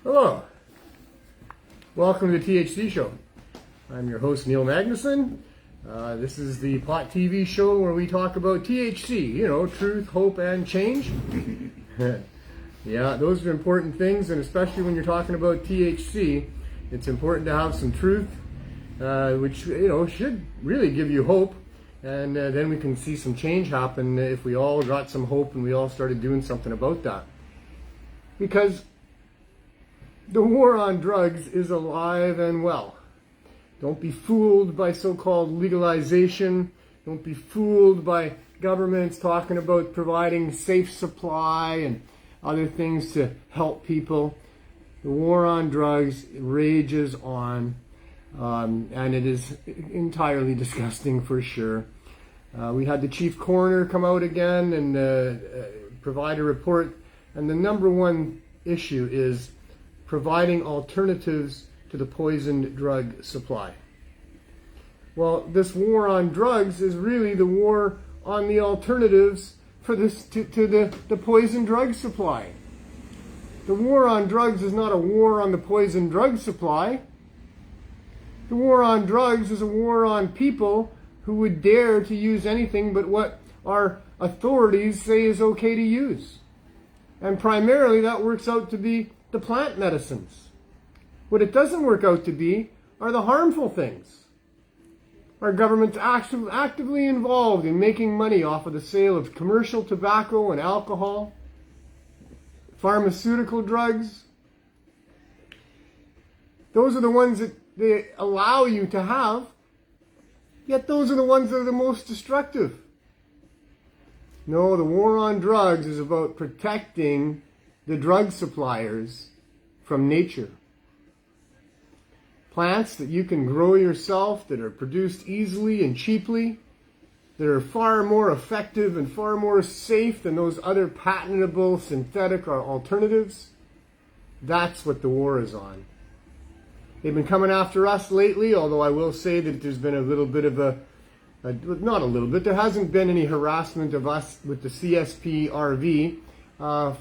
Hello, welcome to the THC Show. I'm your host, Neil Magnuson. This is the pot TV show where we talk about THC, truth, hope, and change. Yeah, those are important things, and especially when you're talking about THC, it's important to have some truth, which, should really give you hope, and then we can see some change happen if we all got some hope and we all started doing something about that. Because the war on drugs is alive and well. Don't be fooled by so-called legalization. Don't be fooled by governments talking about providing safe supply and other things to help people. The war on drugs rages on, and it is entirely disgusting for sure. We had the chief coroner come out again and provide a report, and the number one issue is providing alternatives to the poisoned drug supply. Well, this war on drugs is really the war on the alternatives for this to the poison drug supply. The war on drugs is not a war on the poison drug supply. The war on drugs is a war on people who would dare to use anything but what our authorities say is okay to use. And primarily that works out to be the plant medicines. What it doesn't work out to be are the harmful things. Our government's actively involved in making money off of the sale of commercial tobacco and alcohol, pharmaceutical drugs. Those are the ones that they allow you to have, yet those are the ones that are the most destructive. No, the war on drugs is about protecting the drug suppliers from nature. Plants that you can grow yourself, that are produced easily and cheaply, that are far more effective and far more safe than those other patentable synthetic or alternatives. That's what the war is on. They've been coming after us lately, although I will say that there's been a little bit of not a little bit, there hasn't been any harassment of us with the CSPRV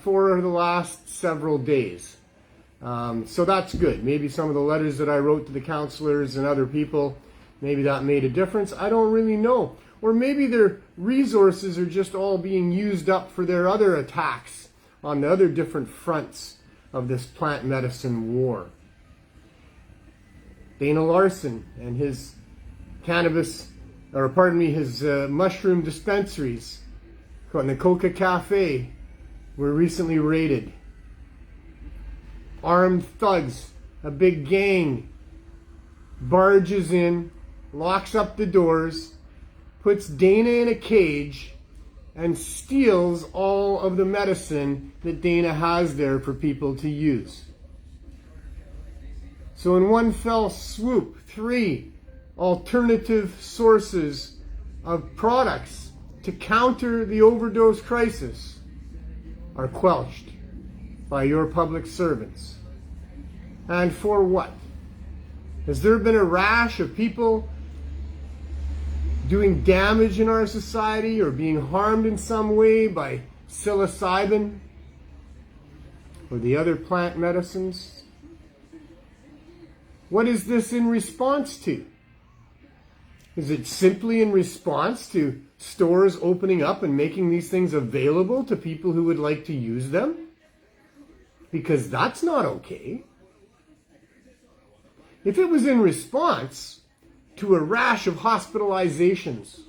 for the last several days. So that's good. Maybe some of the letters that I wrote to the counselors and other people, maybe that made a difference. I don't really know. Or maybe their resources are just all being used up for their other attacks on the other different fronts of this plant medicine war. Dana Larson and his his mushroom dispensaries in the Coca Cafe were recently raided. Armed thugs, a big gang, barges in, locks up the doors, puts Dana in a cage, and steals all of the medicine that Dana has there for people to use. So in one fell swoop, 3 alternative sources of products to counter the overdose crisis are quelched by your public servants. And for what? Has there been a rash of people doing damage in our society or being harmed in some way by psilocybin or the other plant medicines? What is this in response to? Is it simply in response to stores opening up and making these things available to people who would like to use them? Because that's not okay. If it was in response to a rash of hospitalizations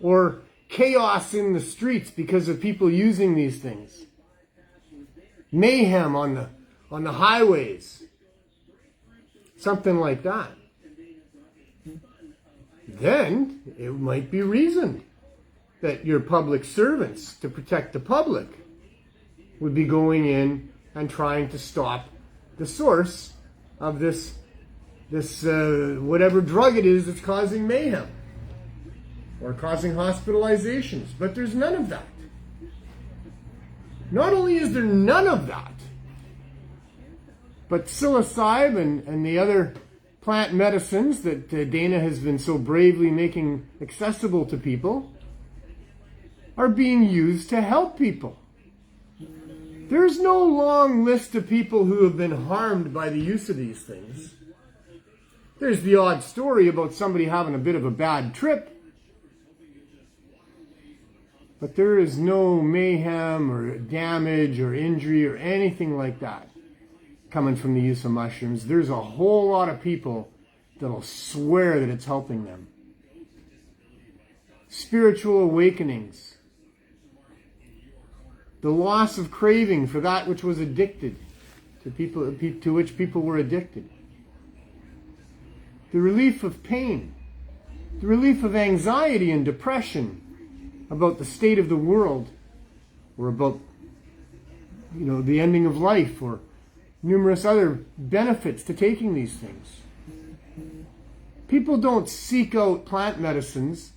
or chaos in the streets because of people using these things, mayhem on the highways, something like that, then it might be reasoned that your public servants, to protect the public, would be going in and trying to stop the source of this whatever drug it is that's causing mayhem or causing hospitalizations. But there's none of that. Not only is there none of that, but psilocybin and the other plant medicines that Dana has been so bravely making accessible to people are being used to help people. There's no long list of people who have been harmed by the use of these things. There's the odd story about somebody having a bit of a bad trip. But there is no mayhem or damage or injury or anything like that coming from the use of mushrooms. There's a whole lot of people that'll swear that it's helping them. Spiritual awakenings. The loss of craving for that which was addicted, to which people were addicted. The relief of pain. The relief of anxiety and depression about the state of the world, or about, the ending of life, or numerous other benefits to taking these things. People don't seek out plant medicines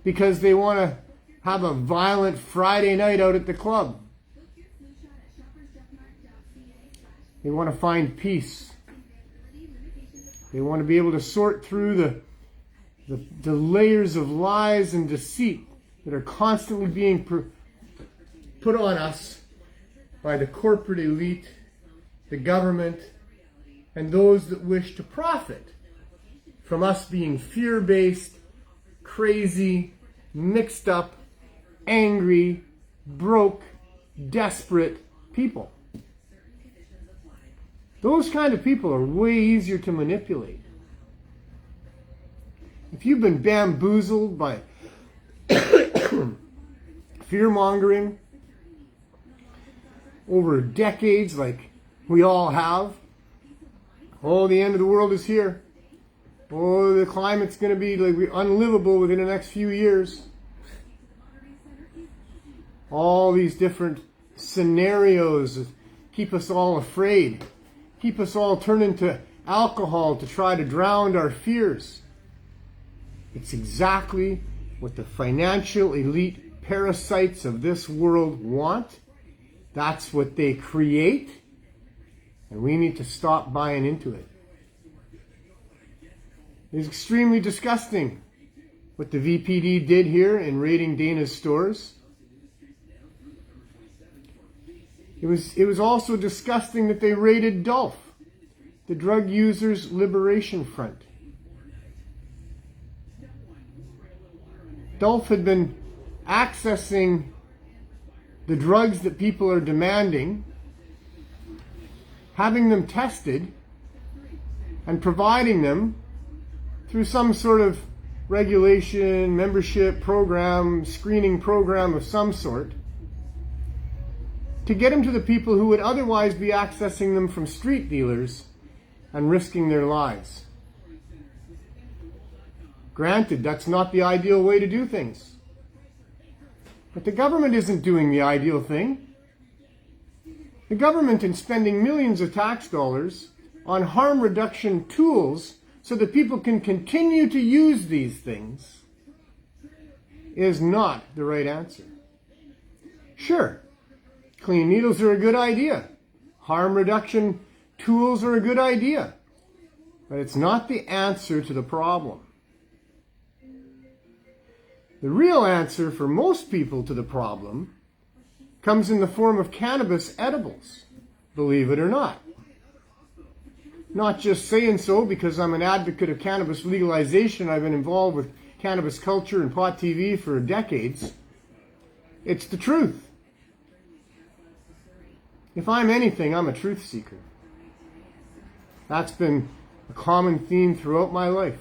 because they want to have a violent Friday night out at the club. They want to find peace. They want to be able to sort through the layers of lies and deceit that are constantly being put on us by the corporate elite, the government, and those that wish to profit from us being fear-based, crazy, mixed up, angry, broke, desperate people. Those kind of people are way easier to manipulate. If you've been bamboozled by fear-mongering over decades like we all have, the end of the world is here. The climate's going to be unlivable within the next few years. All these different scenarios keep us all afraid, keep us all turning to alcohol to try to drown our fears. It's exactly what the financial elite parasites of this world want. That's what they create, and we need to stop buying into it. It's extremely disgusting what the VPD did here in raiding Dana's stores. It was also disgusting that they raided DULF, the Drug Users Liberation Front. DULF had been accessing the drugs that people are demanding, having them tested, and providing them through some sort of regulation, membership program, screening program of some sort, to get them to the people who would otherwise be accessing them from street dealers and risking their lives. Granted, that's not the ideal way to do things. But the government isn't doing the ideal thing. The government is spending millions of tax dollars on harm reduction tools so that people can continue to use these things is not the right answer. Sure, clean needles are a good idea. Harm reduction tools are a good idea. But it's not the answer to the problem. The real answer for most people to the problem comes in the form of cannabis edibles, believe it or not. Not just saying so because I'm an advocate of cannabis legalization. I've been involved with cannabis culture and pot TV for decades. It's the truth. If I'm anything, I'm a truth seeker. That's been a common theme throughout my life.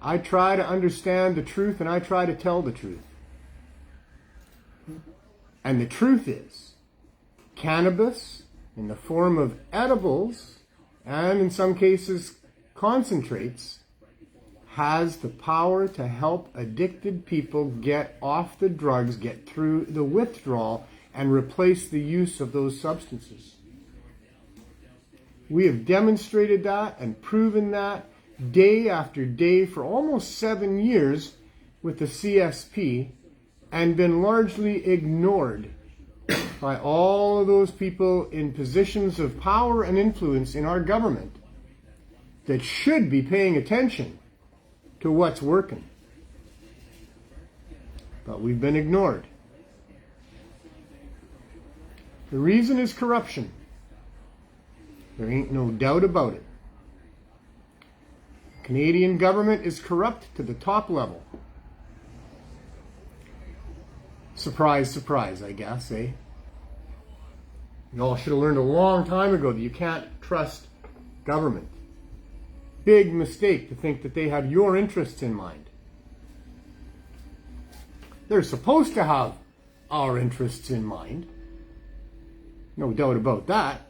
I try to understand the truth and I try to tell the truth. And the truth is, cannabis in the form of edibles and in some cases concentrates has the power to help addicted people get off the drugs, get through the withdrawal, and replace the use of those substances. We have demonstrated that and proven that day after day for almost 7 years with the CSP and been largely ignored by all of those people in positions of power and influence in our government that should be paying attention to what's working. But we've been ignored. The reason is corruption. There ain't no doubt about it. Canadian government is corrupt to the top level. Surprise, surprise, I guess, eh? You all should have learned a long time ago that you can't trust government. Big mistake to think that they have your interests in mind. They're supposed to have our interests in mind. No doubt about that.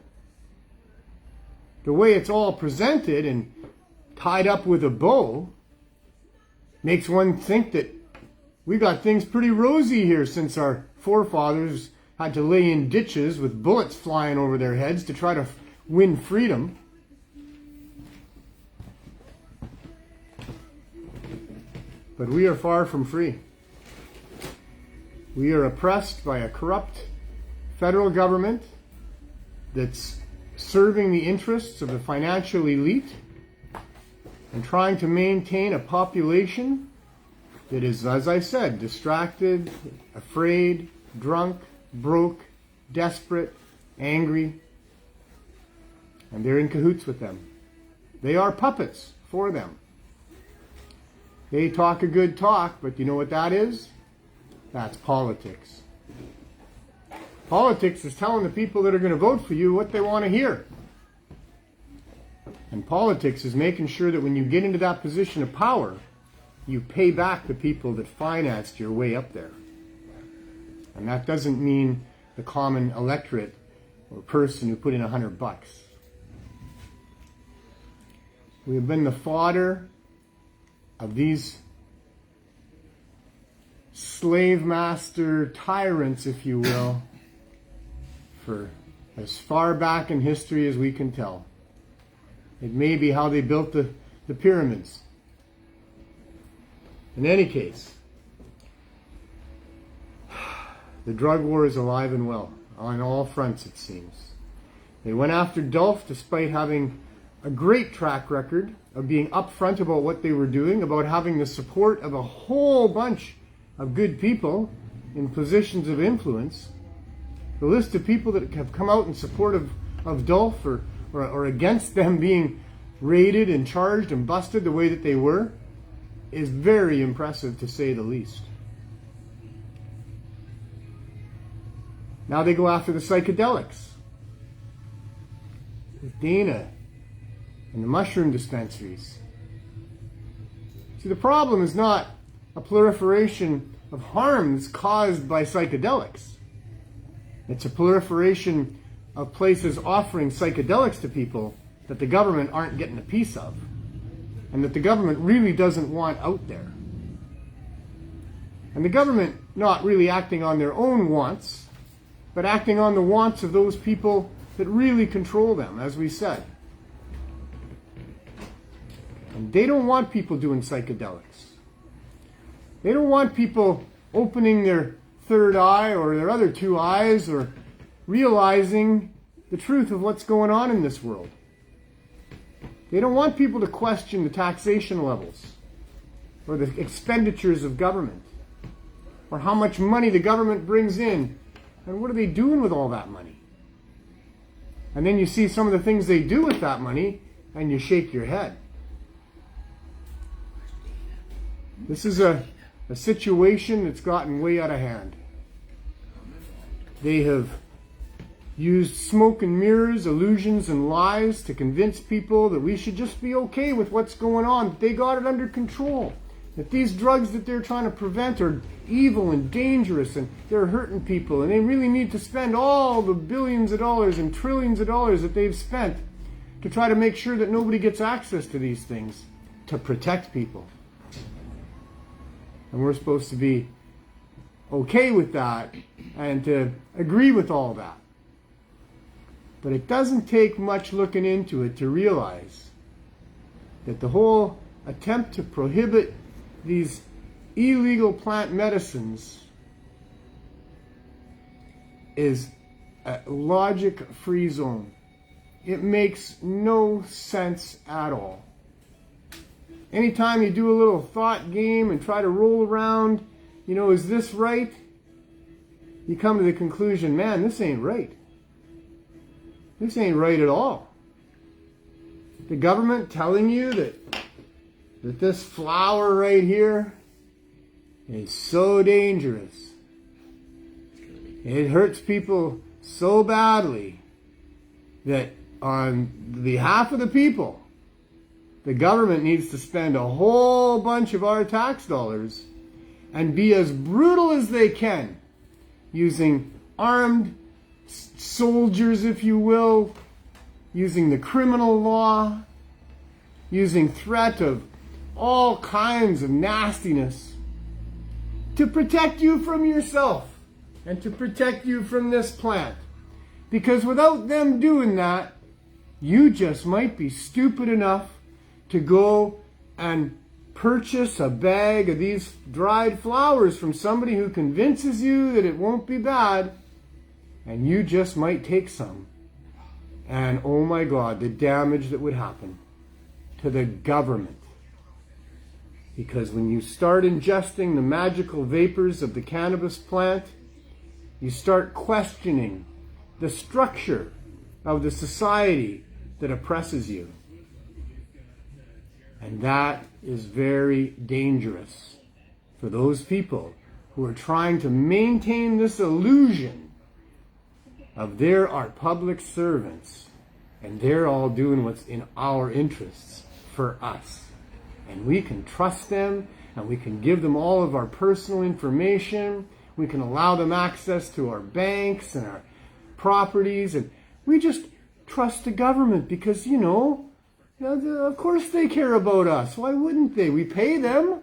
The way it's all presented and tied up with a bow makes one think that we got things pretty rosy here since our forefathers had to lay in ditches with bullets flying over their heads to try to win freedom. But we are far from free. We are oppressed by a corrupt federal government that's serving the interests of the financial elite and trying to maintain a population that is, as I said, distracted, afraid, drunk, broke, desperate, angry, and they're in cahoots with them. They are puppets for them. They talk a good talk, but you know what that is? That's politics. Politics is telling the people that are going to vote for you what they want to hear. And politics is making sure that when you get into that position of power, you pay back the people that financed your way up there. And that doesn't mean the common electorate or person who put in $100. We have been the fodder of these slave master tyrants, if you will, for as far back in history as we can tell. It may be how they built the pyramids. In any case, the drug war is alive and well, on all fronts it seems. They went after Dolph despite having a great track record of being upfront about what they were doing, about having the support of a whole bunch of good people in positions of influence. The list of people that have come out in support of Dolph or against them being raided and charged and busted the way that they were is very impressive, to say the least. Now they go after the psychedelics with Dana and the mushroom dispensaries. See, the problem is not a proliferation of harms caused by psychedelics. It's a proliferation of places offering psychedelics to people that the government aren't getting a piece of, and that the government really doesn't want out there. And the government not really acting on their own wants, but acting on the wants of those people that really control them, as we said. And they don't want people doing psychedelics. They don't want people opening their third eye or their other two eyes or realizing the truth of what's going on in this world. They don't want people to question the taxation levels or the expenditures of government or how much money the government brings in and what are they doing with all that money. And then you see some of the things they do with that money and you shake your head. This is a situation that's gotten way out of hand. They have used smoke and mirrors, illusions and lies to convince people that we should just be okay with what's going on, that they got it under control, that these drugs that they're trying to prevent are evil and dangerous and they're hurting people and they really need to spend all the billions of dollars and trillions of dollars that they've spent to try to make sure that nobody gets access to these things to protect people. And we're supposed to be okay with that and to agree with all that. But it doesn't take much looking into it to realize that the whole attempt to prohibit these illegal plant medicines is a logic-free zone. It makes no sense at all. Anytime you do a little thought game and try to roll around, is this right? You come to the conclusion, man, this ain't right. This ain't right at all. The government telling you that this flower right here is so dangerous. It hurts people so badly that on behalf of the people, the government needs to spend a whole bunch of our tax dollars and be as brutal as they can, using armed soldiers, if you will, using the criminal law, using threat of all kinds of nastiness to protect you from yourself and to protect you from this plant. Because without them doing that, you just might be stupid enough to go and purchase a bag of these dried flowers from somebody who convinces you that it won't be bad, and you just might take some. And oh my God, the damage that would happen to the government. Because when you start ingesting the magical vapors of the cannabis plant, you start questioning the structure of the society that oppresses you. And that is very dangerous for those people who are trying to maintain this illusion of there are public servants and they're all doing what's in our interests for us. And we can trust them, and we can give them all of our personal information. We can allow them access to our banks and our properties, and we just trust the government because, of course they care about us. Why wouldn't they? We pay them.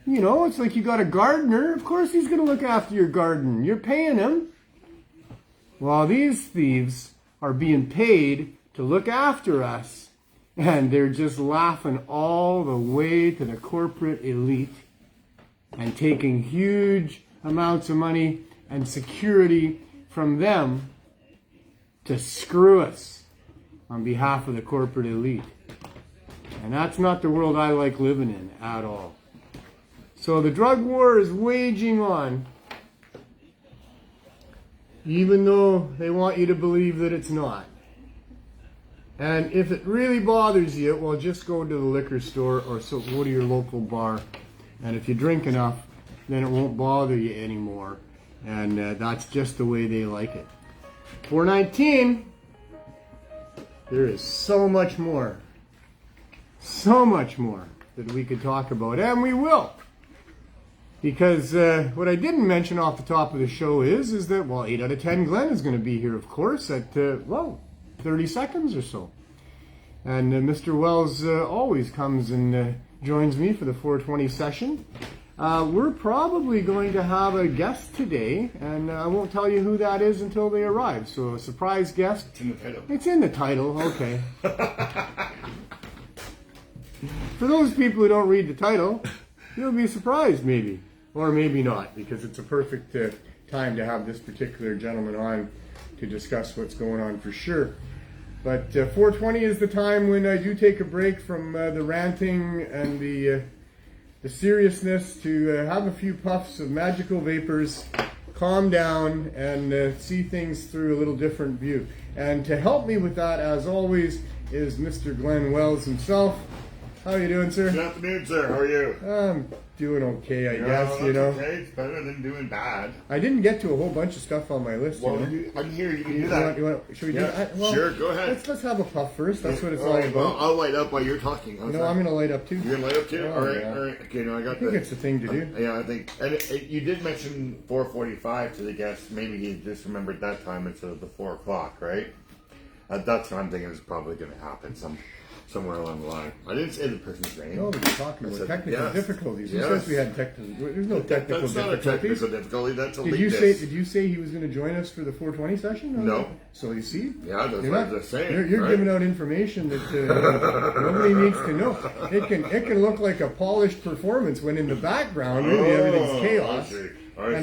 It's like you got a gardener. Of course he's going to look after your garden. You're paying him. Well, these thieves are being paid to look after us, and they're just laughing all the way to the corporate elite and taking huge amounts of money and security from them to screw us on behalf of the corporate elite. And that's not the world I like living in at all. So the drug war is waging on, even though they want you to believe that it's not. And if it really bothers you, well, just go to the liquor store or so go to your local bar. And if you drink enough, then it won't bother you anymore. And that's just the way they like it. 419, there is so much more that we could talk about, and we will. Because what I didn't mention off the top of the show is that, 8 out of 10 Glenn is going to be here, of course, at, 30 seconds or so. And Mr. Wells always comes and joins me for the 420 session. We're probably going to have a guest today, and I won't tell you who that is until they arrive. So a surprise guest. It's in the title. It's in the title, okay. For those people who don't read the title, you'll be surprised maybe, or maybe not, because it's a perfect time to have this particular gentleman on to discuss what's going on for sure. But 420 is the time when I do take a break from the ranting and the seriousness to have a few puffs of magical vapors, calm down, and see things through a little different view. And to help me with that, as always, is Mr. Glenn Wells himself. How are you doing, sir? Good afternoon, sir. How are you? I'm doing okay, I guess, Okay, it's better than doing bad. I didn't get to a whole bunch of stuff on my list. Well, I'm here. You can do that. Should we do that? Well, sure, go ahead. Let's have a puff first. That's what it's all about. Well, I'll light up while you're talking. I'm going to light up too. You're going to light up too? Oh, all right, yeah. all right. Okay, no, I got I think it's the thing to do. Yeah, I think. And you did mention 4:45 to the guest. Maybe he just remembered that time instead of the 4 o'clock, right? That's what I'm thinking is probably going to happen somewhere along the line. I didn't say the person's name. No, we're talking about technical difficulties. Who says we had technical? There's no technical That's not difficulties. a technical difficulty. That's a Did you say he was going to join us for the 420 session? No. So you see? Yeah, that's what I was saying. You're right? giving out information that nobody needs to know. It can look like a polished performance when in the background really everything's chaos. I see.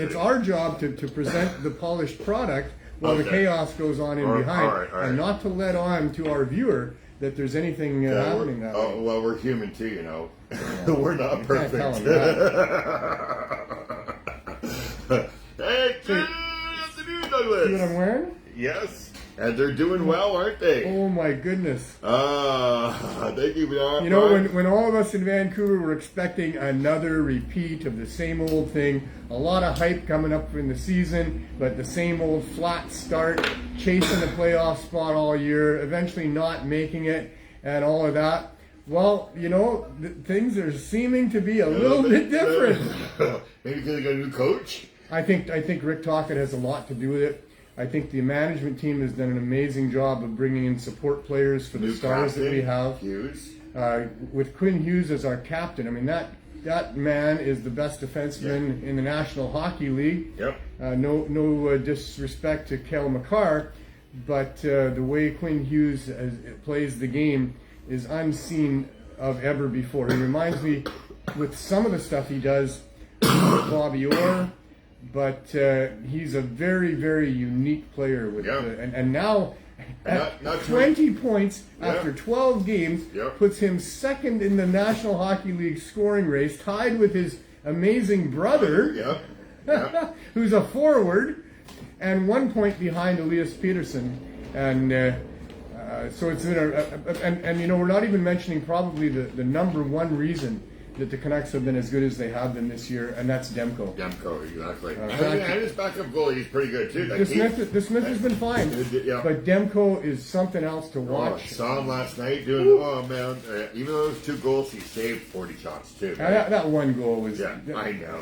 It's our job to present the polished product while the chaos goes on in behind, all right. and not to let on to our viewer that there's anything happening that way. Oh, well, we're human too, you know. We're not perfect. Can't tell him that. Hey, good afternoon, Douglas. See what I'm wearing? Yes. And they're doing well, aren't they? Oh my goodness. Thank you, Brian. You know, when all of us in Vancouver were expecting another repeat of the same old thing, a lot of hype coming up in the season, but the same old flat start, chasing the playoff spot all year, eventually not making it, and all of that. Well, you know, things are seeming to be a little bit different. Maybe because they got a new coach? I think Rick Tocchet has a lot to do with it. I think the management team has done an amazing job of bringing in support players for the stars that we have. Hughes. With Quinn Hughes as our captain, I mean, that man is the best defenseman in the National Hockey League. Yep. No disrespect to Kel McCarr, but the way Quinn Hughes plays the game is unseen of ever before. He reminds me, with some of the stuff he does, of Bobby Orr. But he's a very, very unique player. And now, at 20 points after 12 games, puts him second in the National Hockey League scoring race, tied with his amazing brother, who's a forward, and 1 point behind Elias Peterson. And so it's and you know, we're not even mentioning probably the number one reason that the Canucks have been as good as they have been this year, and that's Demko. Demko, exactly. And his backup goalie, he's pretty good too. The Smith has been fine, but Demko is something else to watch. I saw him last night doing, even though those 2 goals, he saved 40 shots too. Right? That one goal was... Yeah, I know.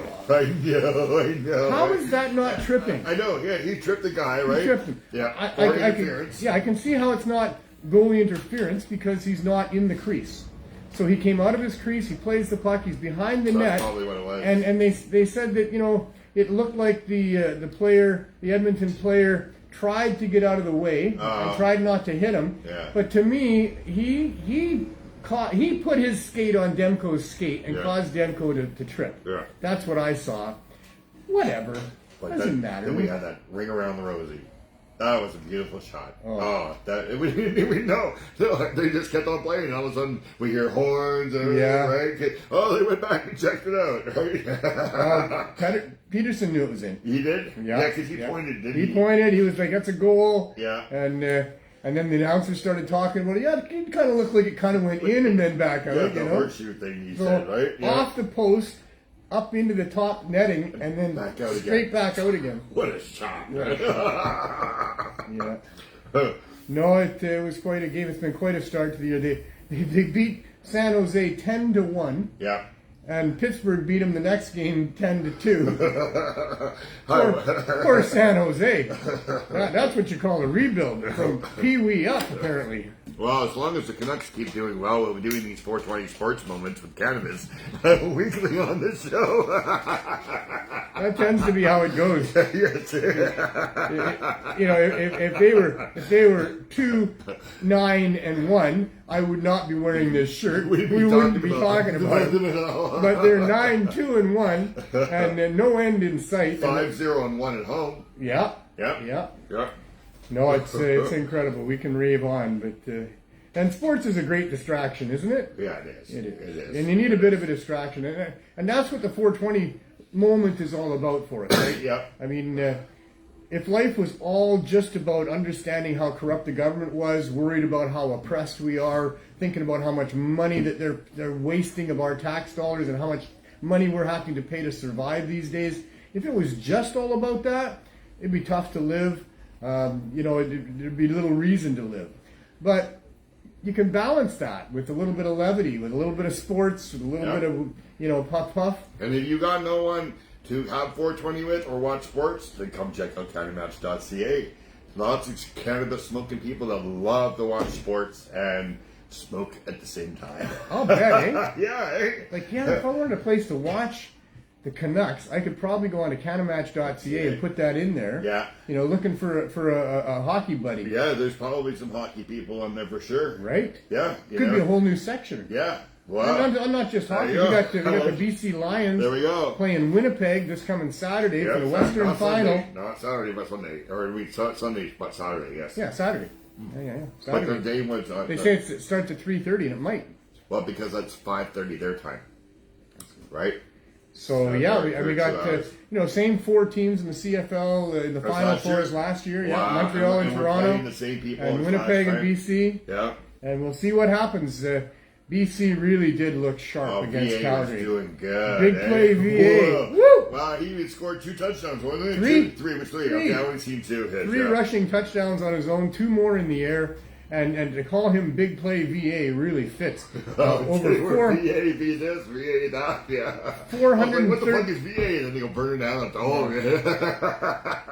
How is that not tripping? I know, he tripped the guy, right? He tripped him. Yeah, I can see how it's not goalie interference because he's not in the crease. So he came out of his crease, he plays the puck, he's behind the net. That's probably what it was. And they said that, you know, it looked like the Edmonton player tried to get out of the way and tried not to hit him. Yeah. But to me, he put his skate on Demko's skate and caused Demko to trip. Yeah. That's what I saw. Whatever. Doesn't matter. Then we had that ring around the rosy. That was a beautiful shot. We didn't even know. They just kept on playing. All of a sudden, we hear horns and everything, right? Oh, they went back and checked it out, right? Peterson knew it was in. He did? Yeah, because he pointed, didn't he? He pointed. He was like, that's a goal. Yeah. And then the announcer started talking about it. Yeah, it kind of looked like it kind of went in and then back out. Yeah, the horseshoe thing he said, right? Yeah. Off the post, up into the top netting, and then back out straight back out again. What a shot. Yeah. No, it was quite a game. It's been quite a start to the year. They beat San Jose 10-1. Yeah. And Pittsburgh beat them the next game 10-2. Poor San Jose. That's what you call a rebuild from Pee Wee up, apparently. Well, as long as the Canucks keep doing well, we'll be doing these 420 sports moments with cannabis weekly on this show. That tends to be how it goes. Yes. You know, if they were 2-9-1, I would not be wearing this shirt. We wouldn't be talking about it. But they're 9-2-1, and no end in sight. 5-0-1 at home. Yeah. No, it's incredible. We can rave on, but and sports is a great distraction, isn't it? Yeah, it is. It is. And you need a bit of a distraction, and that's what the 420 moment is all about for us, right? Yeah. I mean, if life was all just about understanding how corrupt the government was, worried about how oppressed we are, thinking about how much money that they're wasting of our tax dollars and how much money we're having to pay to survive these days, if it was just all about that, it'd be tough to live. You know, there'd be little reason to live. But you can balance that with a little bit of levity, with a little bit of sports, with a little bit of, you know, puff. And if you got no one to have 420 with or watch sports, then come check out candymatch.ca. Lots of cannabis smoking people that love to watch sports and smoke at the same time. I'll bet, eh? Yeah, eh? Like, if I wanted a place to watch the Canucks, I could probably go on to candymatch.ca and put that in there. Yeah. You know, looking for a hockey buddy. Yeah, there's probably some hockey people on there for sure. Right? Yeah. Could be a whole new section. Yeah. Wow. I'm not just hockey. We got the BC Lions. There we go. Playing Winnipeg this coming Saturday for the Western Final. Sunday. Not Saturday, but Sunday. Or Sunday, but Saturday, yes. Yeah, Saturday. Yeah. Saturday. But the game was... they say it starts at 3:30, and it might. Well, because that's 5:30 their time. Right? So we got same 4 teams in the CFL in the Final Fours last year. Wow. Yeah, Montreal and Toronto, the same people and Winnipeg and BC. Yeah, and we'll see what happens. BC really did look sharp against VA Calgary. Was doing good. Big play, VA. Woo! Wow, he even scored 2 touchdowns. Wasn't it? Three. Okay, I only seen 2 hits. 3 rushing touchdowns on his own, 2 more in the air. And to call him Big Play VA really fits. Over 4... VA this, VA that, yeah. 430... What the fuck is VA? And then they'll burn it down.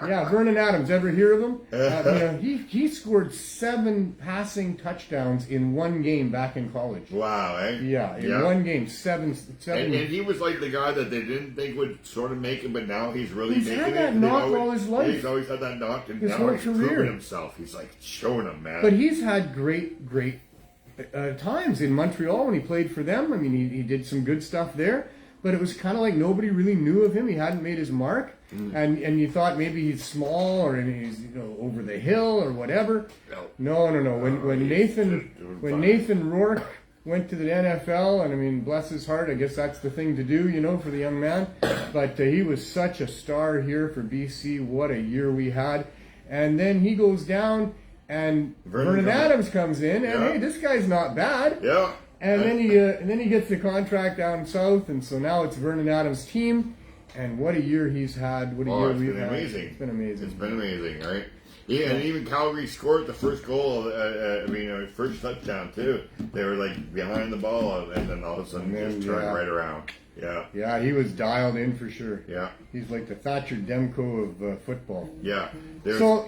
Yeah, Vernon Adams. Ever hear of him? He scored 7 passing touchdowns in 1 game back in college. Wow, eh? Yeah, in 1 game, 7. And he was like the guy that they didn't think would sort of make it, but now he's really making it. He's had that knock all his life. He's always had that knock, and his now whole he's career. proving himself. He's like showing him, man. But he's had great times in Montreal when he played for them. I mean, he did some good stuff there, but it was kind of like nobody really knew of him. He hadn't made his mark, and you thought maybe he's small or he's over the hill or whatever. No. When Nathan Rourke went to the NFL, and I mean, bless his heart, I guess that's the thing to do, for the young man. But he was such a star here for BC. What a year we had, and then he goes down. And Vernon Adams comes in, and hey, this guy's not bad. Yeah. And then he gets the contract down south, and so now it's Vernon Adams' team. And what a year he's had! What a year we've had! It's been amazing. It's been amazing, right? Yeah, and even Calgary scored the first goal. First touchdown too. They were like behind the ball, and then all of a sudden just turned right around. Yeah. Yeah, he was dialed in for sure. Yeah. He's like the Thatcher Demko of football. Yeah. So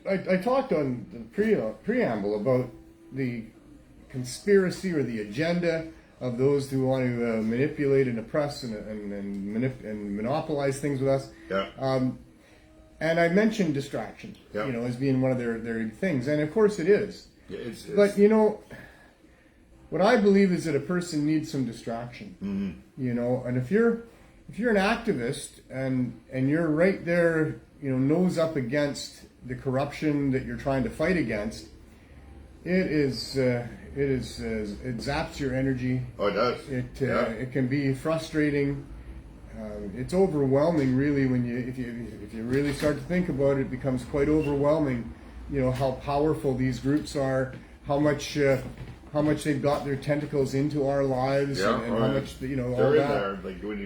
I talked on the preamble about the conspiracy or the agenda of those who want to manipulate and oppress and monopolize things with us. Yeah. And I mentioned distraction, as being one of their things, and of course it is. Yeah, it's but what I believe is that a person needs some distraction. Mm-hmm. And if you're an activist and you're right there, nose up against the corruption that you're trying to fight against, it zaps your energy. Oh, it does. It can be frustrating. It's overwhelming, really, if you really start to think about it. It becomes quite overwhelming. How powerful these groups are, how much they've got their tentacles into our lives, and how much all that.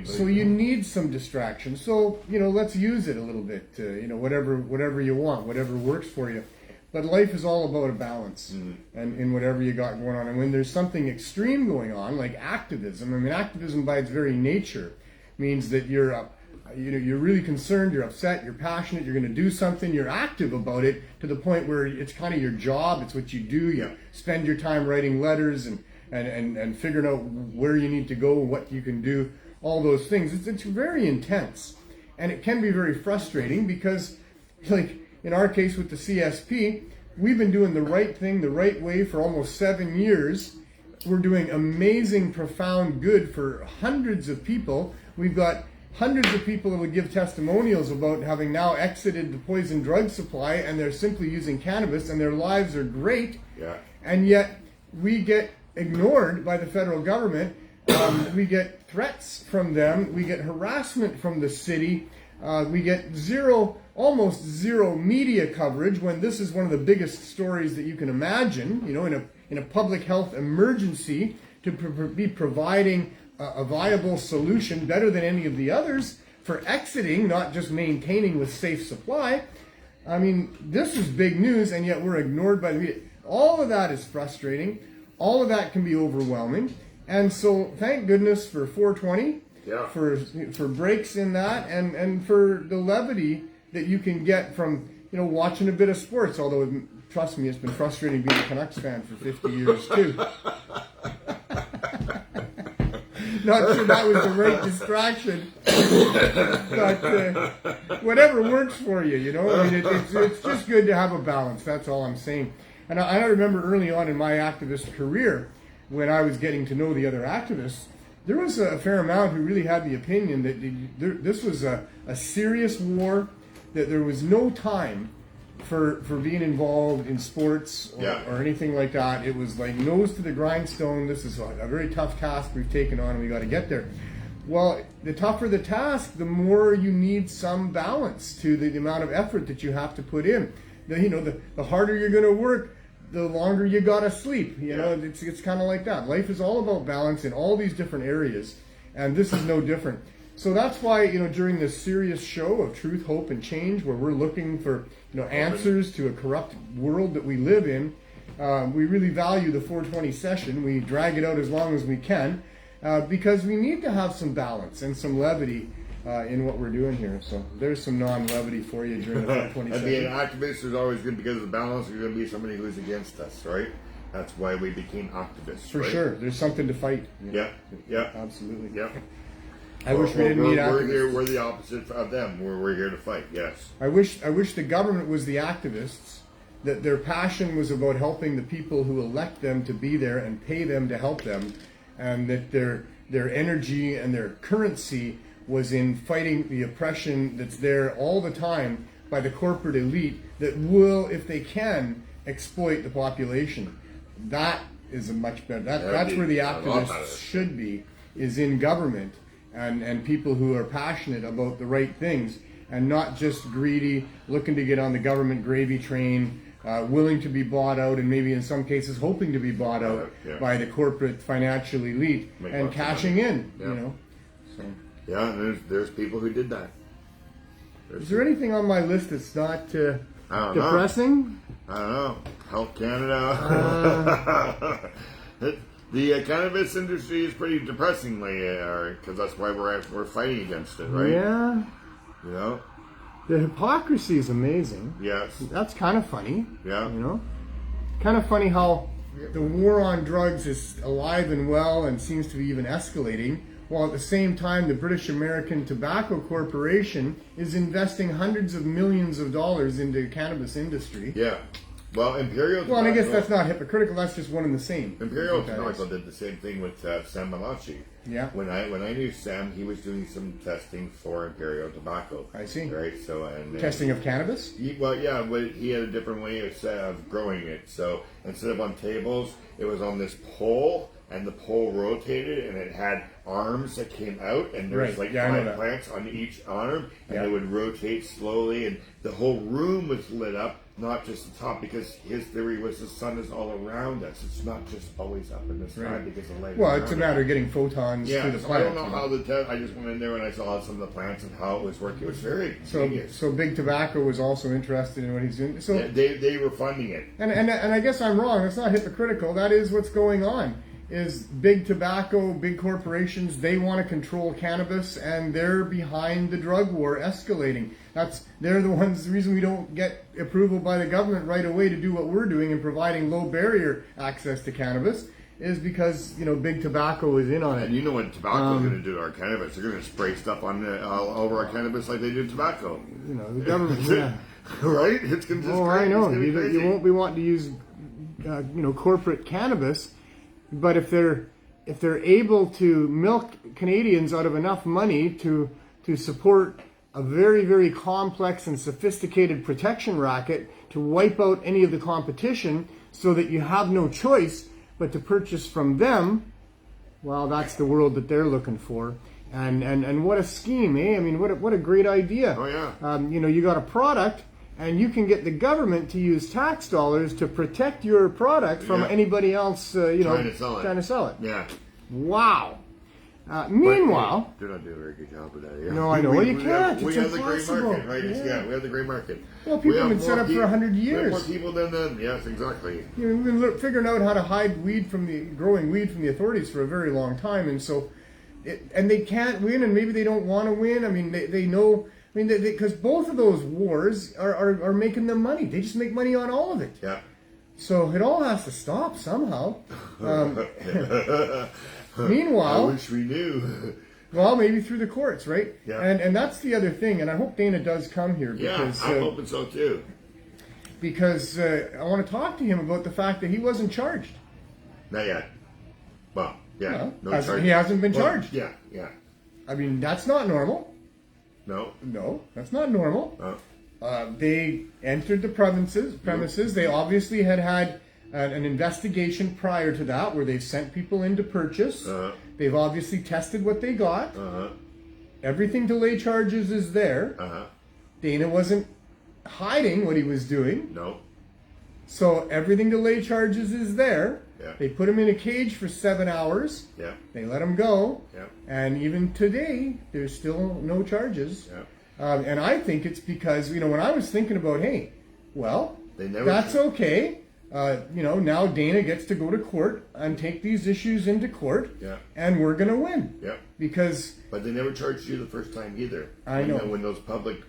So you need some distraction. So let's use it a little bit. Whatever you want, whatever works for you. But life is all about a balance, and in whatever you got going on. And when there's something extreme going on, like activism, activism by its very nature means that you're really concerned, you're upset, you're passionate, you're going to do something, you're active about it to the point where it's kind of your job, it's what you do. You spend your time writing letters and figuring out where you need to go, what you can do, all those things. It's very intense, and it can be very frustrating because, like in our case with the CSP, we've been doing the right thing the right way for almost 7 years. We're doing amazing, profound good for hundreds of people. We've got hundreds of people that will give testimonials about having now exited the poison drug supply, and they're simply using cannabis, and their lives are great. Yeah. And yet we get ignored by the federal government. We get threats from them. We get harassment from the city. We get almost zero media coverage when this is one of the biggest stories that you can imagine. In a public health emergency, to be providing a viable solution better than any of the others for exiting, not just maintaining with safe supply. This is big news, and yet we're ignored by the media. All of that is frustrating. All of that can be overwhelming. And so thank goodness for 420, for breaks in that, and for the levity that you can get from watching a bit of sports, although trust me, it's been frustrating being a Canucks fan for 50 years too. Not sure that was the right distraction, but whatever works for you, it's just good to have a balance. That's all I'm saying. And I remember early on in my activist career, when I was getting to know the other activists, there was a fair amount who really had the opinion that this was a serious war, that there was no time for being involved in sports or anything like that. It was like nose to the grindstone. This is a very tough task we've taken on, and we got to get there. Well, the tougher the task, the more you need some balance to the amount of effort that you have to put in. The harder you're going to work, the longer you gotta sleep. It's kind of like that. Life is all about balance in all these different areas, and this is no different. So that's why, during this serious show of truth, hope, and change, where we're looking for, answers to a corrupt world that we live in, we really value the 420 session. We drag it out as long as we can, because we need to have some balance and some levity in what we're doing here. So there's some non-levity for you during the 420 session. Being an activist is always good because of the balance. You're going to be somebody who's against us, right? That's why we became activists. For right? Sure. There's something to fight. Yeah. Absolutely. Yeah. I wish we didn't need activists. We're the opposite of them. We're here to fight, yes. I wish the government was the activists, that their passion was about helping the people who elect them to be there and pay them to help them, and that their energy and their currency was in fighting the oppression that's there all the time by the corporate elite that will, if they can, exploit the population. That is a much better. That's where the activists should be, is in government and people who are passionate about the right things and not just greedy, looking to get on the government gravy train, willing to be bought out, and maybe in some cases hoping to be bought out by the corporate financial elite and cashing in. So. Yeah, and there's people who did that. Is there anything on my list that's not depressing? I don't know. Health Canada. The cannabis industry is pretty depressing because that's why we're fighting against it, right? Yeah. The hypocrisy is amazing. Yes. That's kind of funny. Yeah. Kind of funny how the war on drugs is alive and well and seems to be even escalating, while at the same time the British American Tobacco Corporation is investing hundreds of millions of dollars into the cannabis industry. Yeah. Well, Imperial Tobacco... Well, and I guess that's not hypocritical, that's just one and the same. Imperial Tobacco did the same thing with Sam Malachi. Yeah. When I knew Sam, he was doing some testing for Imperial Tobacco. I see. Right, so... and testing of cannabis? He had a different way of growing it. So, instead of on tables, it was on this pole, and the pole rotated, and it had arms that came out, and there was 5 plants on each arm, and they would rotate slowly, and the whole room was lit up, not just the top, because his theory was the sun is all around us. It's not just always up in the sky because of light. Well, it's a matter of getting photons through the plants. I don't know how the test. I just went in there and I saw some of the plants and how it was working. It was very genius. So Big Tobacco was also interested in what he's doing. So they were funding it. And I guess I'm wrong. It's not hypocritical. That is what's going on. Is big tobacco, big corporations, they want to control cannabis, and they're behind the drug war escalating. They're the ones, the reason we don't get approval by the government right away to do what we're doing and providing low barrier access to cannabis is because, big tobacco is in on it. And you know what tobacco is going to do to our cannabis? They're going to spray stuff on all over our cannabis like they do tobacco. The government, Right? It's going to just crazy. I know. You won't be wanting to use, corporate cannabis. But if they're able to milk Canadians out of enough money to support a very, very complex and sophisticated protection racket to wipe out any of the competition so that you have no choice but to purchase from them, well, that's the world that they're looking for. And what a scheme, eh? I mean, what a great idea. Oh, yeah. You got a product, and you can get the government to use tax dollars to protect your product from anybody else, trying to sell it. Yeah. Wow. Meanwhile, they're not doing a very good job with that. Yeah. No, I know. Well, you can't. We it's have the gray market, right? Yeah. We have the gray market. Well, people have been set up for 100 years. We have more people than them. Yes, exactly. We've been figuring out how to hide growing weed from the authorities for a very long time, and so, and they can't win, and maybe they don't want to win. I mean, they know. I mean, because both of those wars are making them money. They just make money on all of it. Yeah. So it all has to stop somehow. Meanwhile, I wish we knew. Well, maybe through the courts, right? Yeah. And that's the other thing. And I hope Dana does come here because I'm hoping so too. Because I want to talk to him about the fact that he wasn't charged. Not yet. Well, yeah. He hasn't been charged. Yeah. I mean, that's not normal. No, that's not normal. They entered the premises. They obviously had an investigation prior to that where they sent people in to purchase. They've obviously tested what they got. Uh-huh. Everything to lay charges is there. Uh-huh. Dana wasn't hiding what he was doing. No. So everything to lay charges is there. Yeah. They put him in a cage for 7 hours. Yeah. They let him go. Yeah. And even today, there's still no charges. Yeah. And I think it's because, when I was thinking about, hey, well, They never that's okay. Now Dana gets to go to court and take these issues into court. Yeah. And we're going to win. Yeah. Because... But they never charged you the first time either. I know. When those public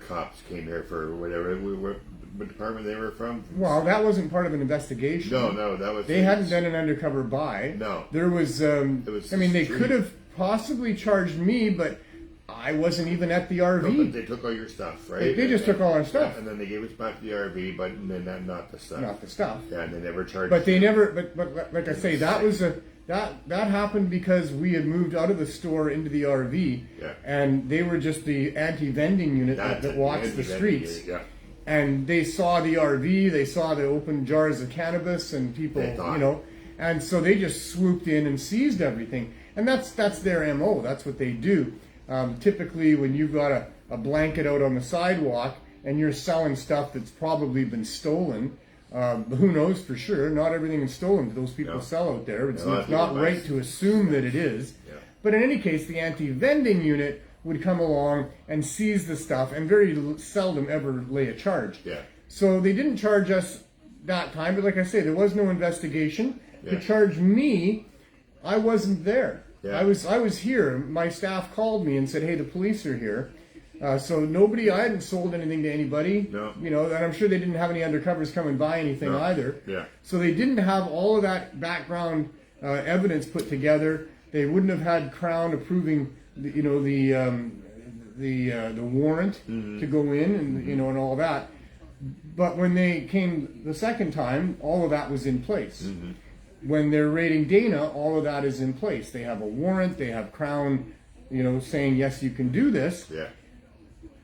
cops came here for whatever, what department they were from? Well, that wasn't part of an investigation. No, that was... They hadn't done an undercover buy. No. There was... they could have possibly charged me, but I wasn't even at the RV. No, but they took all your stuff, right? They just took all our stuff. Yeah, and then they gave us back the RV, but then not the stuff. Not the stuff. Yeah, and they never charged. But they never... But like I say, that was a... That happened because we had moved out of the store into the RV, and they were just the anti-vending unit that watched the streets. Unit, yeah. And they saw the RV, they saw the open jars of cannabis, and people, and so they just swooped in and seized everything. And that's their MO. That's what they do. Typically, when you've got a blanket out on the sidewalk and you're selling stuff that's probably been stolen. Who knows for sure? Not everything is stolen that those people sell out there. It's not right to assume that it is. Yeah. But in any case, the anti-vending unit would come along and seize the stuff and very seldom ever lay a charge. Yeah. So they didn't charge us that time, but like I say, there was no investigation. To charge me, I wasn't there. Yeah. I was here. My staff called me and said, hey, the police are here. So I hadn't sold anything to anybody. No. And I'm sure they didn't have any undercovers come and buy anything either. Yeah. So they didn't have all of that background evidence put together. They wouldn't have had Crown approving, the warrant to go in and and all that. But when they came the second time, all of that was in place. When they're raiding Dana, all of that is in place. They have a warrant. They have Crown, saying yes, you can do this. Yeah.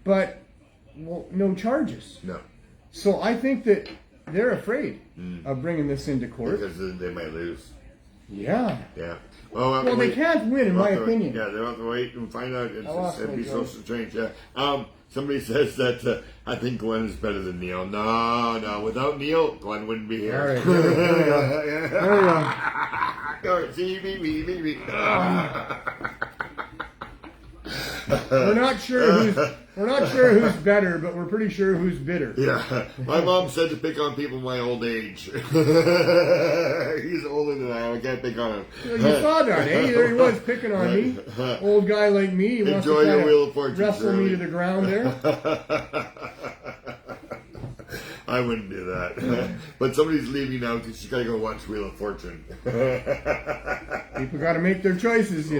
But, no charges. No. So I think that they're afraid of bringing this into court. Because they might lose. Yeah. Yeah. Well, they can't win, in my opinion. Yeah, they'll have to wait and find out. It'd be so strange. Yeah. Somebody says that I think Glenn is better than Neil. No. Without Neil, Glenn wouldn't be here. All right. There we go. See, me. We're not sure who's better, but we're pretty sure who's bitter. Yeah. My mom said to pick on people my old age. He's older than I am. I can't pick on him. You saw that, eh? There he was picking on me. Old guy like me. He wants Enjoy to your Wheel of Fortune, wrestle me to the ground there. I wouldn't do that. But somebody's leaving now because she's got to go watch Wheel of Fortune. People got to make their choices,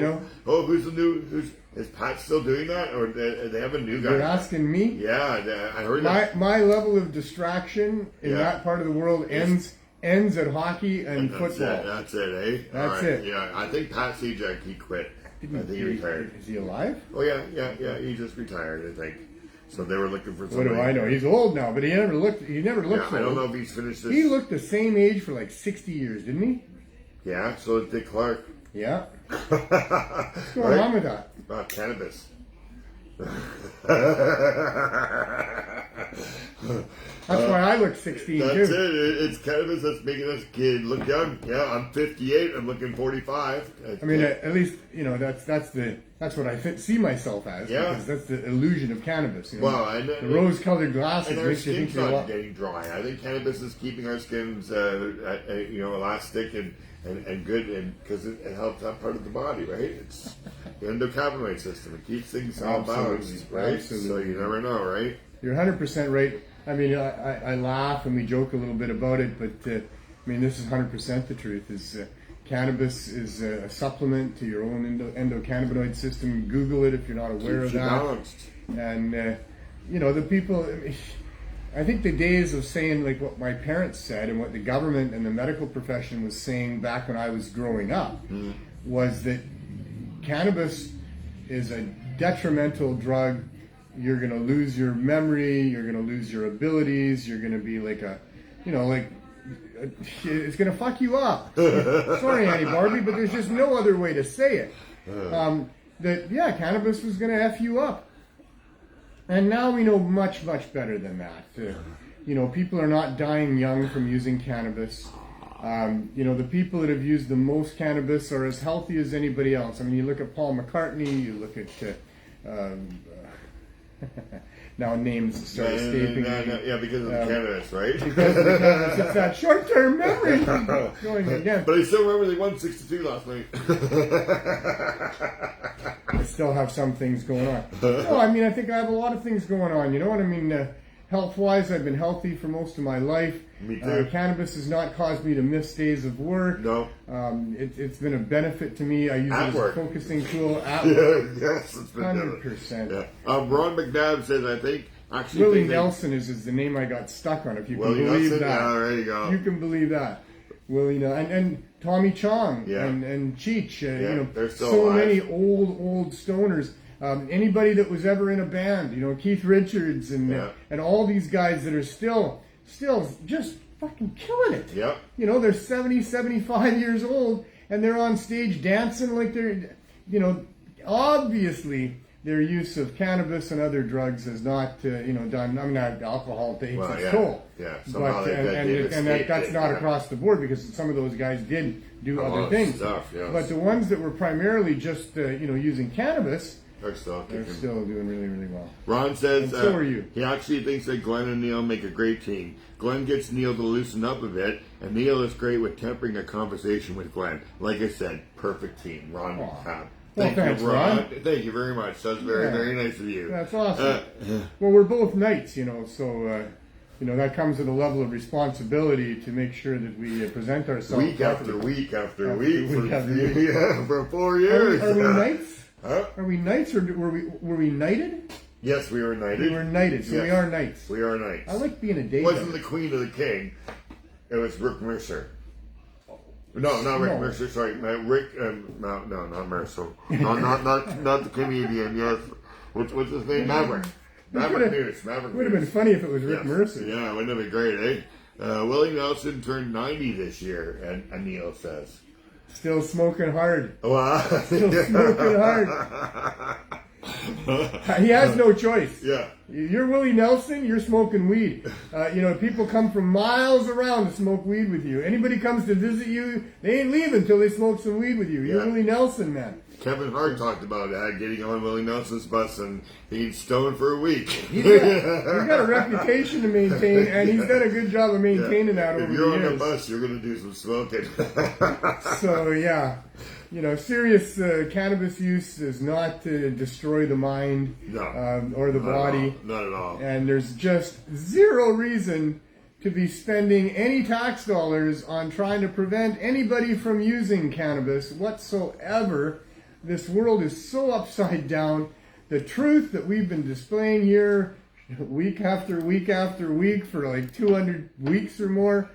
Oh, who's the new... Is Pat still doing that? Or they have a new guy? You're asking me? Yeah, I heard my level of distraction in that part of the world ends at hockey and football. That's it, eh? That's it. Yeah, I think Pat Sajak, he quit. I think he retired. Is he alive? Oh, yeah. He just retired, I think. So they were looking for somebody. What do I know? He's old now, but he never looked so I don't know if he's finished this. He looked the same age for like 60 years, didn't he? Yeah, so did Dick Clark. Yeah. What's going on with that? Cannabis. That's why I look 16 that's too. That's it. It's cannabis that's making us kid look young. Yeah, I'm 58. I'm looking 45. I mean, at least that's what I see myself as. Yeah. Because that's the illusion of cannabis. Well, the rose-colored glasses and our makes you think skin's you're not getting dry. I think cannabis is keeping our skins, elastic and good, and because it helps that part of the body, right? It's the endocannabinoid system. It keeps things all balanced, right? Absolutely. So you never know, right? You're 100% right. I mean, I laugh and we joke a little bit about it, but this is 100% the truth. Cannabis is a supplement to your own endocannabinoid system. Google it if you're not aware of that. Balanced. And the people. I think the days of saying like what my parents said and what the government and the medical profession was saying back when I was growing up was that cannabis is a detrimental drug. You're going to lose your memory. You're going to lose your abilities. You're going to be like it's going to fuck you up. Sorry, Annie Barbie, but there's just no other way to say it. Cannabis was going to F you up. And now we know much, much better than that. People are not dying young from using cannabis. The people that have used the most cannabis are as healthy as anybody else. I mean, you look at Paul McCartney, you look at now names start escaping me. Yeah, because of the cannabis, right? Because of the cannabis, it's that short-term memory going again. But I still remember they won 6-2 last night. I still have some things going on. No, I mean, I think I have a lot of things going on. You know what I mean? Health-wise, I've been healthy for most of my life. Me too. Cannabis has not caused me to miss days of work. No. It's been a benefit to me. I use it as a focusing tool at work. Yes, it's been 100%. Yeah. Ron McNabb says, I think, actually... Willie Nelson is the name I got stuck on, if you can believe that. Yeah, there you go. You can believe that. Willie Nelson. And Tommy Chong and Cheech. They're still so alive. many old stoners. Anybody that was ever in a band, Keith Richards and all these guys that are still just fucking killing it. Yep. They're 70, 75 years old and they're on stage dancing like they're, obviously their use of cannabis and other drugs has not, done, alcohol takes its toll. Yeah, but, that's not across the board because some of those guys did do other things. Stuff, yes. But the ones that were primarily just, using cannabis, they're still doing really, really well. Ron says, and so are you. He actually thinks that Glenn and Neil make a great team. Glenn gets Neil to loosen up a bit, and Neil is great with tempering a conversation with Glenn. Like I said, perfect team. Ron. Thanks, Ron. Thank you very much. That's very, very nice of you. That's awesome. Well, we're both knights, so... that comes with a level of responsibility to make sure that we present ourselves week after week after week for 4 years. Are we knights? Huh? Are we knights or were we knighted? Yes, we were knighted. We were knighted, so we are knights. We are knights. I like being a David. It wasn't the Queen or the King. It was Rick Mercer. No, not Rick Mercer. Sorry, Rick. No, not Mercer. No, not the comedian. Yes, what's his name? Maverick. Maverick News. Maverick would have been funny if it was Rick Mercer. Yeah, wouldn't have been great, eh? Willie Nelson turned 90 this year, and Neil says. Still smoking hard. Wow. Still smoking hard. He has no choice. Yeah. You're Willie Nelson, you're smoking weed. People come from miles around to smoke weed with you. Anybody comes to visit you, they ain't leaving until they smoke some weed with you. You're Willie Nelson, man. Kevin Hart talked about getting on Willie Nelson's bus and being stoned for a week. He's got a reputation to maintain, and he's done a good job of maintaining that over the years. If you're on the bus, you're going to do some smoking. So, serious cannabis use does not destroy the mind or the body. Not at all. And there's just zero reason to be spending any tax dollars on trying to prevent anybody from using cannabis whatsoever. This world is so upside down. The truth that we've been displaying here week after week after week for like 200 weeks or more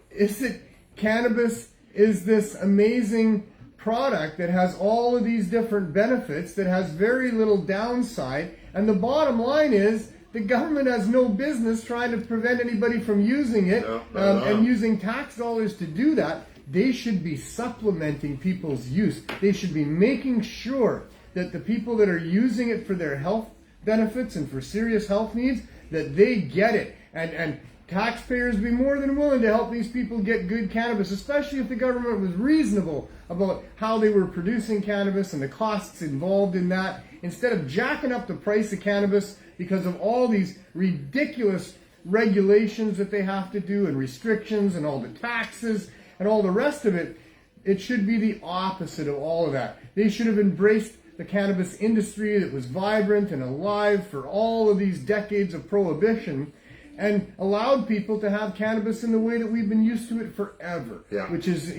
is that cannabis is this amazing product that has all of these different benefits, that has very little downside, and the bottom line is the government has no business trying to prevent anybody from using it and using tax dollars to do that. They should be supplementing people's use. They should be making sure that the people that are using it for their health benefits and for serious health needs, that they get it. And taxpayers be more than willing to help these people get good cannabis, especially if the government was reasonable about how they were producing cannabis and the costs involved in that, instead of jacking up the price of cannabis because of all these ridiculous regulations that they have to do and restrictions and all the taxes and all the rest of it. It should be the opposite of all of that. They should have embraced the cannabis industry that was vibrant and alive for all of these decades of prohibition and allowed people to have cannabis in the way that we've been used to it forever, which is,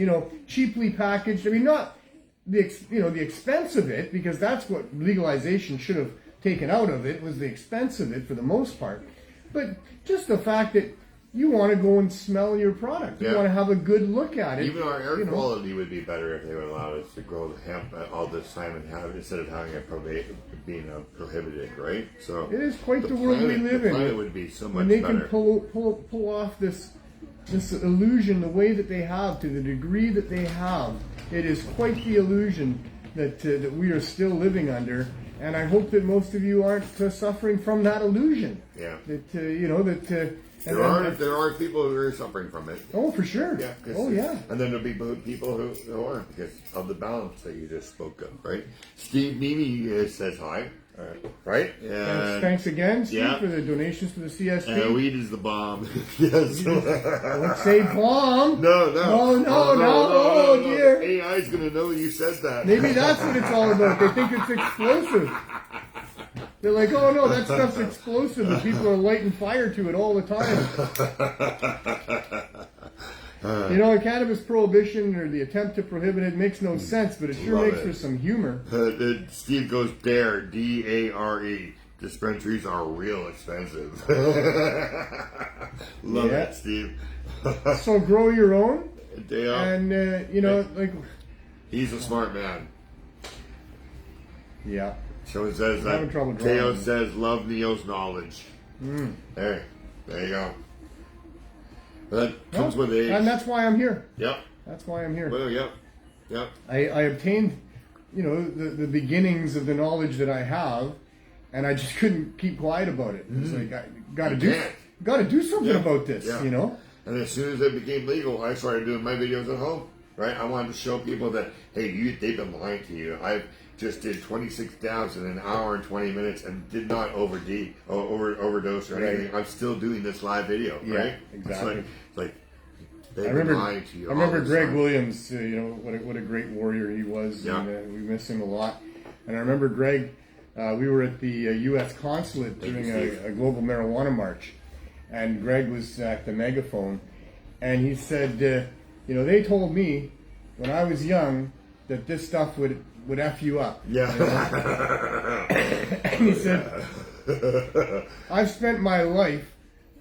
cheaply packaged. I mean, not the expense of it, because that's what legalization should have taken out of it, was the expense of it for the most part. But just the fact that you want to go and smell your product. You want to have a good look at it. Even our air quality would be better if they would allow us to grow the hemp all this time and have it, instead of having it being prohibited, right? So it is quite the world we live in. The planet would be so much when they better. can pull off this this illusion, the way that they have, to the degree that they have, it is quite the illusion that that we are still living under. And I hope that most of you aren't suffering from that illusion. Yeah. That you know that. There are people who are suffering from it. Oh, for sure. Yeah. Oh, yeah. And then there'll be people who aren't because of the balance that you just spoke of, right? Steve Mimi says hi. Right? Thanks again, Steve, yeah. for the donations to the CSP. Weed is the bomb. Yes. Don't say bomb. No. Oh, dear. AI's going to know you said that. Maybe that's what it's all about. They think it's explosive. They're like, oh no, that stuff's explosive, and people are lighting fire to it all the time. You know, cannabis prohibition or the attempt to prohibit it makes no sense, but it sure makes for some humor. Steve goes DARE, D-A-R-E. Dispensaries are real expensive. Love it, Steve. So grow your own. They are. And, you know, like... He's a smart man. Yeah. So it says that. Teo says, love Neo's knowledge. There you go. That comes with age. And that's why I'm here. Yep. That's why I'm here. Well, yep. I obtained, you know, the beginnings of the knowledge that I have, and I just couldn't keep quiet about it. It's like, I got to do something about this, you know? And as soon as it became legal, I started doing my videos at home, right? I wanted to show people that, hey, they've been lying to you. I just did 26,000 in an hour and 20 minutes and did not overdose or anything. I'm still doing this live video, right? Exactly. It's like they've been lying to you. I remember Greg Williams, you know, what a great warrior he was, and we miss him a lot. And I remember Greg, we were at the U.S. consulate during a global marijuana march, and Greg was at the megaphone, and he said, you know, they told me when I was young that this stuff would F you up. Yeah. You know? And he said, I've spent my life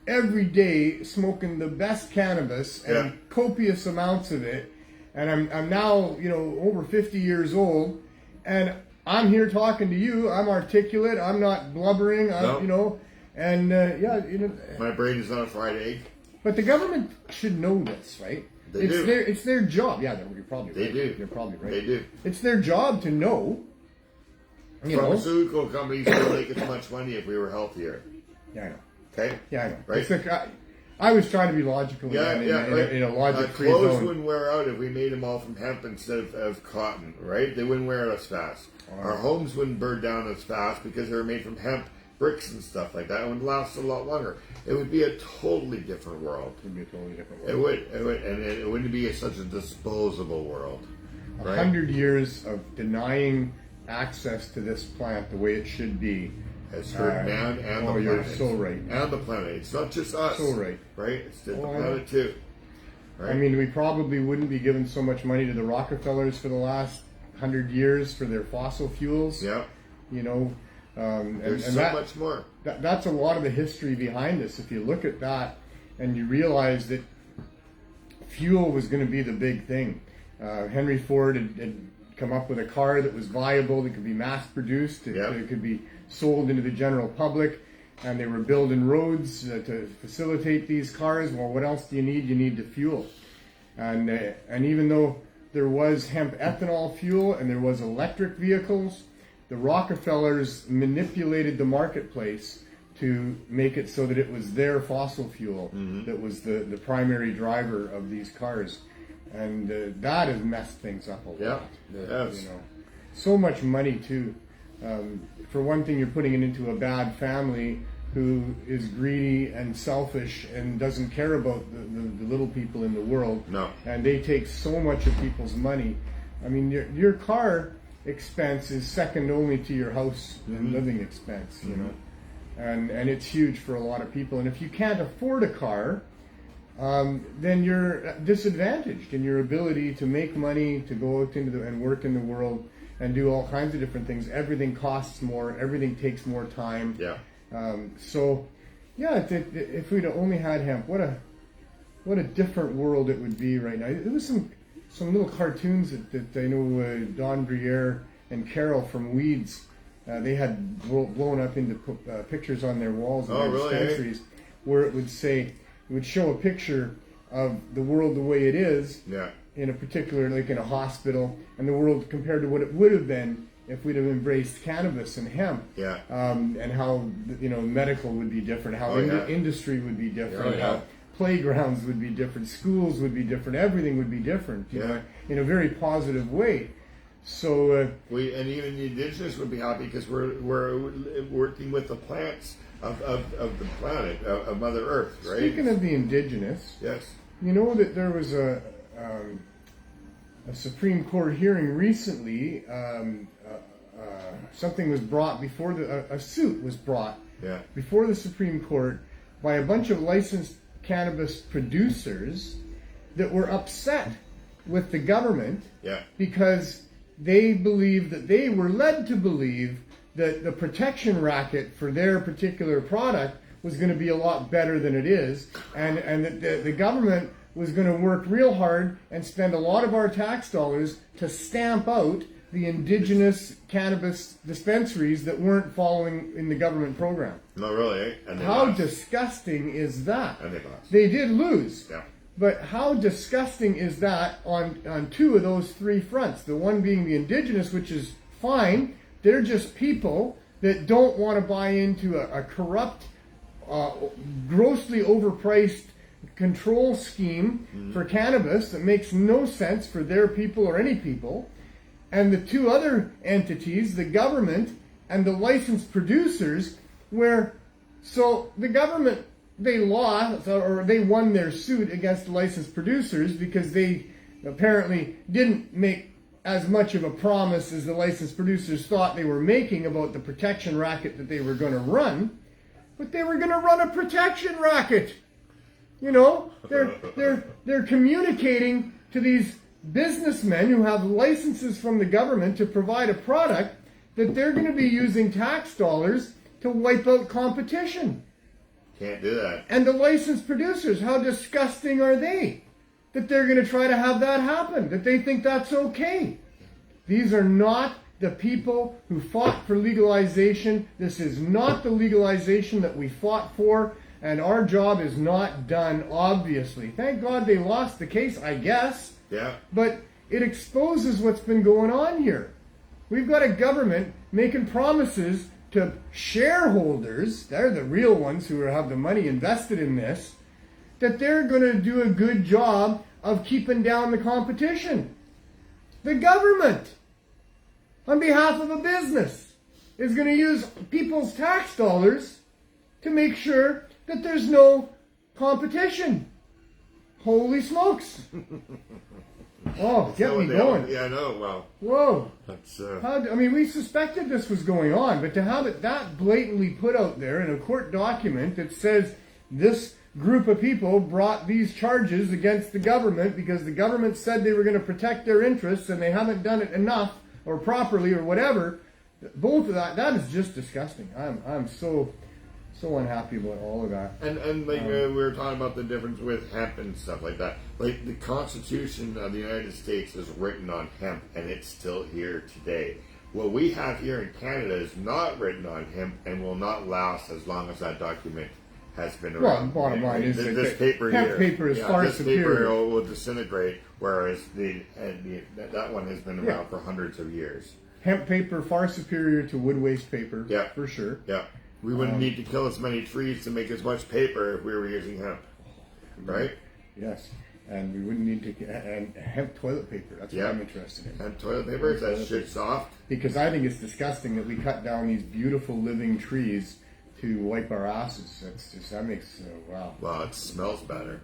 every day smoking the best cannabis and copious amounts of it, and I'm now, you know, over 50 years old, and I'm here talking to you. I'm articulate. I'm not blubbering. You know, and you know. My brain is not a fried egg. But the government should know this, right? It's their job. Yeah, you're probably right. They do. You're probably right. They do. It's their job to know. Pharmaceutical companies would make as much money if we were healthier. Yeah, I know. Okay? Yeah, I know. Right? It's like, I was trying to be logical in a logic-free zone. Clothes wouldn't wear out if we made them all from hemp instead of cotton, right? They wouldn't wear out as fast. Our homes wouldn't burn down as fast because they were made from hemp bricks and stuff like that. It would last a lot longer. It would be a totally different world. It would be a totally different world. It would. And it wouldn't be such a disposable world. 100 years of denying access to this plant the way it should be has hurt man and the planet. You're so right. And the planet. It's not just us. So right. Right? It's the planet too. Right? I mean, we probably wouldn't be giving so much money to the Rockefellers for the last 100 years for their fossil fuels. Yeah. You know, there's so much more. That's a lot of the history behind this. If you look at that and you realize that fuel was going to be the big thing. Henry Ford had come up with a car that was viable, that could be mass produced, it could be sold into the general public, and they were building roads to facilitate these cars. Well, what else do you need? You need the fuel. And even though there was hemp ethanol fuel and there was electric vehicles, the Rockefellers manipulated the marketplace to make it so that it was their fossil fuel that was the primary driver of these cars. And that has messed things up a lot. Yeah, yes. You know, so much money too. For one thing, you're putting it into a bad family who is greedy and selfish and doesn't care about the little people in the world. No. And they take so much of people's money. I mean, your car expense is second only to your house and living expense, you know. And it's huge for a lot of people. And if you can't afford a car, then you're disadvantaged in your ability to make money, to go out into and work in the world and do all kinds of different things. Everything costs more. Everything takes more time. Yeah. If we'd only had hemp, what a different world it would be right now. There was some little cartoons that I know Don Briere and Carol from Weeds, they had blown up into pictures on their walls in their dispensaries, where it would show a picture of the world the way it is Yeah. in a particular, like in a hospital, and the world compared to what it would have been if we'd have embraced cannabis and hemp. Yeah. And how, medical would be different, how industry would be different, how playgrounds would be different, schools would be different, everything would be different, you know, in a very positive way. So and even the indigenous would be happy because we're working with the plants of the planet, of Mother Earth, right? Speaking of the indigenous, yes, you know that there was a Supreme Court hearing recently. Something was brought before a suit was brought before the Supreme Court by a bunch of licensed cannabis producers that were upset with the government because they believed that they were led to believe that the protection racket for their particular product was going to be a lot better than it is, and that the government was going to work real hard and spend a lot of our tax dollars to stamp out the indigenous cannabis dispensaries that weren't following in the government program. No, really, eh? And how disgusting is that? And they lost. They did lose. Yeah. But how disgusting is that on two of those three fronts? The one being the indigenous, which is fine. They're just people that don't want to buy into a corrupt, grossly overpriced control scheme for cannabis that makes no sense for their people or any people. And the two other entities, the government and the licensed producers, so the government, they lost, or they won their suit against the licensed producers because they apparently didn't make as much of a promise as the licensed producers thought they were making about the protection racket that they were going to run. But they were going to run a protection racket. You know, they're communicating to these businessmen who have licenses from the government to provide a product that they're going to be using tax dollars to wipe out competition. Can't do that. And the licensed producers, how disgusting are they? That they're going to try to have that happen, that they think that's okay. These are not the people who fought for legalization. This is not the legalization that we fought for, and our job is not done, obviously. Thank God they lost the case, I guess. Yeah. But it exposes what's been going on here. We've got a government making promises to shareholders, they're the real ones who have the money invested in this, that they're going to do a good job of keeping down the competition. The government, on behalf of a business, is going to use people's tax dollars to make sure that there's no competition. Holy smokes. Oh, get me going. Yeah, I know. Well, whoa. That's, we suspected this was going on, but to have it that blatantly put out there in a court document that says this group of people brought these charges against the government because the government said they were going to protect their interests and they haven't done it enough or properly or whatever, both of that is just disgusting. I'm so unhappy about all of that. And we were talking about the difference with hemp and stuff like that. Like the Constitution of the United States is written on hemp, and it's still here today. What we have here in Canada is not written on hemp and will not last as long as that document has been around. Well, the bottom line is that this paper hemp here, paper is far superior. This paper will disintegrate, whereas that one has been around for hundreds of years. Hemp paper far superior to wood waste paper, for sure. Yeah. We wouldn't need to kill as many trees to make as much paper if we were using hemp, right? Yes, and we wouldn't need to. And hemp toilet paper. That's what I'm interested in. Hemp toilet paper. Is that shit soft? Because I think it's disgusting that we cut down these beautiful living trees to wipe our asses. That makes wow. Well, it smells better.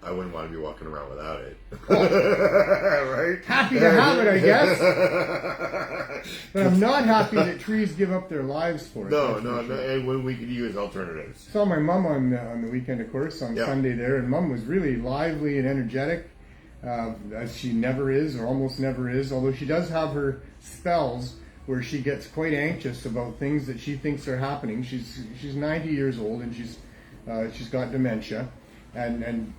I wouldn't want to be walking around without it. Right? Happy to have it, I guess. But I'm not happy that trees give up their lives for it. No. And when we could use alternatives. Saw my mom on the weekend, of course, on Sunday there, and Mom was really lively and energetic, as she never is, or almost never is. Although she does have her spells where she gets quite anxious about things that she thinks are happening. She's 90 years old and she's got dementia, and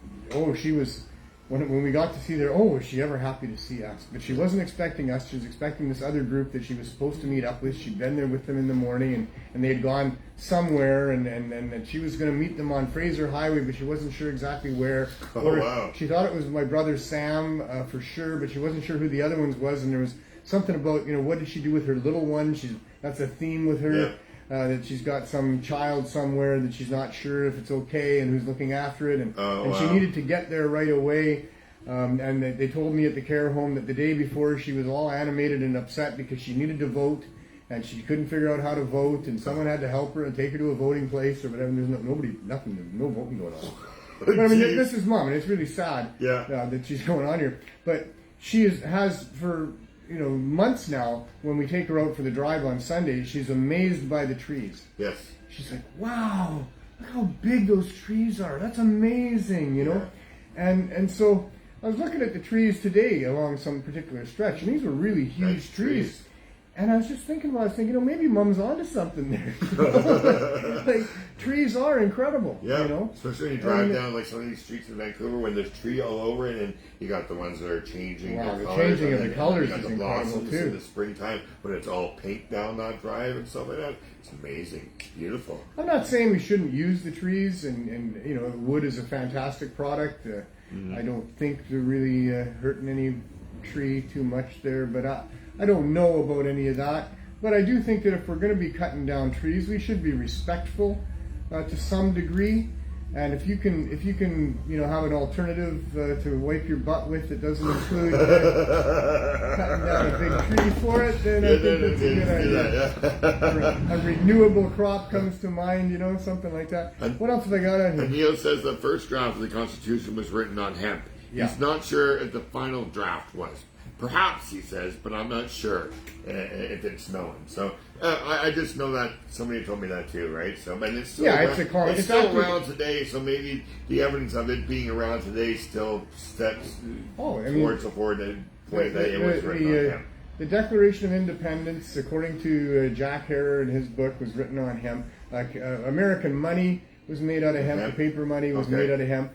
she was when we got to see her, was she ever happy to see us? But she wasn't expecting us. She was expecting this other group that she was supposed to meet up with. She'd been there with them in the morning, and they had gone somewhere, and she was going to meet them on Fraser Highway, but she wasn't sure exactly where. Wow. She thought it was my brother Sam for sure, but she wasn't sure who the other ones was, and there was something about, what did she do with her little one? That's a theme with her. Yeah. That she's got some child somewhere that she's not sure if it's okay and who's looking after it, and she needed to get there right away. And they told me at the care home that the day before she was all animated and upset because she needed to vote and she couldn't figure out how to vote, and someone had to help her and take her to a voting place or whatever. And there's no voting going on. But I mean, this is Mom, and it's really sad that she's going on here. But she has for months now, when we take her out for the drive on Sunday, she's amazed by the trees. Yes. She's like, wow, look how big those trees are. That's amazing, And so I was looking at the trees today along some particular stretch, and these were really huge nice trees. And I was just thinking, maybe Mom's onto something there. Like, trees are incredible. Yeah. Especially when you drive down like some of these streets in Vancouver, when there's tree all over it, and you got the ones that are changing. Wow, the colors, changing of the colors you got is the incredible blossoms too. in the springtime when it's all pink down that drive and stuff like that. It's amazing. It's beautiful. I'm not saying we shouldn't use the trees, and wood is a fantastic product. I don't think they're really hurting any tree too much there, but I don't know about any of that. But I do think that if we're going to be cutting down trees, we should be respectful to some degree. And if you can, have an alternative to wipe your butt with that doesn't include cutting down a big tree for it, then I think that's a good idea. A renewable crop comes to mind, something like that. What else have I got on here? And Neil says the first draft of the Constitution was written on hemp. Yeah. He's not sure if the final draft was. Perhaps, he says, but I'm not sure if it's known. So I just know that somebody told me that too, right? So, and it's still it's still around today. So maybe the evidence of it being around today still steps towards the point that it was written on hemp. The Declaration of Independence, according to Jack Herer in his book, was written on hemp. American money was made out of hemp. The paper money was made out of hemp.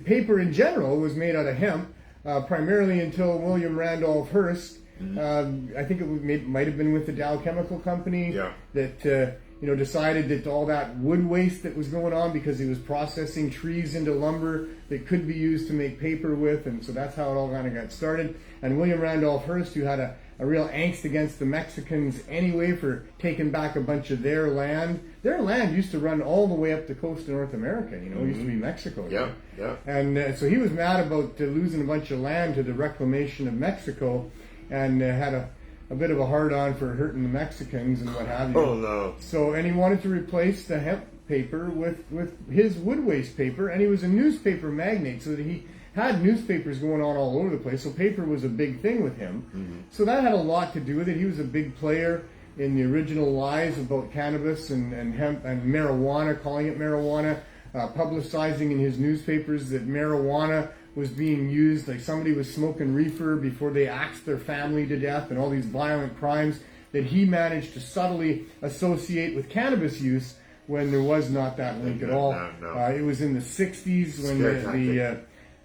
Paper in general was made out of hemp. Primarily until William Randolph Hearst, I think it might have been with the Dow Chemical Company, that decided that all that wood waste that was going on, because he was processing trees into lumber that could be used to make paper with, and so that's how it all kind of got started. And William Randolph Hearst, who had a real angst against the Mexicans anyway for taking back a bunch of their land. Their land used to run all the way up the coast of North America, it used to be Mexico. Yeah. And so he was mad about losing a bunch of land to the reclamation of Mexico, and had a bit of a hard-on for hurting the Mexicans and what have you. Oh, no. So, and he wanted to replace the hemp paper with his wood waste paper, and he was a newspaper magnate, so that he had newspapers going on all over the place, so paper was a big thing with him. So that had a lot to do with it. He was a big player in the original lies about cannabis and hemp and marijuana, calling it marijuana, publicizing in his newspapers that marijuana was being used, like somebody was smoking reefer before they axed their family to death, and all these violent crimes that he managed to subtly associate with cannabis use when there was not that link at all. It was in the 60s when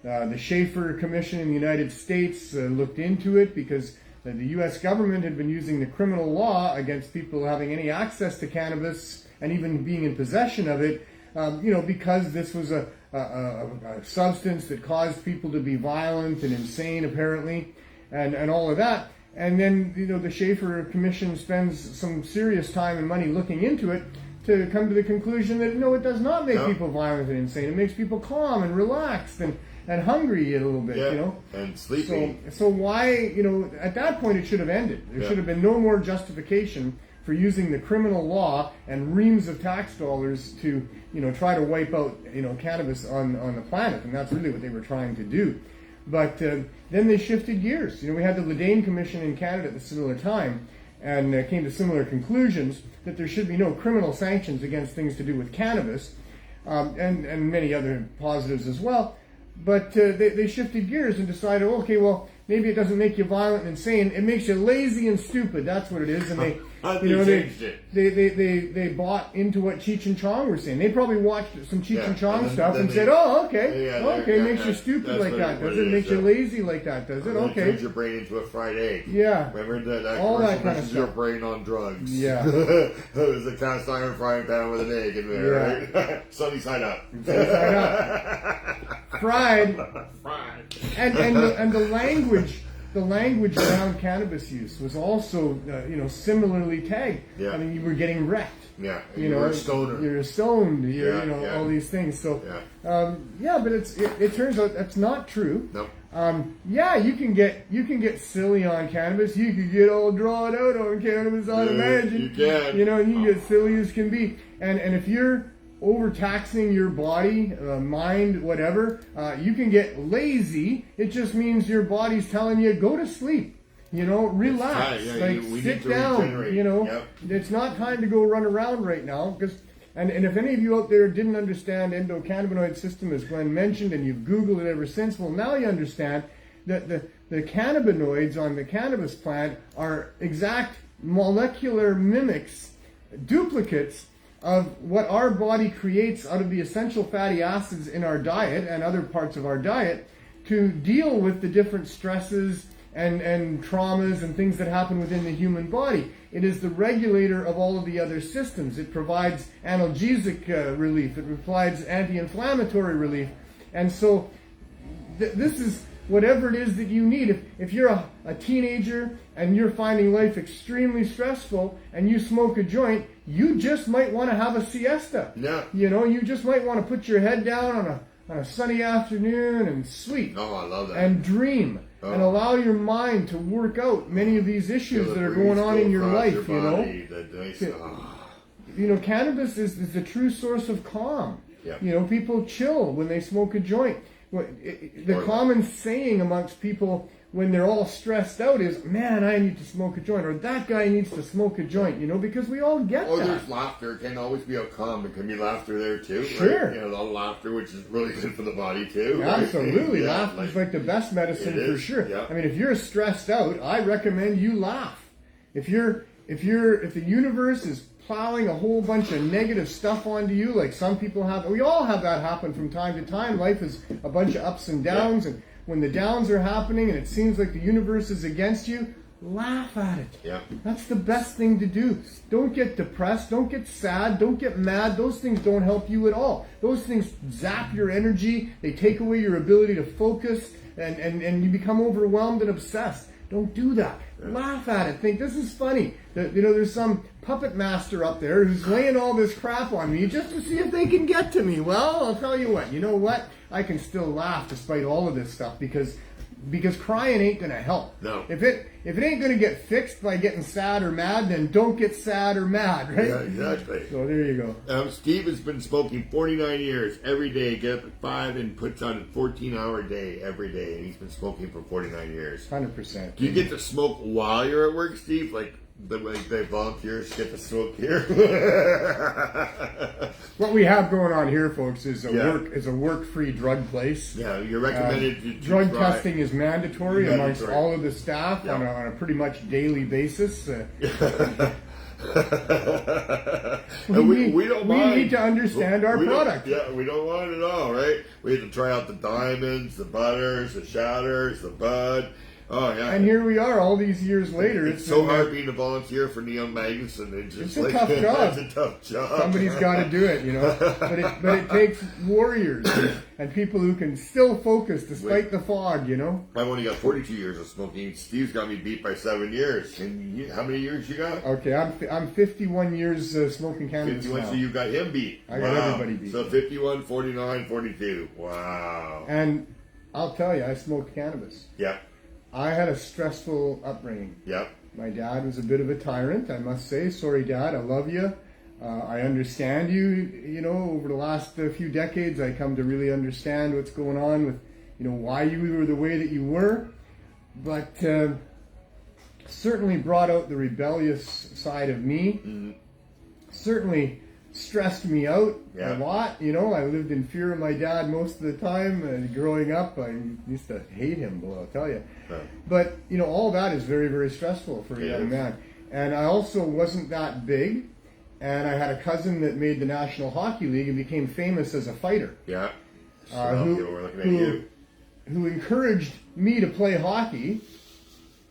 the Schaefer Commission in the United States looked into it, because the U.S. government had been using the criminal law against people having any access to cannabis and even being in possession of it, because this was a substance that caused people to be violent and insane, apparently, and all of that. And then, the Schaefer Commission spends some serious time and money looking into it to come to the conclusion that, no, it does not make people violent and insane. It makes people calm and relaxed and hungry a little bit, and sleepy. So why, at that point it should have ended. There should have been no more justification for using the criminal law and reams of tax dollars to, try to wipe out, cannabis on the planet, and that's really what they were trying to do. But then they shifted gears. We had the Ledane Commission in Canada at a similar time, and came to similar conclusions that there should be no criminal sanctions against things to do with cannabis, and many other positives as well. But they shifted gears and decided, okay, well, maybe it doesn't make you violent and insane. It makes you lazy and stupid. That's what it is. And changed it. They bought into what Cheech and Chong were saying. They probably watched some Cheech and Chong stuff and said, "Oh, okay, makes you stupid like that, does it? Makes you lazy like that, does it? Okay." Turns your brain into a fried egg. Yeah. Remember that all that kind of stuff. stuff. Your brain on drugs. Yeah. It was a cast iron frying pan with an egg in there, right? Sunny side up. Sunny side up. Fried. And the language around cannabis use was also, similarly tagged. Yeah. I mean, you were getting wrecked. Yeah. You know, a stoner. You're stoned. Yeah. All these things. So, yeah. But it turns out that's not true. Nope. You can get silly on cannabis. You can get all drawn out on cannabis. I'd imagine. You can. You can get silly as can be. And if you're overtaxing your body, mind, whatever, you can get lazy. It just means your body's telling you, go to sleep. Relax. Sit down. It's not time to go run around right now. And if any of you out there didn't understand endocannabinoid system, as Glenn mentioned, and you've Googled it ever since, well, now you understand that the cannabinoids on the cannabis plant are exact molecular mimics, duplicates of what our body creates out of the essential fatty acids in our diet and other parts of our diet to deal with the different stresses and traumas and things that happen within the human body. It is the regulator of all of the other systems. It provides analgesic relief. It provides anti-inflammatory relief. And so this is whatever it is that you need. If you're a teenager and you're finding life extremely stressful and you smoke a joint, you just might want to have a siesta. Yeah. You just might want to put your head down on a sunny afternoon and sleep. Oh, I love that. And dream. Oh. And allow your mind to work out many of these issues that are going on in your life, Cannabis is the true source of calm. Yeah. People chill when they smoke a joint. The common saying amongst people when they're all stressed out is, man, I need to smoke a joint, or that guy needs to smoke a joint, because we all get that. Or there's laughter. It can always be a calm. There can be laughter there too, sure. Right? A lot of laughter, which is really good for the body too. Yeah, right? absolutely. Laughter is like the best medicine for sure. Yeah. I mean, if you're stressed out, I recommend you laugh. If the universe is plowing a whole bunch of negative stuff onto you, like some people have, we all have that happen from time to time. Life is a bunch of ups and downs, and when the downs are happening and it seems like the universe is against you, laugh at it. Yeah. That's the best thing to do. Don't get depressed. Don't get sad. Don't get mad. Those things don't help you at all. Those things zap your energy. They take away your ability to focus, and you become overwhelmed and obsessed. Don't do that. Yeah. Laugh at it. Think, this is funny. There's some puppet master up there who's laying all this crap on me just to see if they can get to me. Well, I'll tell you what. You know what? I can still laugh despite all of this stuff because crying ain't gonna help. No. If it ain't gonna get fixed by getting sad or mad, then don't get sad or mad, right? Yeah, exactly. So there you go. Steve has been smoking 49 years every day. Get up at 5 and puts on a 14-hour day every day, and he's been smoking for 49 years. 100%. Do you get to smoke while you're at work, Steve? Like the volunteers get to smoke here? What we have going on here, folks, is a work-free drug place. Yeah, you're recommended to drug try. Testing is mandatory amongst all of the staff on a pretty much daily basis. We don't mind. We need to understand our product. Yeah, we don't mind at all, right? We have to try out the diamonds, the butters, the shatters, the bud. Oh, yeah. And here we are all these years later. It's so hard being a volunteer for Neil Magnuson. It's a tough job. It's a tough job. Somebody's got to do it, But it takes warriors and people who can still focus despite the fog, I've only got 42 years of smoking. Steve's got me beat by 7 years. And how many years you got? Okay, I'm 51 years smoking cannabis 51, now. so you got him beat. I got everybody beat. So 51, 49, 42. Wow. And I'll tell you, I smoked cannabis. Yeah. I had a stressful upbringing. Yep. My dad was a bit of a tyrant, I must say. Sorry, Dad, I love you. I understand you. Over the last few decades, I come to really understand what's going on with, why you were the way that you were. But certainly brought out the rebellious side of me. Mm-hmm. Certainly stressed me out a lot. I lived in fear of my dad most of the time. Growing up, I used to hate him, I'll tell you. But, all that is very, very stressful for a young man. And I also wasn't that big. And I had a cousin that made the National Hockey League and became famous as a fighter. Yeah. So people were looking at you. Who encouraged me to play hockey,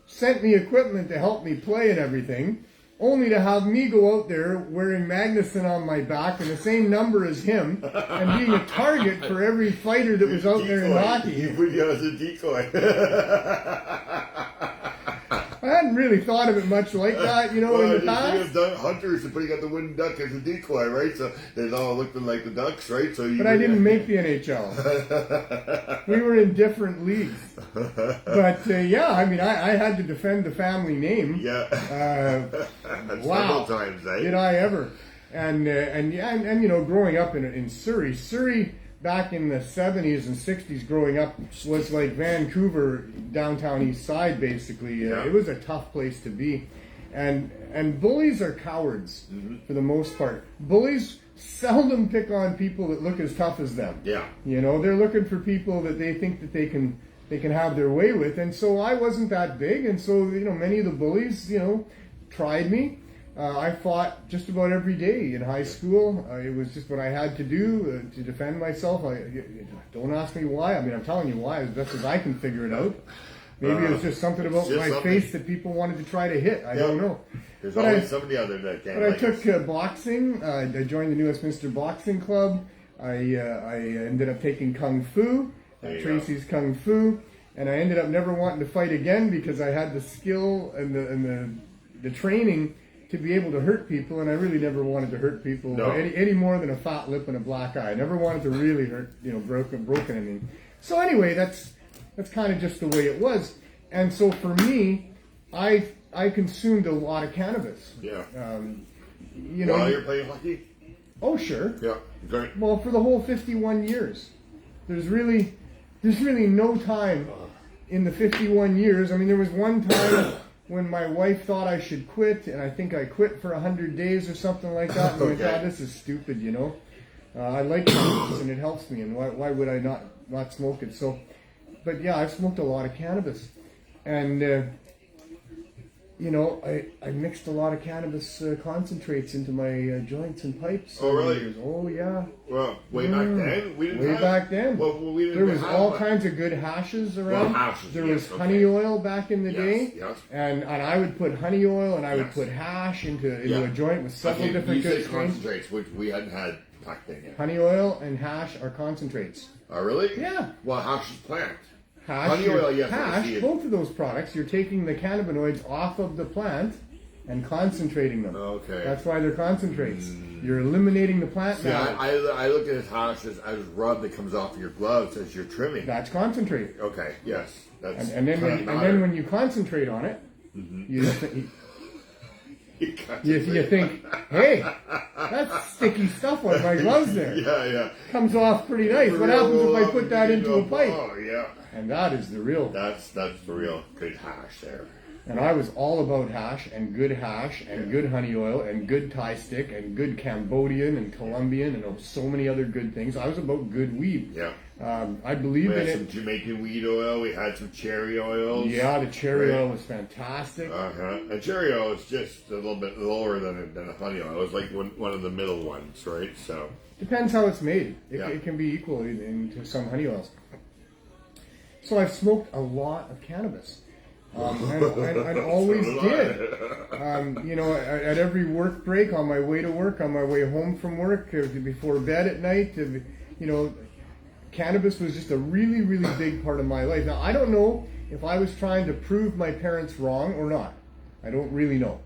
sent me equipment to help me play and everything, only to have me go out there wearing Magnuson on my back and the same number as him and being a target for every fighter that was out there in hockey. You put you as a decoy. I hadn't really thought of it much like that, in the past. Hunters are putting out the wooden duck as a decoy, right? So they're all looking like the ducks, right? But I didn't make the NHL. We were in different leagues. But I had to defend the family name. Yeah. Wow. Several times, eh? Did I ever? And growing up in Surrey back in the 70s and 60s, growing up was like Vancouver, downtown east side, basically. It was a tough place to be. And bullies are cowards for the most part. Bullies seldom pick on people that look as tough as them. Yeah. They're looking for people that they think that they can have their way with. And so I wasn't that big, and so many of the bullies tried me. I fought just about every day in high school. It was just what I had to do to defend myself. Don't ask me why. I mean, I'm telling you why as best as I can figure it out. Maybe it was just something about my face that people wanted to try to hit. I don't know. There's always somebody out there that can. But I took boxing. I joined the New Westminster Boxing Club. I ended up taking Kung Fu, Tracy's Kung Fu, and I ended up never wanting to fight again because I had the skill and the training to be able to hurt people, and I really never wanted to hurt people any more than a fat lip and a black eye. I never wanted to really hurt, broken anything. So anyway, that's kind of just the way it was. And so for me, I consumed a lot of cannabis. Yeah. While you're playing hockey? Oh, sure. Yeah. Great. Well, for the whole 51 years, there's really no time in the 51 years. I mean, there was one time when my wife thought I should quit, and I think I quit for 100 days or something like that. And I thought, this is stupid, I like cannabis and it helps me, and why would I not smoke it? So, but yeah, I've smoked a lot of cannabis, and I mixed a lot of cannabis concentrates into my joints and pipes. Oh, really? Oh, yeah. Well, way back then? We didn't back then. Well, we didn't there was all one. kinds of good hashes around. Well, hashes, there was honey oil back in the day. Yes. And I would put honey oil and I would put hash into a joint with several different good strains. Concentrates, which we hadn't had back then yet. Honey oil and hash are concentrates. Oh, really? Yeah. Well, hash is plant. Honey oil, yes. Hash, both of those products, you're taking the cannabinoids off of the plant and concentrating them. Okay. That's why they're concentrates. You're eliminating the plant matter. I look at hash as rub that comes off of your gloves as you're trimming. That's concentrate. Okay, yes. That's and then when you concentrate on it, you think, hey, that's sticky stuff on my gloves there. Yeah. Comes off pretty nice. What happens if I put that into a pipe? Oh, yeah. And that is the real. That's the real good hash there. And I was all about hash and good honey oil and good Thai stick and good Cambodian and Colombian and so many other good things. I was about good weed. Yeah. I believed in it. We had some Jamaican weed oil. We had some cherry oils. Yeah, the cherry oil was fantastic. And cherry oil is just a little bit lower than a honey oil. It was like one of the middle ones, right? So depends how it's made. It can be equal into some honey oils. So I've smoked a lot of cannabis. And always did. At every work break, on my way to work, on my way home from work, before bed at night, cannabis was just a really, really big part of my life. Now, I don't know if I was trying to prove my parents wrong or not. I don't really know.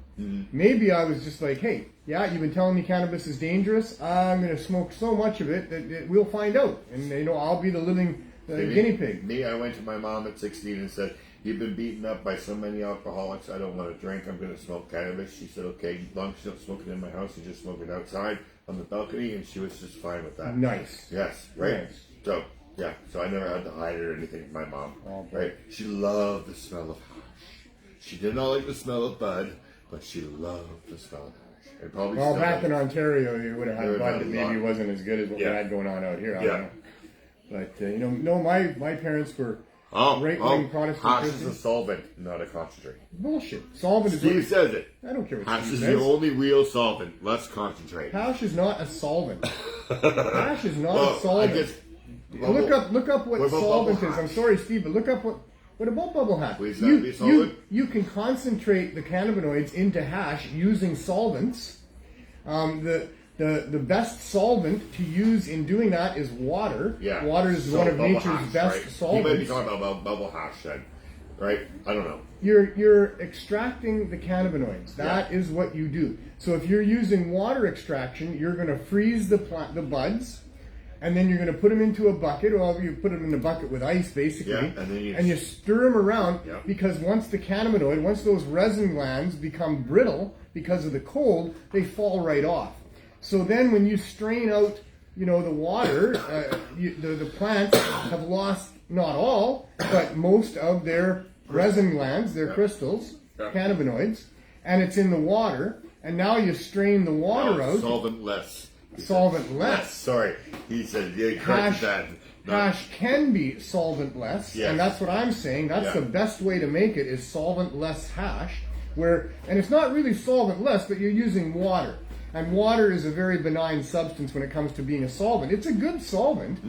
Maybe I was just like, hey, you've been telling me cannabis is dangerous. I'm going to smoke so much of it that we'll find out. And, I'll be the living guinea pig. Me, I went to my mom at 16 and said, you've been beaten up by so many alcoholics. I don't want to drink. I'm going to smoke cannabis. She said, okay, as long as you don't smoke it in my house, you just smoke it outside on the balcony. And she was just fine with that. Nice. Yes, right? Nice. So, yeah. So I never had to hide it or anything from my mom. Right? She loved the smell of hash. She did not like the smell of bud, but she loved the smell of hash. And probably back in Ontario, you would have had bud that maybe wasn't as good as what we had going on out here. I don't know. But, my parents were right-wing Protestant hash is a Christians. solvent, not a concentrate. Bullshit. Solvent is Steve says it. I don't care what Hash Steve is says. the only real solvent. Let's concentrate. Hash is not a solvent. Hash is not Well, a solvent. I guess Look up what about solvent bubble is. I'm hash? sorry, Steve, but look up what about bubble hash? Please not be solvent? You can concentrate the cannabinoids into hash using solvents. The best solvent to use in doing that is water. Yeah. Water is So one of bubble nature's hash, best right? solvents. You might be talking about bubble hash then, right? I don't know. You're extracting the cannabinoids. That is what you do. So if you're using water extraction, you're going to freeze the buds, and then you're going to put them into a bucket. Well, you put them in a bucket with ice, basically, Yeah, and then you stir them around. Yeah. Because once those resin glands become brittle because of the cold, they fall right off. So then when you strain out, the water, the plants have lost not all, but most of their resin glands, their crystals, cannabinoids, and it's in the water. And now you strain the water out. Solventless. Solventless. Sorry, he said corrected that. Hash can be solventless, Yes. and that's what I'm saying. That's the best way to make it is solventless hash, and it's not really solventless, but you're using water. And water is a very benign substance when it comes to being a solvent. It's a good solvent,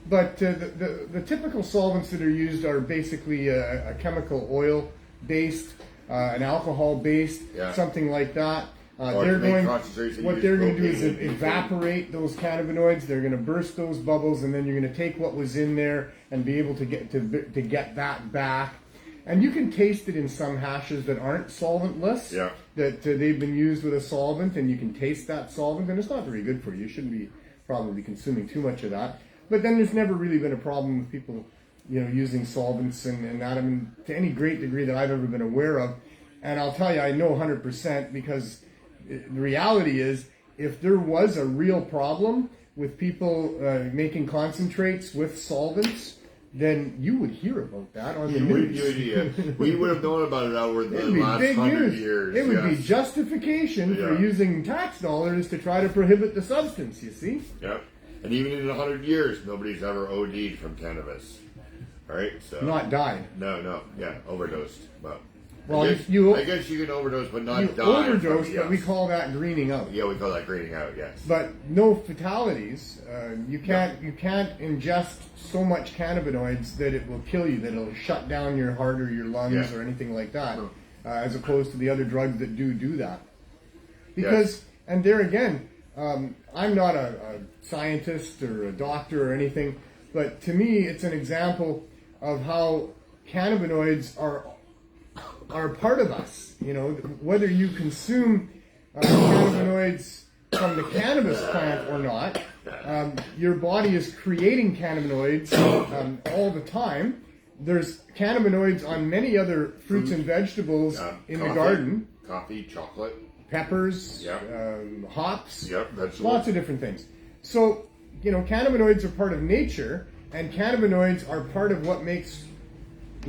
but the typical solvents that are used are basically a chemical oil-based, an alcohol-based, something like that. What they're going to do is evaporate those cannabinoids. They're going to burst those bubbles, and then you're going to take what was in there and be able to get that back. And you can taste it in some hashes that aren't solventless. Yeah. That they've been used with a solvent, and you can taste that solvent, and it's not very good for you. You shouldn't be probably consuming too much of that. But then there's never really been a problem with people, using solvents and that, to any great degree that I've ever been aware of. And I'll tell you, I know 100% because the reality is, if there was a real problem with people making concentrates with solvents, then you would hear about that on the news. We would have known about it over the last big 100 news. years. It would be justification for using tax dollars to try to prohibit the substance, you see? Yep. And even in 100 years, nobody's ever OD'd from cannabis. All right? So Not died. No. Yeah, overdosed. But Well, I guess you can overdose, but not die. Overdose, but we call that greening out. Yeah, we call that greening out, yes. But no fatalities. You can't ingest so much cannabinoids that it will kill you, that it'll shut down your heart or your lungs or anything like that, as opposed to the other drugs that do that. Because, and there again, I'm not a scientist or a doctor or anything, but to me it's an example of how cannabinoids are a part of us. Whether you consume cannabinoids from the cannabis plant or not, your body is creating cannabinoids all the time. There's cannabinoids on many other fruits and vegetables in the garden. Coffee, chocolate. Peppers, hops, vegetables. Lots of different things. So, cannabinoids are part of nature, and cannabinoids are part of what makes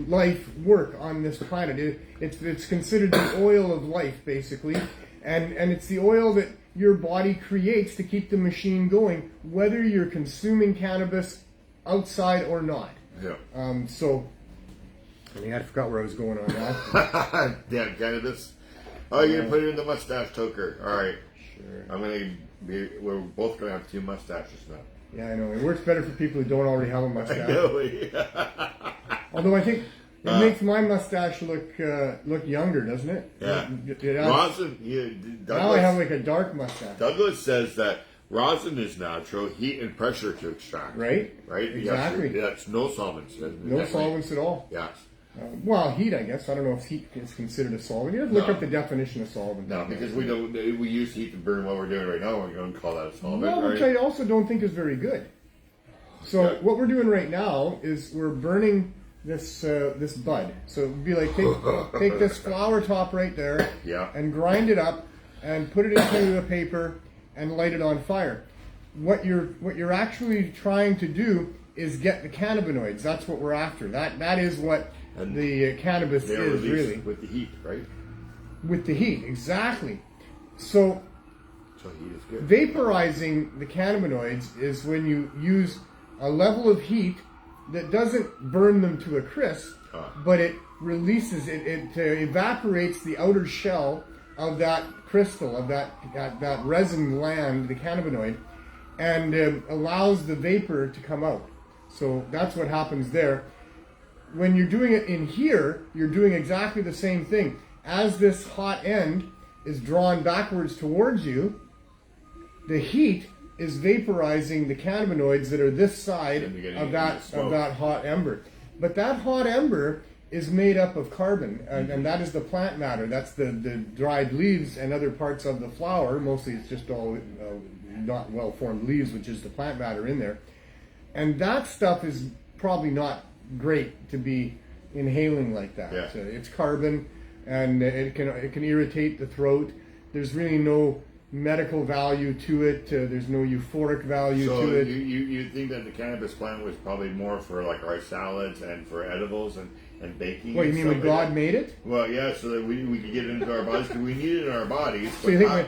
life work on this planet. It's considered the oil of life, basically, and it's the oil that your body creates to keep the machine going, whether you're consuming cannabis outside or not. Yeah. I forgot where I was going on now. Damn cannabis. Oh, you're gonna put it in the mustache toker. All right. Sure. We're both gonna have 2 mustaches now. Yeah, I know. It works better for people who don't already have a mustache. I know. Although I think it makes my mustache look younger, doesn't it? Yeah. Rosin. Now I have like a dark mustache. Douglas says that rosin is natural, heat and pressure to extract. Right. Exactly. That's no solvents. No solvents at all. Yes. Well, heat, I guess. I don't know if heat is considered a solvent. You have to look up the definition of solvent. No, because we use heat to burn what we're doing right now. We're going to call that a solvent. Well, which I also don't think is very good. So what we're doing right now is we're burning this bud. So it would be like take this flower top right there and grind it up and put it into a paper and light it on fire. What you're actually trying to do is get the cannabinoids. That's what we're after. That is what the cannabis is really. With the heat, right? With the heat, exactly. So heat is good. vaporizing the cannabinoids is when you use a level of heat that doesn't burn them to a crisp, but it releases, it evaporates the outer shell of that crystal, of that resin gland, the cannabinoid, and allows the vapor to come out. So that's what happens there. When you're doing it in here, you're doing exactly the same thing. As this hot end is drawn backwards towards you, the heat is vaporizing the cannabinoids that are this side of that hot ember. But that hot ember is made up of carbon, and that is the plant matter. That's the dried leaves and other parts of the flower. Mostly it's just all not well-formed leaves, which is the plant matter in there. And that stuff is probably not great to be inhaling like that. Yeah. It's carbon, and it can irritate the throat. There's really no medical value to it. There's no euphoric value to it. So you think that the cannabis plant was probably more for like our salads and for edibles and baking? What, you mean when God made it? Well, yeah, so that we could get it into our bodies because we need it in our bodies. So you think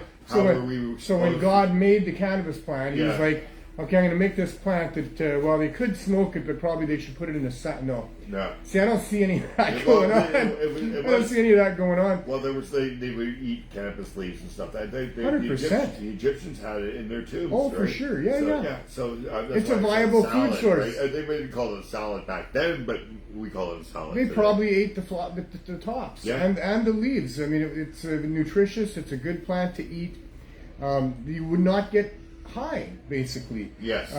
when God made the cannabis plant, he was like, okay, I'm going to make this plant that, well, they could smoke it, but probably they should put it in a No. See, I don't see any of that going on. I don't see any of that going on. Well, they would eat cannabis leaves and stuff. 100%. The Egyptians had it in their tubes. Oh, for sure. Yeah. So it's a viable food source. Right? They maybe called it a salad back then, but we call it a salad. They probably ate the tops and the leaves. I mean, it's nutritious. It's a good plant to eat. You would not get high, basically. Yes.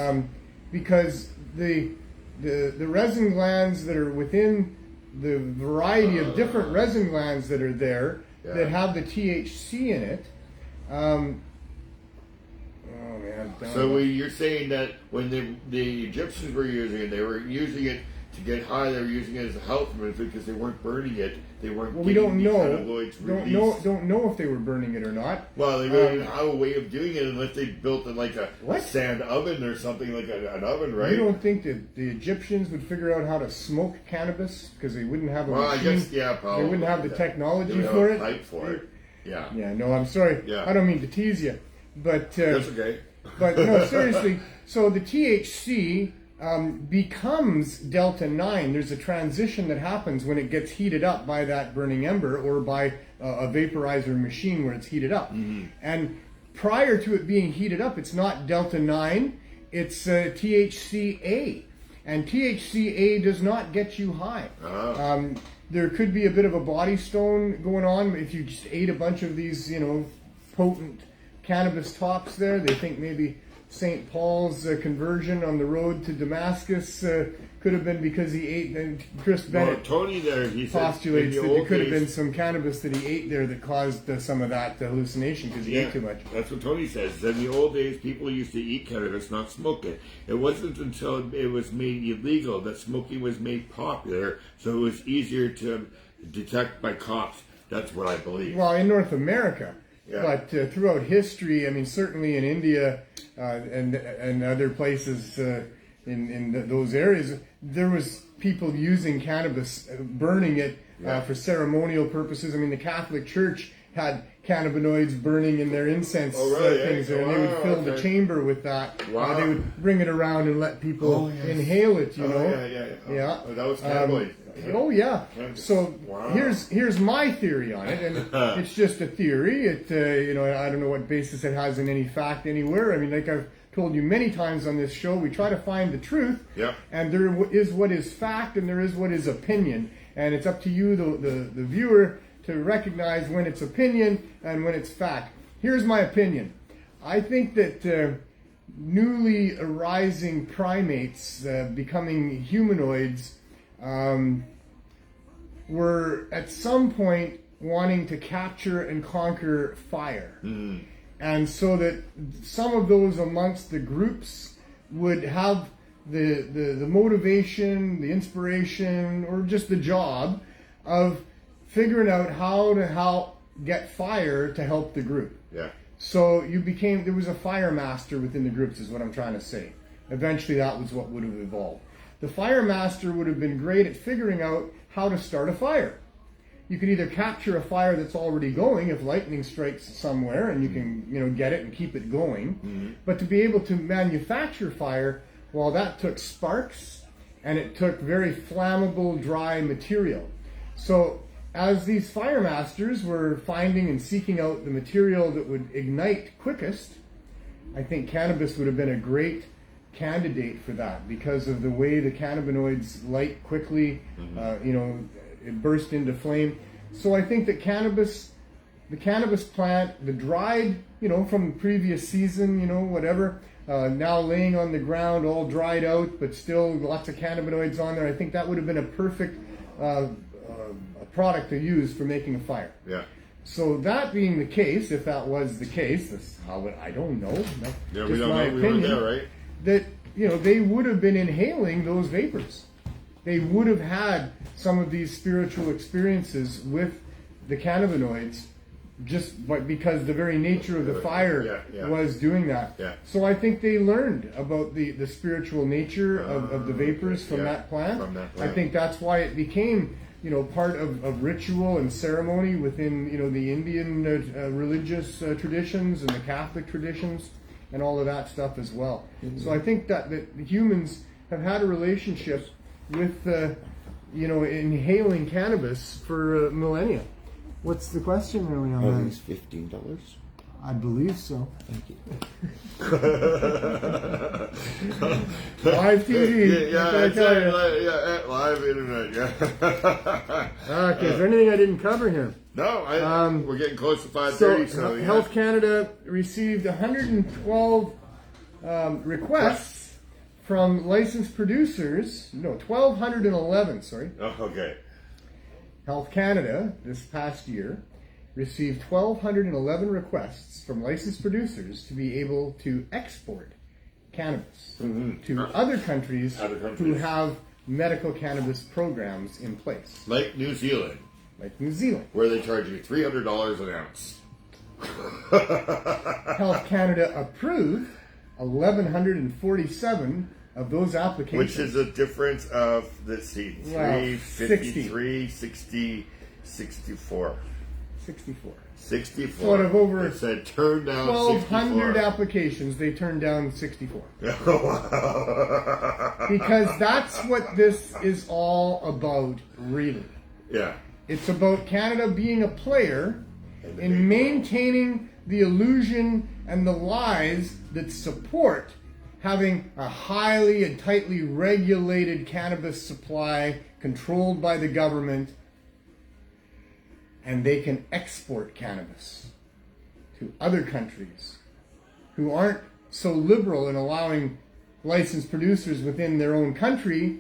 Because the resin glands that are within the variety of different resin glands that are there that have the THC in it. Oh man. So you're saying that when the Egyptians were using it, they were using it to get high. They were using it as a health benefit because they weren't burning it. They weren't. Well, we don't know. Don't know if they were burning it or not. Well, they didn't have a way of doing it unless they built it like a sand oven or something like an oven, right? You don't think that the Egyptians would figure out how to smoke cannabis because they wouldn't have a machine? I guess, probably. They wouldn't have the technology for it. Pipe for it. Yeah. Yeah. No, I'm sorry. Yeah. I don't mean to tease you, but that's okay. But no, seriously. So the THC becomes Delta 9. There's a transition that happens when it gets heated up by that burning ember or by a vaporizer machine where it's heated up. Mm-hmm. And prior to it being heated up, it's not Delta 9, it's THCA. And THCA does not get you high. Oh. There could be a bit of a body stone going on if you just ate a bunch of these, potent cannabis tops there. They think maybe St. Paul's conversion on the road to Damascus could have been because he ate, and Chris Bennett he postulates that there could have been some cannabis that he ate there that caused some of that hallucination because he ate too much. That's what Tony says. In the old days, people used to eat cannabis, not smoke it. It wasn't until it was made illegal that smoking was made popular, so it was easier to detect by cops. That's what I believe. Well, in North America. Yeah. But throughout history, I mean, certainly in India and other places in those areas, there was people using cannabis, burning it for ceremonial purposes. I mean, the Catholic Church had cannabinoids burning in their incense things, and they would fill the chamber with that. Wow. They would bring it around and let people inhale it. Yeah. Oh, that was cannabinoid. Oh yeah. So here's my theory on it, and it's just a theory. It I don't know what basis it has in any fact anywhere. I mean, like I've told you many times on this show, we try to find the truth. Yeah. And there is what is fact, and there is what is opinion, and it's up to you, the viewer, to recognize when it's opinion and when it's fact. Here's my opinion. I think that newly arising primates becoming humanoids were at some point wanting to capture and conquer fire. Mm. And so that some of those amongst the groups would have the motivation, the inspiration, or just the job of figuring out how to help get fire to help the group. Yeah. So there was a fire master within the groups, is what I'm trying to say. Eventually that was what would have evolved. The fire master would have been great at figuring out how to start a fire. You could either capture a fire that's already going if lightning strikes somewhere and you can get it and keep it going. Mm-hmm. But to be able to manufacture fire, well, that took sparks and it took very flammable, dry material. So as these fire masters were finding and seeking out the material that would ignite quickest, I think cannabis would have been a great candidate for that because of the way the cannabinoids light quickly, it burst into flame. So I think that the cannabis plant, the dried, from the previous season, whatever, now laying on the ground, all dried out, but still lots of cannabinoids on there. I think that would have been a perfect product to use for making a fire. Yeah. So that being the case, if that was the case, I don't know. Yeah, we don't know. We weren't there, right? That they would have been inhaling those vapors. They would have had some of these spiritual experiences with the cannabinoids, just because the very nature of the fire was doing that. Yeah. So I think they learned about the spiritual nature of the vapors from that plant. I think that's why it became part of ritual and ceremony within the Indian religious traditions and the Catholic traditions and all of that stuff as well. Mm-hmm. So I think that the humans have had a relationship with inhaling cannabis for millennia. What's the question really on that? Is $15? I believe so. Thank you. Live TV. Live internet. Yeah. Okay, is there anything I didn't cover here? No, we're getting close to 5:30. So Health Canada received 112 requests from licensed producers. No, 1,211. Sorry. Oh, okay. Health Canada this past year received 1,211 requests from licensed producers to be able to export cannabis to other countries who have medical cannabis programs in place. Like New Zealand. Where they charge you $300 an ounce. Health Canada approved 1,147 of those applications. Which is a difference of, let's see, 353, 60, 64. 64. So out of over it said turn down 1,200 applications, they turned down 64. Because that's what this is all about, really. Yeah. It's about Canada being a player in maintaining the illusion and the lies that support having a highly and tightly regulated cannabis supply controlled by the government, and they can export cannabis to other countries who aren't so liberal in allowing licensed producers within their own country,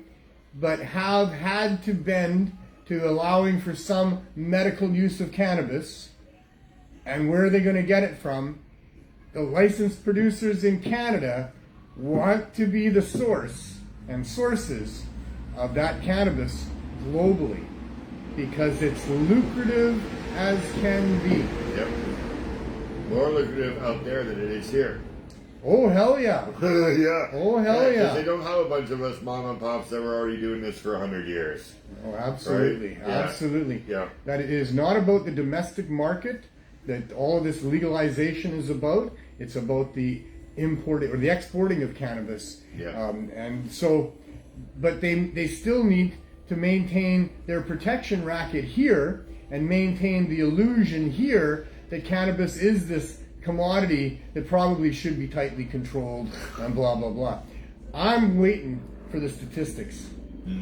but have had to bend to allowing for some medical use of cannabis. And where are they going to get it from? The licensed producers in Canada want to be the source and sources of that cannabis globally because it's lucrative as can be. Yep. More lucrative out there than it is here. Oh, hell yeah. Yeah. Oh, hell yeah. Because they don't have a bunch of us mom and pops that were already doing this for 100 years. Oh, absolutely. Right? Absolutely. Yeah. That it is not about the domestic market that all of this legalization is about. It's about the importing or the exporting of cannabis. Yeah. And so, but they still need to maintain their protection racket here and maintain the illusion here that cannabis is this commodity that probably should be tightly controlled and blah, blah, blah. I'm waiting for the statistics.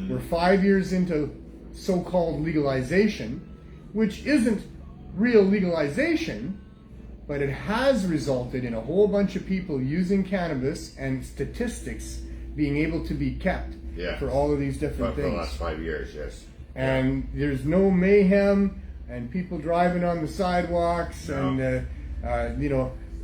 We're 5 years into so-called legalization, which isn't real legalization, but it has resulted in a whole bunch of people using cannabis and statistics being able to be kept for all of these different things. For the last 5 years, yes. And there's no mayhem and people driving on the sidewalks and,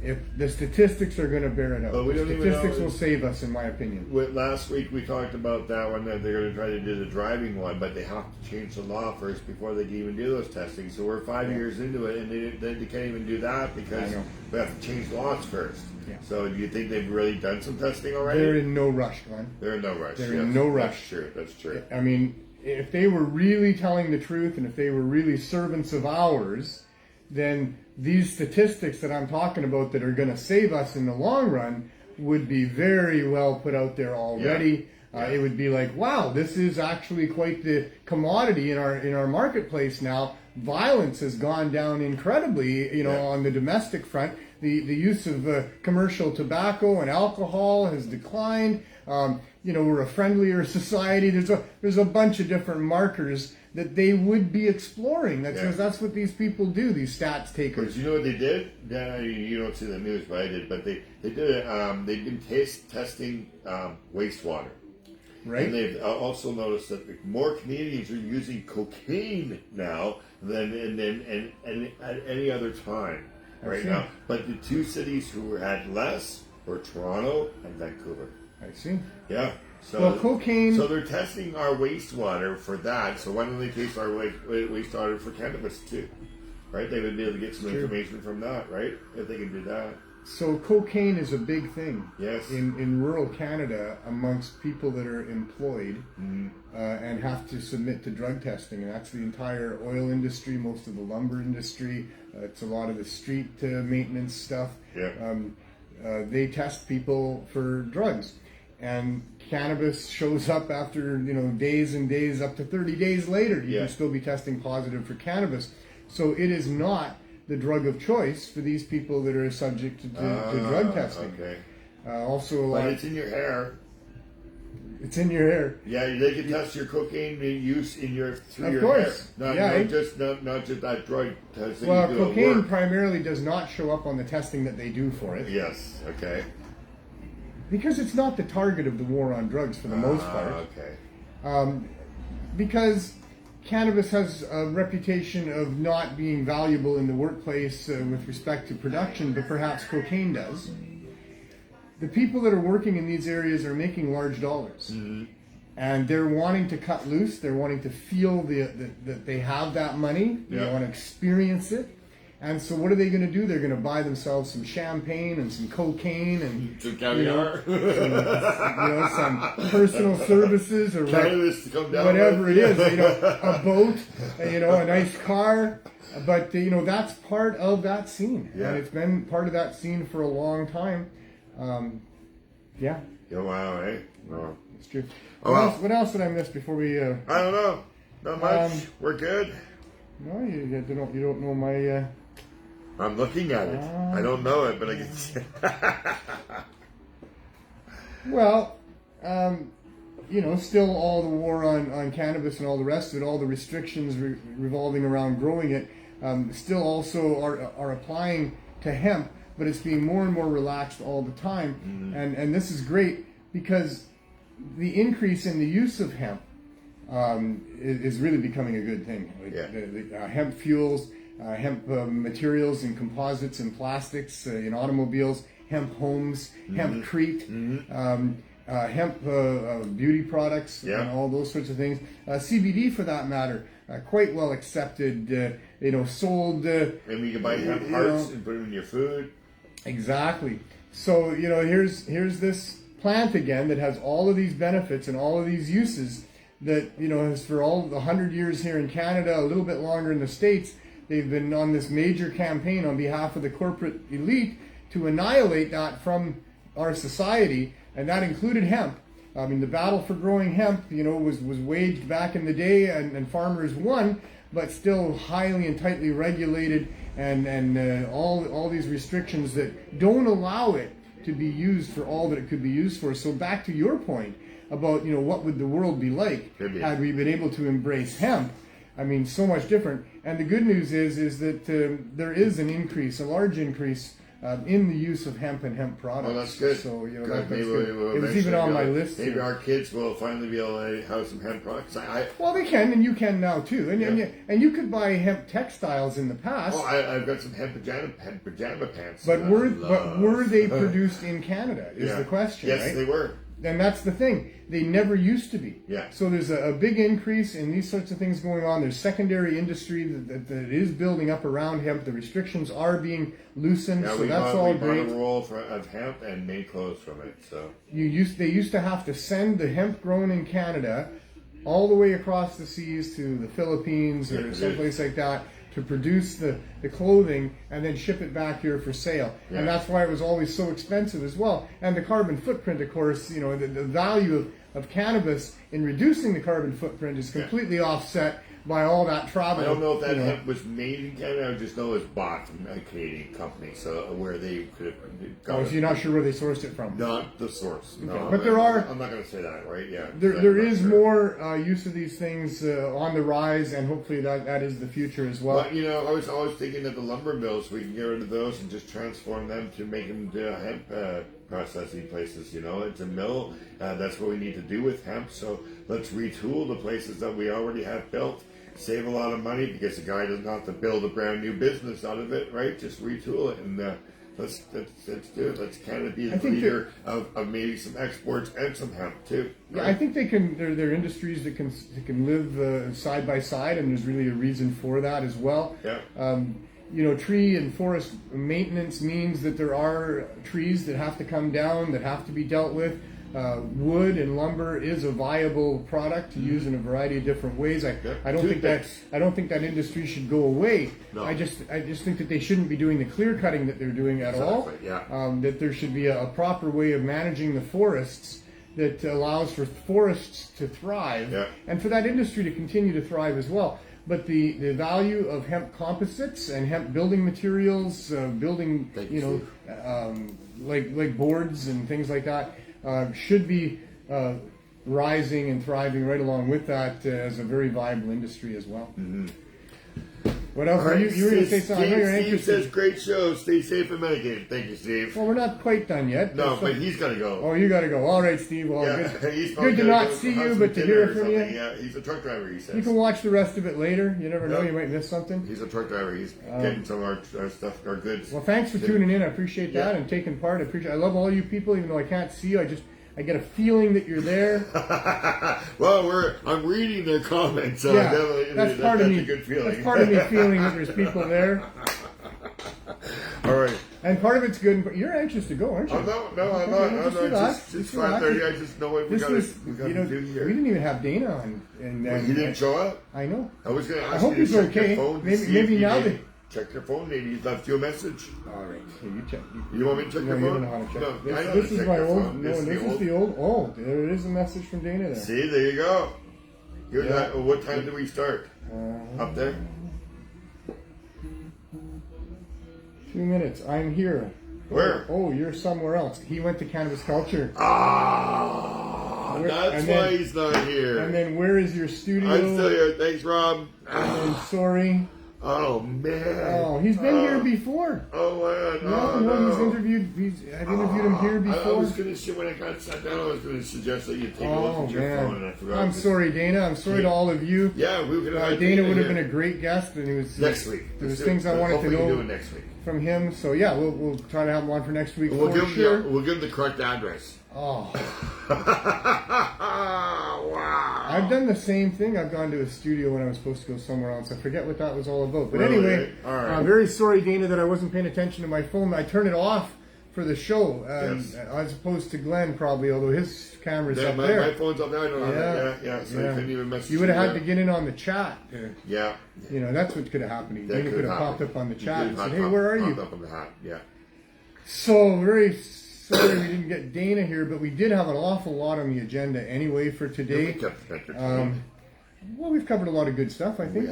if the statistics are going to bear it out. But the statistics will save us, in my opinion. Last week we talked about that one, that they're going to try to do the driving one, but they have to change the law first before they can even do those testing. So we're 5 years into it, and they can't even do that because we have to change laws first. Yeah. So do you think they've really done some testing already? They're in no rush, Glenn. They're in no rush. They're in no rush. That's true. That's true. I mean, if they were really telling the truth and if they were really servants of ours, then these statistics that I'm talking about that are going to save us in the long run would be very well put out there already. It would be like, wow, this is actually quite the commodity in our marketplace now. Violence has gone down incredibly, on the domestic front. The use of commercial tobacco and alcohol has declined. We're a friendlier society. There's a bunch of different markers that they would be exploring. That's what these people do, these stats takers. But you know what they did? You don't see the news, but I did. But they did it. They've been testing wastewater. Right. And they've also noticed that more Canadians are using cocaine now than at any other time now. But the two cities who had less were Toronto and Vancouver. I see. Yeah. So cocaine. So they're testing our wastewater for that. So why don't they test our wastewater for cannabis too? Right? They would be able to get some information from that, right? If they can do that. So cocaine is a big thing. Yes. In rural Canada amongst people that are employed and have to submit to drug testing, and that's the entire oil industry, most of the lumber industry. It's a lot of the street maintenance stuff. Yeah. They test people for drugs, and cannabis shows up after days and days, up to 30 days later. You can still be testing positive for cannabis. So it is not the drug of choice for these people that are subject to drug testing. Okay. But it's in your hair. It's in your hair. Yeah, they can test your cocaine use through your course. hair. Not just that drug testing. Well, cocaine primarily does not show up on the testing that they do for it. Yes. Okay. Because it's not the target of the war on drugs for the most part. Okay. Because cannabis has a reputation of not being valuable in the workplace with respect to production, but perhaps cocaine does. The people that are working in these areas are making large dollars. And they're wanting to cut loose. They're wanting to feel that they have that money. They want to experience it. And so what are they going to do? They're going to buy themselves some champagne and some cocaine and some caviar, some personal services or whatever it is. A boat, a nice car. But that's part of that scene, and it's been part of that scene for a long time. Yeah. Wow, eh? No. It's true. What else did I miss before we? I don't know. Not much. We're good. No, you don't know my. I'm looking at it. I don't know it, but I can see it. Well, still all the war on cannabis and all the rest of it, all the restrictions revolving around growing it, still also are applying to hemp, but it's being more and more relaxed all the time. And this is great because the increase in the use of hemp is really becoming a good thing. The hemp fuels, hemp materials and composites and plastics in automobiles, hemp homes, hempcrete, hemp beauty products, and all those sorts of things. CBD, for that matter, quite well accepted. Sold. Maybe you can buy hemp hearts and put them in your food. Exactly. So here's this plant again that has all of these benefits and all of these uses that has for all the 100 years here in Canada, a little bit longer in the States. They've been on this major campaign on behalf of the corporate elite to annihilate that from our society, and that included hemp. I mean, the battle for growing hemp, was waged back in the day, and farmers won, but still highly and tightly regulated, and all these restrictions that don't allow it to be used for all that it could be used for. So back to your point about what would the world be like had we been able to embrace hemp. I mean, so much different. And the good news is that there is an increase, a large increase in the use of hemp and hemp products. Well, that's good. So good. That's maybe good. It was even on my list. Maybe our kids will finally be able to have some hemp products. Well, they can, and you can now too. And you could buy hemp textiles in the past. Oh, I've got some hemp pajama pants. But were they produced in Canada? Is the question? Yes, right? they were. And that's the thing. They never used to be. Yeah. So there's a big increase in these sorts of things going on. There's secondary industry that is building up around hemp. The restrictions are being loosened, so that's all great. We bought a roll of hemp and made clothes from it. So they used to have to send the hemp grown in Canada all the way across the seas to the Philippines or someplace like that to produce the clothing and then ship it back here for sale. And that's why it was always so expensive as well. And the carbon footprint, of course, the value of cannabis in reducing the carbon footprint is completely offset by all that travel. I don't know if that hemp was made in Canada. I just know it was bought from a Canadian company, so where they could have got so you're not sure where they sourced it from? Not the source. Okay. No, but there are. I'm not going to say that, right? Yeah. There is more use of these things on the rise, and hopefully that is the future as well. But I was always thinking that the lumber mills, we can get rid of those and just transform them to make them into hemp processing places. It's a mill. That's what we need to do with hemp. So let's retool the places that we already have built. Save a lot of money because the guy doesn't have to build a brand new business out of it, right? Just retool it and let's do it. Let's Canada be the leader of maybe some exports and some hemp too. Right? Yeah, I think they can. There are industries that can live side by side, and there's really a reason for that as well. Yeah. Tree and forest maintenance means that there are trees that have to come down, that have to be dealt with. Wood and lumber is a viable product to use in a variety of different ways. I don't think that industry should go away. No. I just think that they shouldn't be doing the clear cutting that they're doing at all. Yeah. That there should be a proper way of managing the forests that allows for forests to thrive and for that industry to continue to thrive as well. But the value of hemp composites and hemp building materials, like boards and things like that, should be rising and thriving right along with that as a very viable industry as well. Mm-hmm. What else? Right, you were going to say something. I know you're Steve interested. says, great show. Stay safe and medicated. Thank you, Steve. Well, we're not quite done yet. No, but he's got to go. Oh, you got to go. All right, Steve. Well, he's good to not see you, but to hear from you. Yeah, he's a truck driver, he says. You can watch the rest of it later. You never know. You might miss something. He's a truck driver. He's getting some of our stuff, our goods. Well, thanks for tuning in. I appreciate that and taking part. I love all you people, even though I can't see you. I get a feeling that you're there. Well, I'm reading their comments, so that's part of me. A good feeling. That's part of me feeling that there's people there. All right. And part of it's good. But you're anxious to go, aren't you? I'm not. It's 5:30. I just know what we got to do here. We didn't even have Dana on. He didn't show up? I know. I was going to ask I hope you he's to check okay. your phone. Maybe now they... Check your phone. Maybe he left you a message. All right. Here, you check. You want me to check your phone? You don't know how to check. No, this is my old. No, this is the old. Oh, there is a message from Dana there. See, there you go. What time do we start? Up there? 2 minutes. I'm here. Where? Oh, you're somewhere else. He went to Cannabis Culture. That's why he's not here. And then where is your studio? I'm still here. Thanks, Rob. I'm sorry. Oh, man. Oh, he's been here before. Oh, man. No, he's interviewed. I've interviewed him here before. I was going to, when I got sat down, I was going to suggest that you take a look at your phone, and I forgot. I'm sorry, Dana. I'm sorry to all of you. Yeah, we were going to. Dana would have been a great guest, and it was next week. There was things I wanted to know next week from him. So yeah, we'll try to have him on for next week. We'll give him the correct address. Oh. Wow. I've done the same thing. I've gone to a studio when I was supposed to go somewhere else. I forget what that was all about. But anyway, I'm very sorry, Dana, that I wasn't paying attention to my phone. I turned it off for the show, as opposed to Glenn probably, although his camera's up there. My phone's up there. I don't know. So you couldn't even message. You would have had to get in on the chat. Yeah. That's what could have happened. Dana could have popped up on the chat and said, "Hey, where are you?" Up on the hat. Yeah. So very sorry we didn't get Dana here, but we did have an awful lot on the agenda anyway for today. Well, we've covered a lot of good stuff, I think.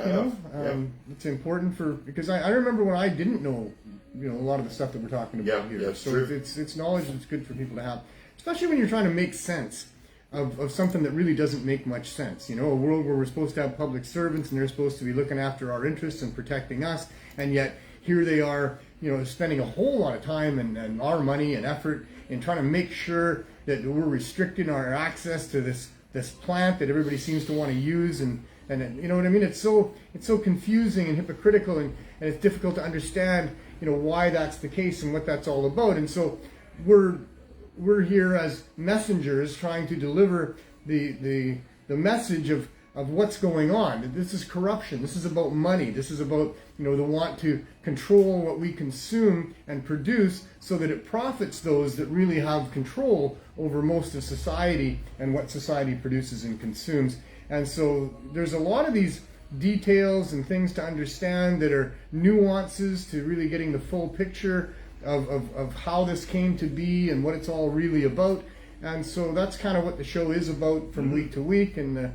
It's important because I remember when I didn't know, a lot of the stuff that we're talking about here. Yeah, so it's knowledge that's good for people to have, especially when you're trying to make sense of something that really doesn't make much sense. A world where we're supposed to have public servants and they're supposed to be looking after our interests and protecting us, and yet here they are, spending a whole lot of time and our money and effort in trying to make sure that we're restricting our access to this plant that everybody seems to want to use, and you know what I mean? It's so confusing and hypocritical, and it's difficult to understand, why that's the case and what that's all about. And so we're here as messengers trying to deliver the message of what's going on. This is corruption. This is about money. This is about, the want to control what we consume and produce so that it profits those that really have control over most of society and what society produces and consumes. And so there's a lot of these details and things to understand that are nuances to really getting the full picture of how this came to be and what it's all really about. And so that's kind of what the show is about from week to week, and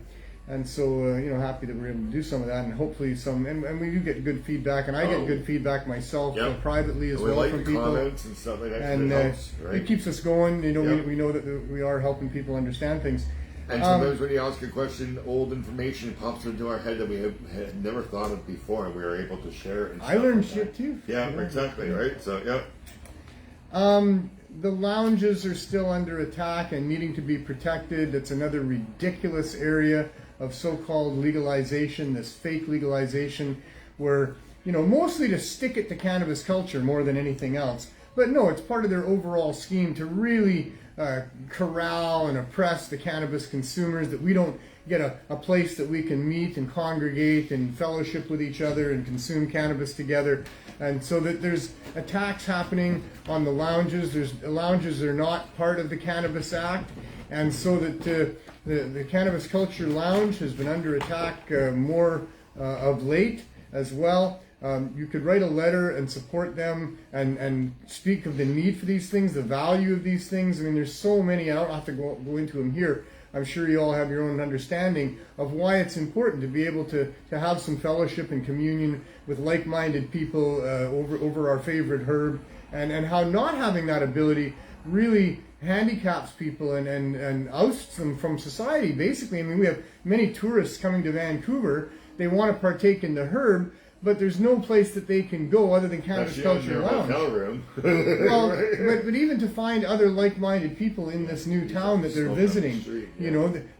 so happy that we're able to do some of that, and hopefully and we do get good feedback, and I get good feedback myself privately as well from people. Comments and stuff like that. And it helps, right? It keeps us going. We know that we are helping people understand things. And sometimes when you ask a question, old information pops into our head that we had never thought of before, and we are able to share it. I learned shit too. Yeah, exactly, right? So, the lounges are still under attack and needing to be protected. It's another ridiculous area of so-called legalization, this fake legalization, where, mostly to stick it to cannabis culture more than anything else. But no, it's part of their overall scheme to really corral and oppress the cannabis consumers, that we don't get a place that we can meet and congregate and fellowship with each other and consume cannabis together. And so that there's attacks happening on the lounges. The lounges are not part of the Cannabis Act. And so that the Cannabis Culture Lounge has been under attack more of late as well. You could write a letter and support them and speak of the need for these things, the value of these things. I mean, there's so many. I don't have to go into them here. I'm sure you all have your own understanding of why it's important to be able to have some fellowship and communion with like-minded people over our favorite herb, and how not having that ability really handicaps people and ousts them from society, basically. I mean, we have many tourists coming to Vancouver. They want to partake in the herb, but there's no place that they can go other than Cannabis Culture Lounge. Hotel room. Well, but even to find other like-minded people in this new town that they're visiting,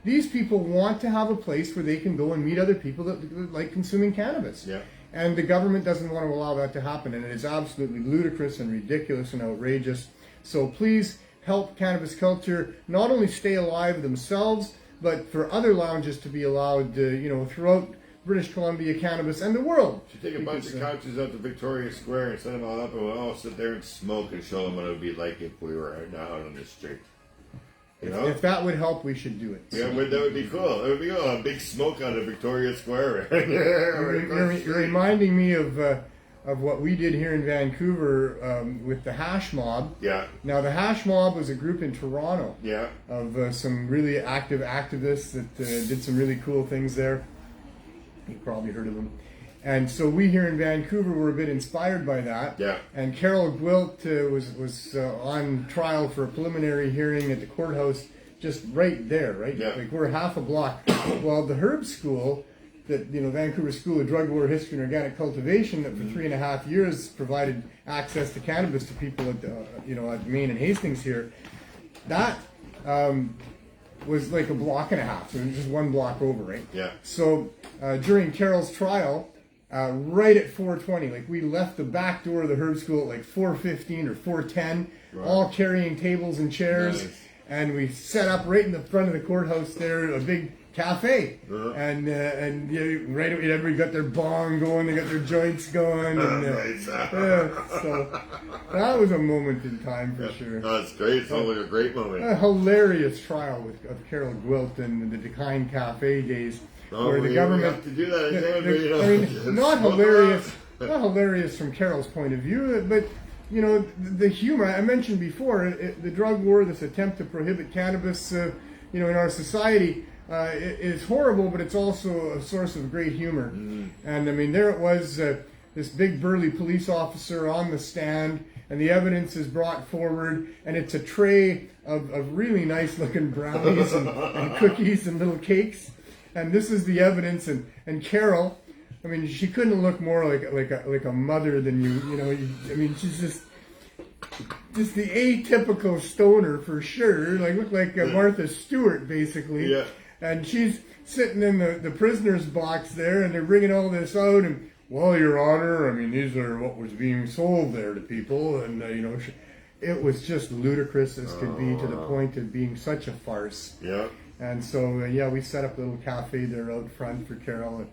these people want to have a place where they can go and meet other people that like consuming cannabis. Yeah. And the government doesn't want to allow that to happen, and it is absolutely ludicrous and ridiculous and outrageous. So please help cannabis culture not only stay alive themselves, but for other lounges to be allowed, throughout British Columbia, cannabis, and the world. Should take a bunch of couches out to Victoria Square and set them all up, and we'll all sit there and smoke and show them what it would be like if we were out on the street. If that would help, we should do it. Yeah, that would be cool. It would be cool. A big smoke out of Victoria Square. You're reminding me of what we did here in Vancouver with the Hash Mob. Yeah. Now, the Hash Mob was a group in Toronto. Yeah. Of some really active activists that did some really cool things there. You've probably heard of them. And so we here in Vancouver were a bit inspired by that. Yeah. And Carol Gwilt was on trial for a preliminary hearing at the courthouse just right there, right? Yeah. Like we're half a block. Well, the Herb School, Vancouver School of Drug War History and Organic Cultivation, that for 3.5 years provided access to cannabis to people at Main and Hastings here, that was like a block and a half, so it was just one block over, right? Yeah. So during Carol's trial, right at 4:20, like we left the back door of the Herb School at like 4:15 or 4:10, right, all carrying tables and chairs, nice, and we set up right in the front of the courthouse there, a big cafe, and everybody got their bong going, they got their joints going, and nice. So that was a moment in time for sure. No, that's great. It's always a great moment. A hilarious trial of Carol Gwilt and the Decline Cafe days, where the government have to do that. Not hilarious, not hilarious from Carol's point of view, but the humor I mentioned before, the drug war, this attempt to prohibit cannabis, in our society. It is horrible, but it's also a source of great humor. And I mean, there it was, this big burly police officer on the stand, and the evidence is brought forward, and it's a tray of really nice looking brownies and cookies and little cakes. And this is the evidence, and Carol, I mean, she couldn't look more like a mother than I mean, she's just the atypical stoner for sure, looked like Martha Stewart basically. Yeah. And she's sitting in the prisoner's box there, and they're bringing all this out, and, well, Your Honor, I mean, these are what was being sold there to people, and, it was just ludicrous as could be, to the point of being such a farce. Yeah. And so, we set up a little cafe there out front for Carol and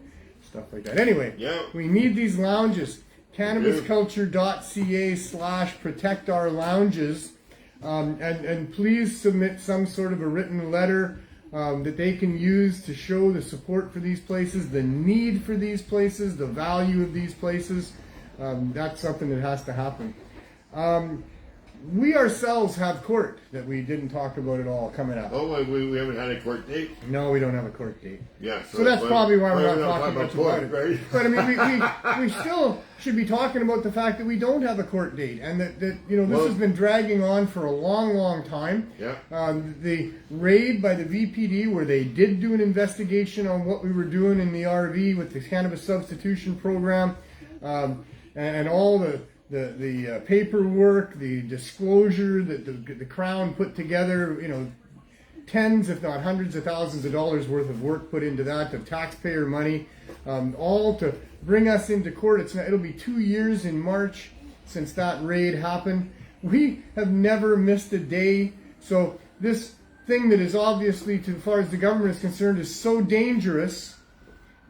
stuff like that. Anyway, we need these lounges. CannabisCulture.ca/protectourlounges, and please submit some sort of a written letter that they can use to show the support for these places, the need for these places, the value of these places. That's something that has to happen. we ourselves have court that we didn't talk about at all coming up. Oh, we haven't had a court date? No, we don't have a court date. Yeah. So that's probably why we're not talking much about it. Right? But I mean, we still should be talking about the fact that we don't have a court date, and that this has been dragging on for a long, long time. Yeah. The raid by the VPD, where they did do an investigation on what we were doing in the RV with the Cannabis Substitution Program, and all the paperwork, the disclosure that the Crown put together, tens if not hundreds of thousands of dollars worth of work put into that, of taxpayer money, all to bring us into court. It'll be 2 years in March since that raid happened. We have never missed a day. So this thing that is obviously, as far as the government is concerned, is so dangerous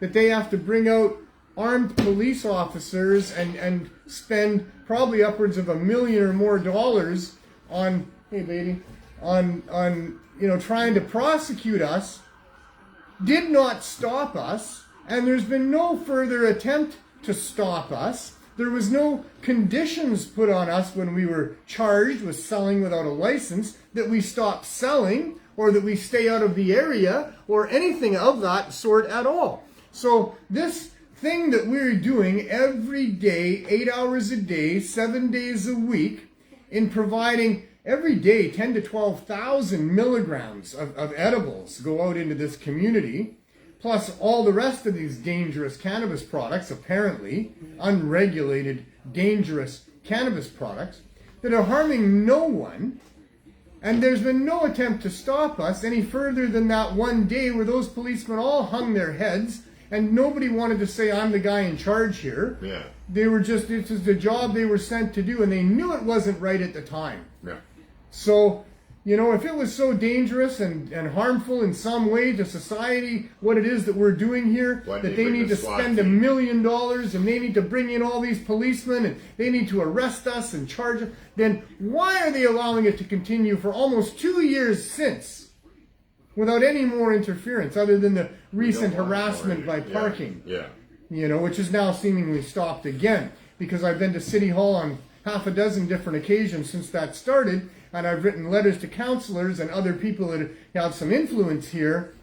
that they have to bring out armed police officers and spend probably upwards of $1 million or more on, hey baby, on trying to prosecute us, did not stop us, and there's been no further attempt to stop us. There was no conditions put on us when we were charged with selling without a license that we stop selling or that we stay out of the area or anything of that sort at all. So this thing that we're doing every day, 8 hours a day, 7 days a week, in providing every day 10 to 12,000 milligrams of edibles go out into this community, plus all the rest of these dangerous cannabis products, apparently unregulated, dangerous cannabis products that are harming no one. And there's been no attempt to stop us any further than that one day where those policemen all hung their heads and nobody wanted to say, I'm the guy in charge here. Yeah. They were just, this is the job they were sent to do, and they knew it wasn't right at the time. Yeah. So, if it was so dangerous and harmful in some way to society, what it is that we're doing here, that they need to spend $1 million and they need to bring in all these policemen and they need to arrest us and charge us, then why are they allowing it to continue for almost 2 years since? Without any more interference, other than the recent harassment by parking. Yeah. Which is now seemingly stopped again. Because I've been to City Hall on half a dozen different occasions since that started, and I've written letters to councillors and other people that have some influence here.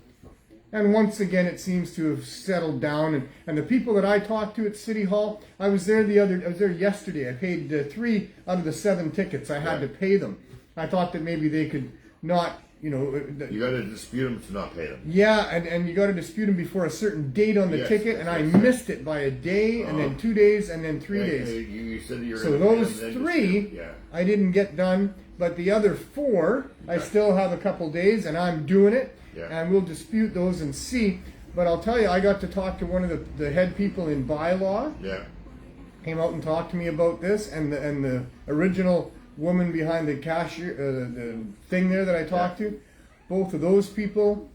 And once again, it seems to have settled down. And the people that I talked to at City Hall, I was there yesterday. I paid 3 out of the 7 tickets. I had to pay them. I thought that maybe they could not. You got to dispute them to not pay them. Yeah, and you got to dispute them before a certain date on the ticket, and I missed it by a day, and then 2 days, and then 3 days. You said you were so those 3, I didn't get done, but the other 4, I still have a couple days, and I'm doing it, and we'll dispute those and see. But I'll tell you, I got to talk to one of the head people in bylaw. Yeah. Came out and talked to me about this, and the original woman behind the cashier, the thing there that I talked to, both of those people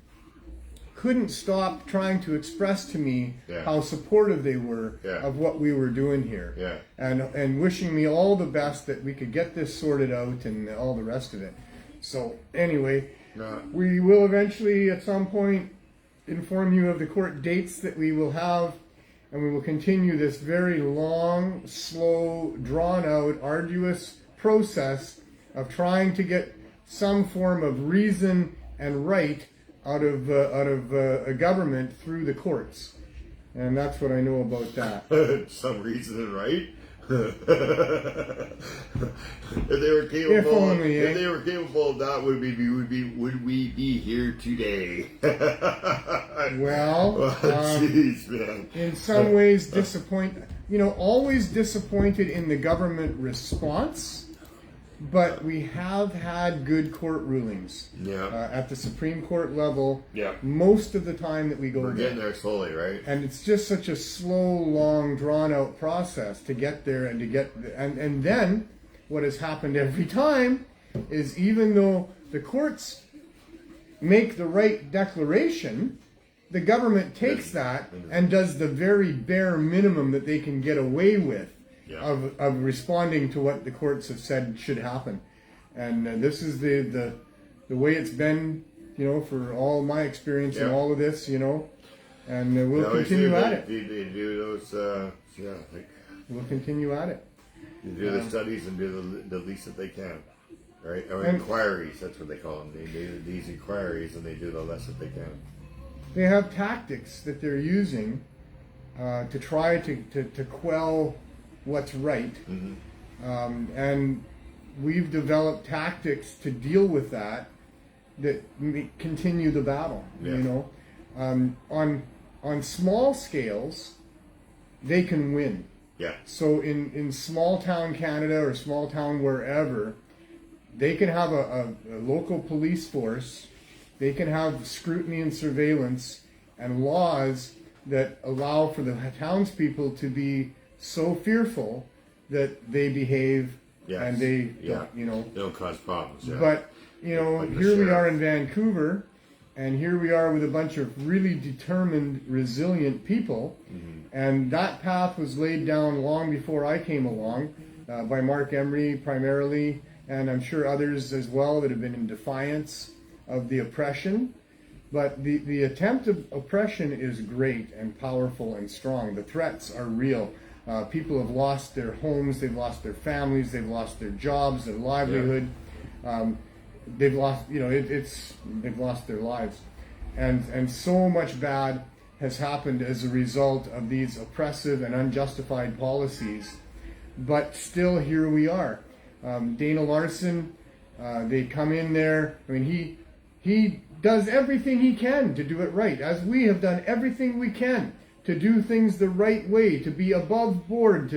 couldn't stop trying to express to me how supportive they were of what we were doing here, and wishing me all the best that we could get this sorted out and all the rest of it. So anyway, we will eventually at some point inform you of the court dates that we will have, and we will continue this very long, slow, drawn out, arduous process of trying to get some form of reason and right out of a government through the courts, and that's what I know about that. Some reason and right. If they were capable, if they were capable of that, would we be here today? Well, jeez, man. In some ways, always disappointed in the government response. But we have had good court rulings at the Supreme Court level most of the time that we go there. We're getting there slowly, right? And it's just such a slow, long, drawn-out process to get there and to get... And then what has happened every time is even though the courts make the right declaration, the government takes that and does the very bare minimum that they can get away with. Of responding to what the courts have said should happen, and this is the way it's been, for all my experience in all of this, and we'll continue at it. They do those, we'll continue at it. You do the studies and do the least that they can, right? Or inquiries, that's what they call them. They do these inquiries and they do the less that they can. They have tactics that they're using to try to quell what's right. And we've developed tactics to deal with that continue the battle. You know, on small scales, they can win. Yeah. So in small town Canada or small town wherever, they can have a local police force. They can have scrutiny and surveillance and laws that allow for the townspeople to be so fearful that they behave and they don't, you know. They don't cause problems. Yeah. But, you know, like here we are in Vancouver, and here we are with a bunch of really determined, resilient people. And that path was laid down long before I came along by Mark Emery primarily, and I'm sure others as well that have been in defiance of the oppression. But the attempt of oppression is great and powerful and strong. The threats are real. People have lost their homes, they've lost their families, they've lost their jobs, their livelihood. They've lost, you know, they've lost their lives. And so much bad has happened as a result of these oppressive and unjustified policies. But still, here we are. Dana Larson, they come in there. I mean, he does everything he can to do it right, as we have done everything we can to do things the right way, to be above board,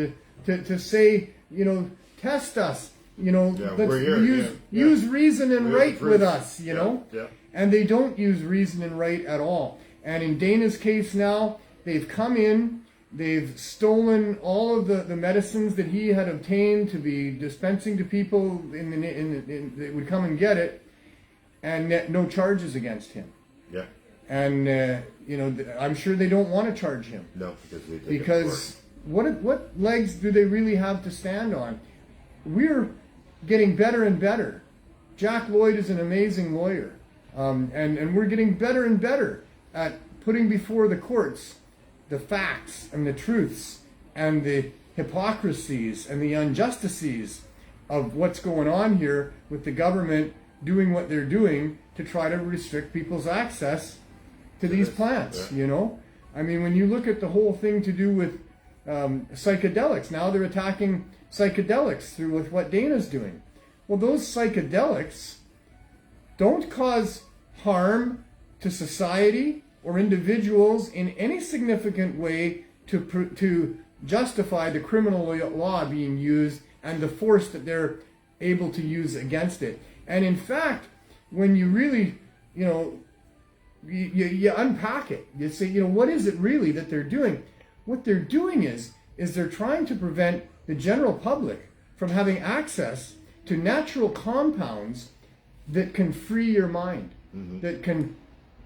to say, you know, test us, you know, let's use reason and right with us, you know. And they don't use reason and right at all. And in Dana's case now, they've come in, they've stolen all of the medicines that he had obtained to be dispensing to people that would come and get it, and no charges against him. Yeah. And, you know, I'm sure they don't want to charge him. No, because what legs do they really have to stand on? We're getting better and better. Jack Lloyd is an amazing lawyer. And we're getting better and better at putting before the courts the facts and the truths and the hypocrisies and the injustices of what's going on here with the government doing what they're doing to try to restrict people's access to these plants, you know? I mean, when you look at the whole thing to do with psychedelics, now they're attacking psychedelics with what Dana's doing. Well, those psychedelics don't cause harm to society or individuals in any significant way to justify the criminal law being used and the force that they're able to use against it. And in fact, when you really, you know, you unpack it, you say, you know, what is it really that they're doing? What they're doing is they're trying to prevent the general public from having access to natural compounds that can free your mind, that can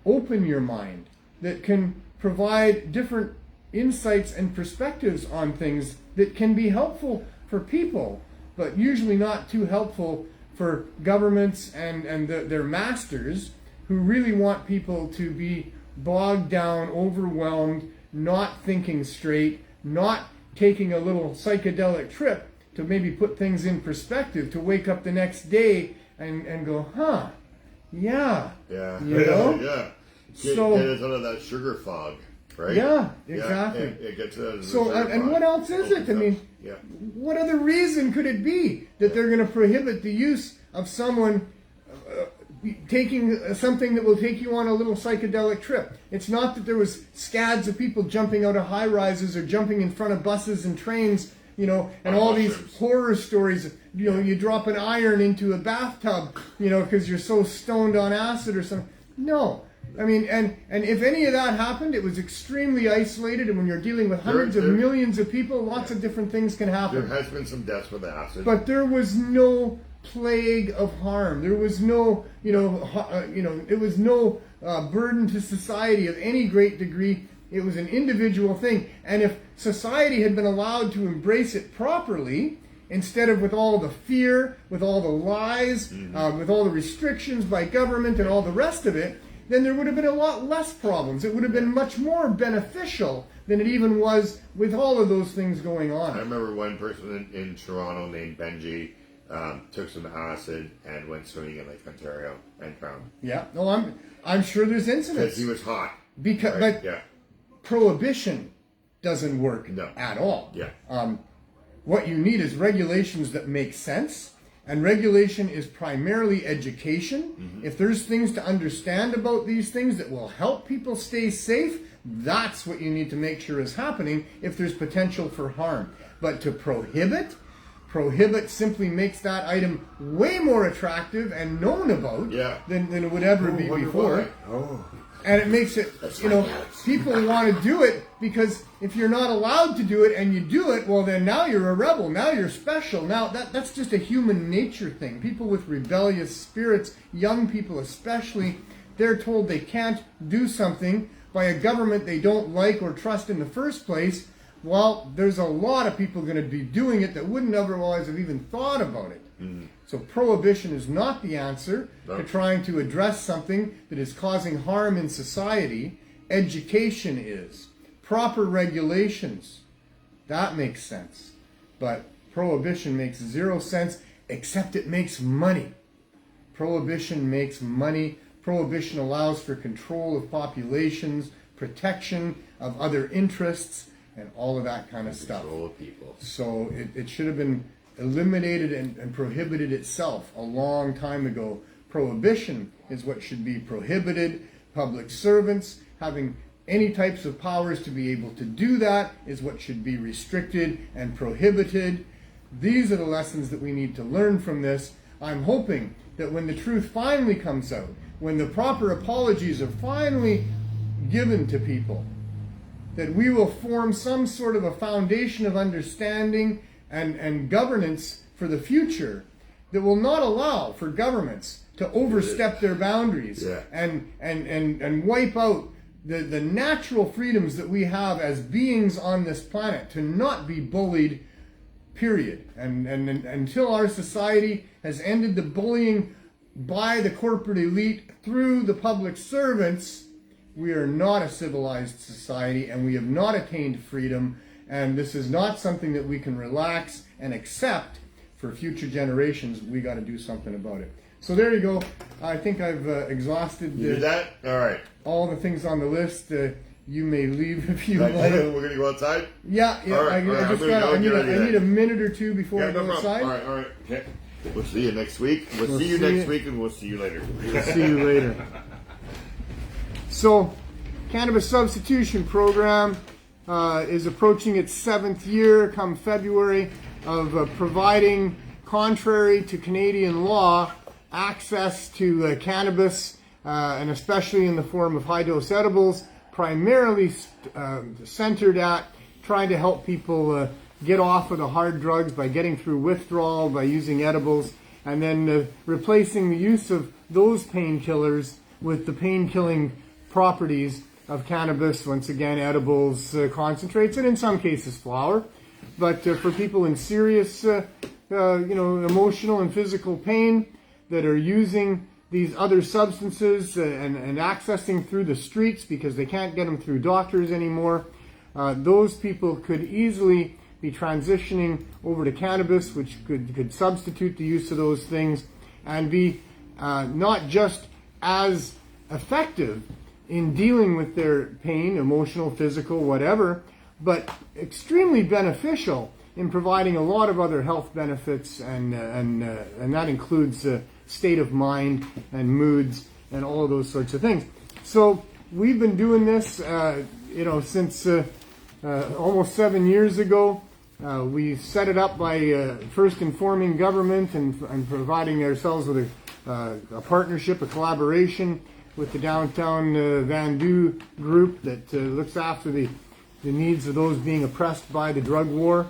open your mind, that can provide different insights and perspectives on things that can be helpful for people, but usually not too helpful for governments and their masters who really want people to be bogged down, overwhelmed, not thinking straight, not taking a little psychedelic trip to maybe put things in perspective, to wake up the next day and go, you know? So get out of that sugar fog, right? Yeah, exactly. It gets out of the so, and what else is it? I mean, what other reason could it be that they're going to prohibit the use of someone taking something that will take you on a little psychedelic trip? It's not that there was scads of people jumping out of high-rises or jumping in front of buses and trains, you know, and all these horror stories. You know, you drop an iron into a bathtub, you know, because you're so stoned on acid or something. No. I mean, and if any of that happened, it was extremely isolated, and when you're dealing with hundreds of millions of people, lots of different things can happen. There has been some deaths with acid. But there was no plague of harm. There was no, it was no burden to society of any great degree. It was an individual thing. And if society had been allowed to embrace it properly, instead of with all the fear, with all the lies, with all the restrictions by government and all the rest of it, then there would have been a lot less problems. It would have been much more beneficial than it even was with all of those things going I on. remember one person in Toronto named Benji took some acid and went swimming in Lake Ontario and drowned. Yeah, no, I'm sure there's incidents. Because he was hot. Because, right? but Yeah. prohibition doesn't work at all. Yeah. What you need is regulations that make sense, and regulation is primarily education. If there's things to understand about these things that will help people stay safe, that's what you need to make sure is happening if there's potential for harm. But to prohibit simply makes that item way more attractive and known about than it would ever be before. And it makes it, people want to do it because if you're not allowed to do it and you do it, well then now you're a rebel, now you're special. Now that's just a human nature thing. People with rebellious spirits, young people especially, they're told they can't do something by a government they don't like or trust in the first place. Well, there's a lot of people going to be doing it that wouldn't otherwise have even thought about it. So prohibition is not the answer to trying to address something that is causing harm in society. Education is. Proper regulations. That makes sense. But prohibition makes zero sense, except it makes money. Prohibition makes money. Prohibition allows for control of populations, protection of other interests, and all of that kind of stuff. Control of people. So it should have been eliminated and prohibited itself a long time ago. Prohibition is what should be prohibited. Public servants having any types of powers to be able to do that is what should be restricted and prohibited. These are the lessons that we need to learn from this. I'm hoping that when the truth finally comes out, when the proper apologies are finally given to people, that we will form some sort of a foundation of understanding and governance for the future that will not allow for governments to overstep their boundaries and wipe out the natural freedoms that we have as beings on this planet, to not be bullied, period. And until our society has ended the bullying by the corporate elite through the public servants, we are not a civilized society, and we have not attained freedom, and this is not something that we can relax and accept for future generations. We got to do something about it. So there you go. I think I've exhausted You did that? All right. all the things on the list. You may leave if you Like, like. we're going to go outside? Yeah. All right, I need a minute or two before I go outside. All right. Okay. We'll see you next week. We'll see you next week, and we'll see you later. We'll see you later. So, Cannabis Substitution Program is approaching its 7th year come February of providing, contrary to Canadian law, access to cannabis, and especially in the form of high-dose edibles, primarily centered at trying to help people get off of the hard drugs by getting through withdrawal, by using edibles, and then replacing the use of those painkillers with the pain-killing properties of cannabis, once again, edibles, concentrates, and in some cases flower. But for people in serious, emotional and physical pain that are using these other substances and accessing through the streets because they can't get them through doctors anymore, those people could easily be transitioning over to cannabis, which could substitute the use of those things and be not just as effective in dealing with their pain, emotional, physical, whatever, but extremely beneficial in providing a lot of other health benefits, and that includes state of mind and moods and all of those sorts of things. So we've been doing this, since almost 7 years ago. We set it up by first informing government and providing ourselves with a partnership, a collaboration with the downtown Vandu group that looks after the needs of those being oppressed by the drug war.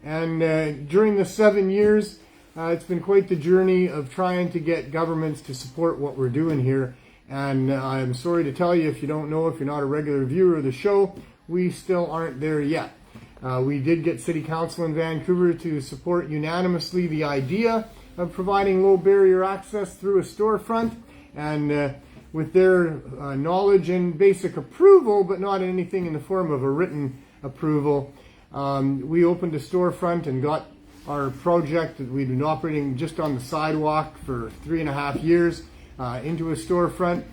And during the 7 years, it's been quite the journey of trying to get governments to support what we're doing here. And I'm sorry to tell you, if you don't know, if you're not a regular viewer of the show, we still aren't there yet. We did get City Council in Vancouver to support unanimously the idea of providing low barrier access through a storefront. And with their knowledge and basic approval, but not anything in the form of a written approval. We opened a storefront and got our project that we'd been operating just on the sidewalk for 3.5 years into a storefront.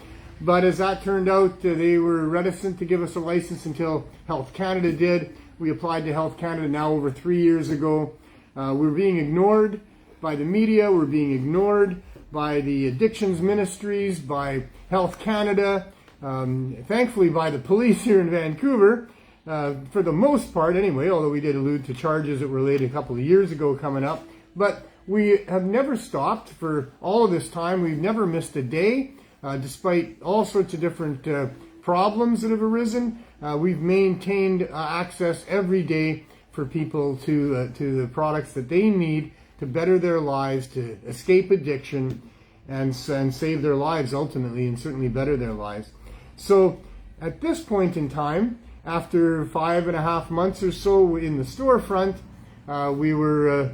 But as that turned out, they were reticent to give us a license until Health Canada did. We applied to Health Canada now over 3 years ago. We're being ignored by the media, we're being ignored by the addictions ministries, by Health Canada, thankfully by the police here in Vancouver, for the most part anyway, although we did allude to charges that were laid a couple of years ago coming up. But we have never stopped for all of this time. We've never missed a day, despite all sorts of different problems that have arisen. We've maintained access every day for people to the products that they need to better their lives, to escape addiction, and save their lives ultimately, and certainly better their lives. So at this point in time, after 5.5 months or so in the storefront, we were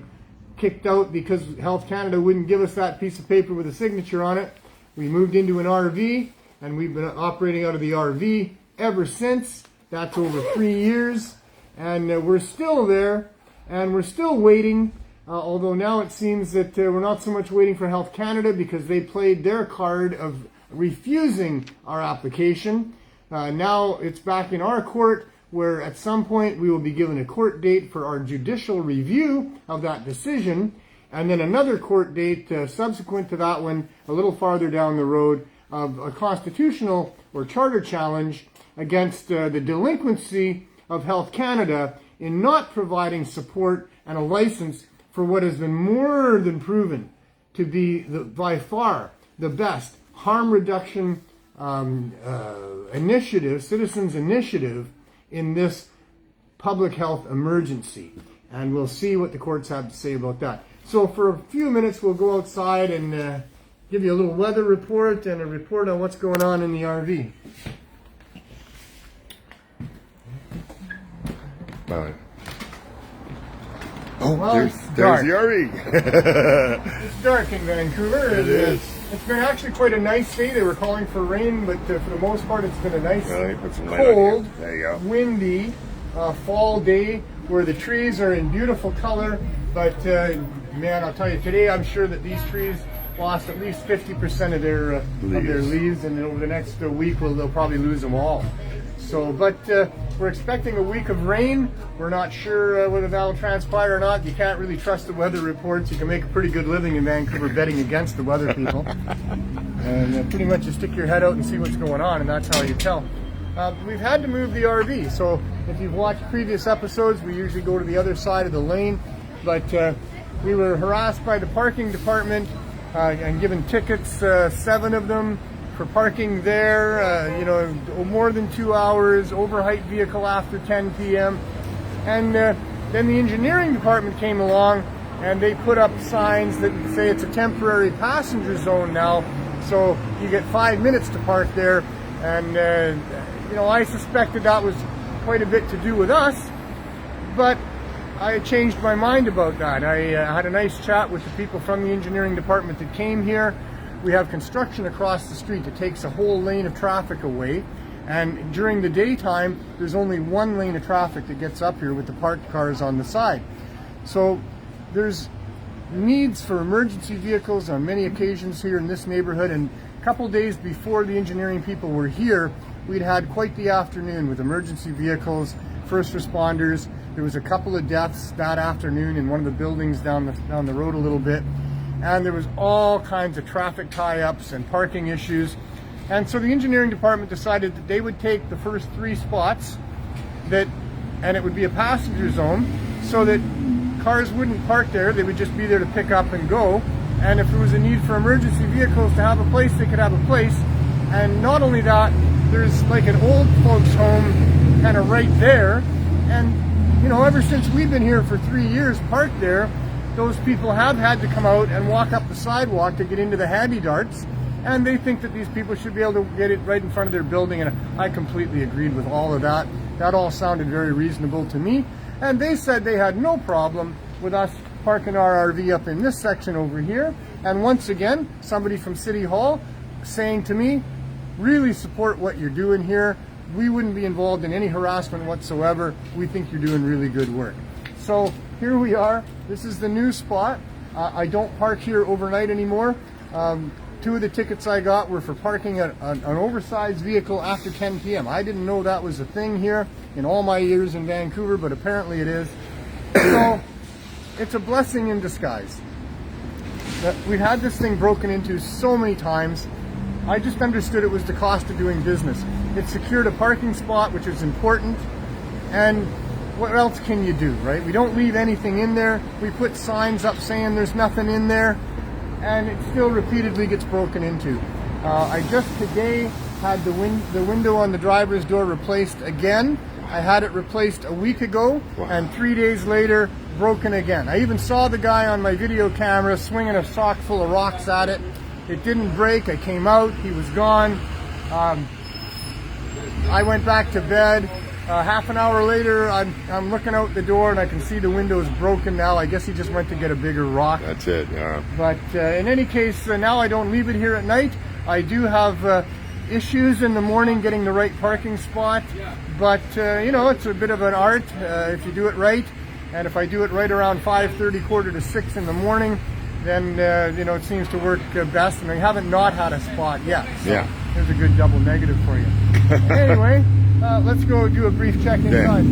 kicked out because Health Canada wouldn't give us that piece of paper with a signature on it. We moved into an RV, and we've been operating out of the RV ever since. That's over 3 years, and we're still there, and we're still waiting. Although now it seems that we're not so much waiting for Health Canada because they played their card of refusing our application. Now it's back in our court, where at some point we will be given a court date for our judicial review of that decision, and then another court date subsequent to that one, a little farther down the road, of a constitutional or charter challenge against the delinquency of Health Canada in not providing support and a license for what has been more than proven to be by far the best harm reduction initiative, citizens initiative in this public health emergency. And we'll see what the courts have to say about that. So for a few minutes we'll go outside and give you a little weather report and a report on what's going on in the RV. Oh, well, there's the RV. It's dark in Vancouver. It is. It's been actually quite a nice day. They were calling for rain, but for the most part it's been a nice, cold, there you go, windy fall day where the trees are in beautiful color. But man, I'll tell you, today I'm sure that these trees lost at least 50% of their leaves, and over the next week they'll probably lose them all. So, but we're expecting a week of rain. We're not sure whether that'll transpire or not. You can't really trust the weather reports. You can make a pretty good living in Vancouver betting against the weather people. And pretty much you stick your head out and see what's going on, and that's how you tell. We've had to move the RV. So if you've watched previous episodes, we usually go to the other side of the lane. But we were harassed by the parking department and given tickets, 7 of them, for parking there, more than 2 hours, overheight vehicle after 10 p.m. And then the engineering department came along and they put up signs that say it's a temporary passenger zone now, so you get 5 minutes to park there. And I suspected that was quite a bit to do with us, but I changed my mind about that. I had a nice chat with the people from the engineering department that came here. We have construction across the street that takes a whole lane of traffic away, and during the daytime there's only 1 lane of traffic that gets up here with the parked cars on the side. So there's needs for emergency vehicles on many occasions here in this neighborhood, and a couple days before the engineering people were here, we'd had quite the afternoon with emergency vehicles, first responders. There was a couple of deaths that afternoon in one of the buildings down the road a little bit. And there was all kinds of traffic tie-ups and parking issues. And so the engineering department decided that they would take the first 3 spots, and it would be a passenger zone, so that cars wouldn't park there. They would just be there to pick up and go. And if there was a need for emergency vehicles to have a place, they could have a place. And not only that, there's like an old folks home kind of right there. And ever since we've been here for 3 years parked there, those people have had to come out and walk up the sidewalk to get into the handy darts, and they think that these people should be able to get it right in front of their building, and I completely agreed with all of that. That all sounded very reasonable to me, and they said they had no problem with us parking our RV up in this section over here. And once again, somebody from City Hall saying to me, really support what you're doing here. We wouldn't be involved in any harassment whatsoever. We think you're doing really good work. So here we are. This is the new spot. I don't park here overnight anymore. 2 of the tickets I got were for parking an oversized vehicle after 10 p.m. I didn't know that was a thing here in all my years in Vancouver, but apparently it is. So it's a blessing in disguise. We've had this thing broken into so many times. I just understood it was the cost of doing business. It secured a parking spot, which is important, and what else can you do, right? We don't leave anything in there. We put signs up saying there's nothing in there, and it still repeatedly gets broken into. I just today had the window on the driver's door replaced again. I had it replaced a week ago, and 3 days later, broken again. I even saw the guy on my video camera swinging a sock full of rocks at it. It didn't break. I came out. He was gone. I went back to bed. Half an hour later, I'm looking out the door and I can see the window is broken now. I guess he just went to get a bigger rock. That's it, yeah. But in any case, now I don't leave it here at night. I do have issues in the morning getting the right parking spot. But, you know, it's a bit of an art if you do it right. And if I do it right around 5:30, 5:45 in the morning, then, you know, it seems to work best. And I haven't not had a spot yet. So Yeah. There's a good double negative for you. Anyway, let's go do a brief check inside.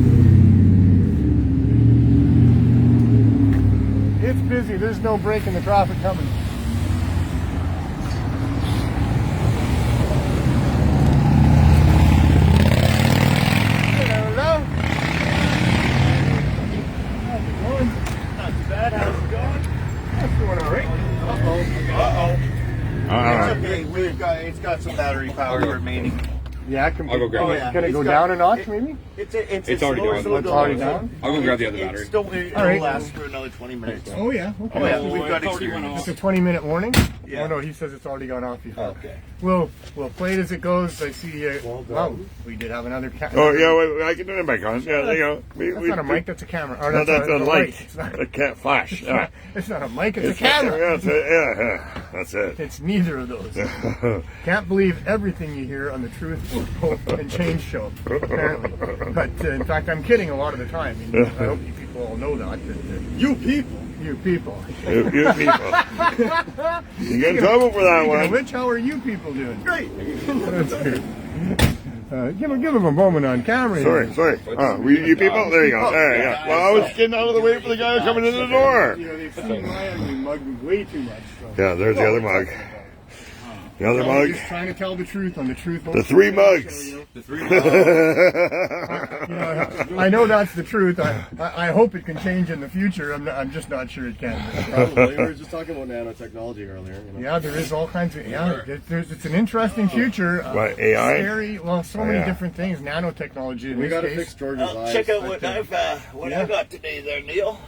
It's busy. There's no break in the traffic coming. Hello. How's it going? Not too bad. How's it going? That's going all right. It's got some battery power remaining. Yeah, can it go down a notch, maybe? It's already down. It's already down? I'll go grab the other battery. It'll right. last for another 20 minutes. Oh, yeah. Okay. Oh, yeah, we've got experience. It's a 20-minute warning? Yeah. Oh, no, he says it's already gone off before. Okay. We'll play it as it goes. I see well, we did have another camera. Oh, yeah, well, I can turn it back on. Yeah, there you go. That's not a mic, that's a camera. Or No, that's a light. It's not, It can't flash. Yeah. it's not a mic, it's a camera. Yeah, that's it. It's neither of those. Can't believe everything you hear on the Truth, Hope, and Change show, apparently. But in fact, I'm kidding a lot of the time. I mean, I hope you people all know that. You people. You people. You people. You get in trouble for that one. Which, how are you people doing? Great. That's good. Give him a moment on camera. Sorry. You people? There you go. There, yeah. Well, I was getting out of the way for the guy coming in the door. You know, they've seen my ugly mug way too much. So. Yeah, there's the other mug. The other mug. He's trying to tell the truth on the Truth. The 3 mugs. The 3 I know that's the truth. I hope it can change in the future. I'm just not sure it can. Probably. We were just talking about nanotechnology earlier. You know? Yeah, there is all kinds of it's an interesting future. What, AI? Scary. Well, so many different things. Nanotechnology. In We this got to case. fix George's eyes. Check out what I got today there, Neil.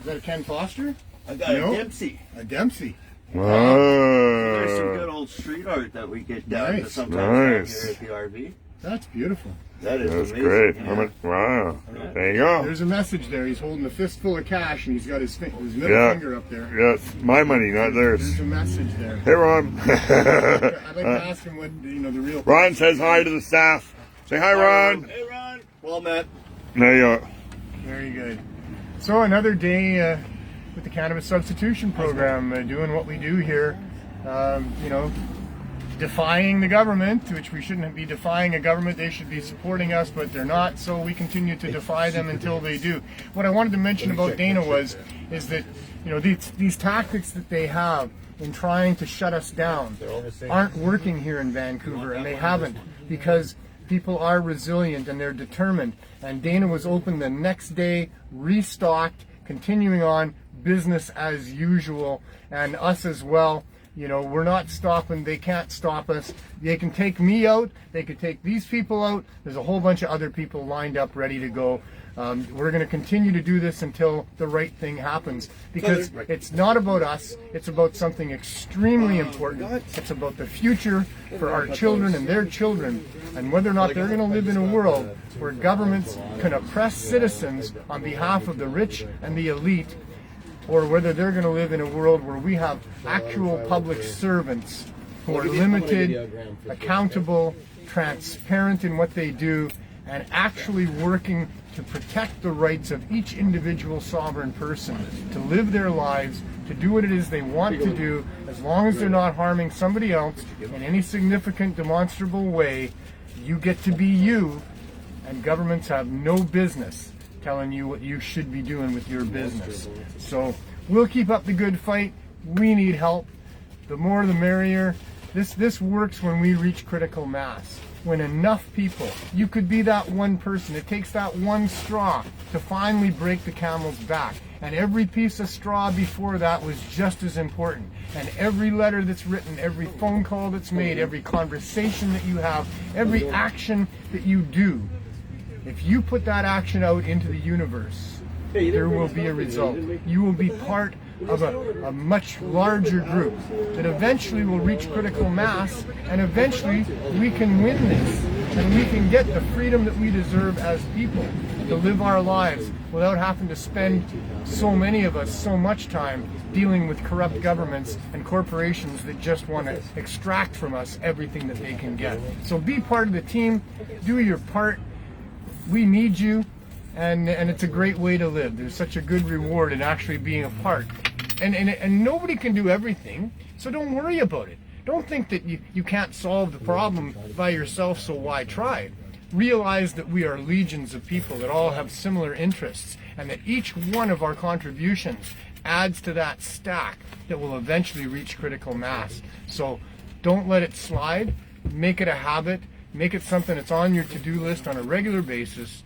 Is that a Ken Foster? I got No. a Dempsey. A Dempsey. There's some good Oh, old street art that we get down to Nice. sometimes here at the RV. That's beautiful. That is that's amazing. great. Yeah. Wow. There you go. There's a message there. He's holding a fistful of cash and he's got his middle finger up there. Yeah, it's my money, not theirs. There's a message there. Hey, Ron. I'd like to ask him what the real. Ron says hi to the staff. Say hi, Ron. Hey, Ron. Well met. There you go. Very good. So another day with the Cannabis Substitution Program, doing what we do here. You know, defying the government, which we shouldn't be defying a government. They should be supporting us, but they're not. So we continue to defy them until they do. What I wanted to mention about Dana is that these tactics that they have in trying to shut us down aren't working here in Vancouver, and they haven't, because people are resilient and they're determined. And Dana was open the next day, restocked, continuing on business as usual, and us as well. You know, we're not stopping. They can't stop us. They can take me out. They could take these people out. There's a whole bunch of other people lined up, ready to go. We're going to continue to do this until the right thing happens, because it's not about us. It's about something extremely important. It's about the future for our children and their children, and whether or not they're going to live in a world where governments can oppress citizens on behalf of the rich and the elite, or whether they're going to live in a world where we have actual public servants who are limited, accountable, transparent in what they do, and actually working to protect the rights of each individual sovereign person to live their lives, to do what it is they want to do, as long as they're not harming somebody else in any significant, demonstrable way. You get to be you, and governments have no business telling you what you should be doing with your business. So we'll keep up the good fight. We need help. The more the merrier. This works when we reach critical mass. When enough people, you could be that one person, it takes that one straw to finally break the camel's back. And every piece of straw before that was just as important. And every letter that's written, every phone call that's made, every conversation that you have, every action that you do, if you put that action out into the universe, there will be a result. You will be part of a much larger group that eventually will reach critical mass, and eventually we can win this, and we can get the freedom that we deserve as people to live our lives without having to spend, so many of us, so much time dealing with corrupt governments and corporations that just want to extract from us everything that they can get. So be part of the team, do your part. We need you, and it's a great way to live. There's such a good reward in actually being a part. And nobody can do everything, so don't worry about it. Don't think that you can't solve the problem by yourself, so why try? Realize that we are legions of people that all have similar interests, and that each one of our contributions adds to that stack that will eventually reach critical mass. So don't let it slide. Make it a habit. Make it something that's on your to-do list on a regular basis.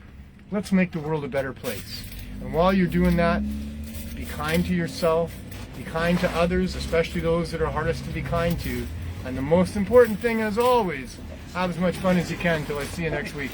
Let's make the world a better place. And while you're doing that, be kind to yourself, be kind to others, especially those that are hardest to be kind to. And the most important thing, as always, have as much fun as you can until I see you next week.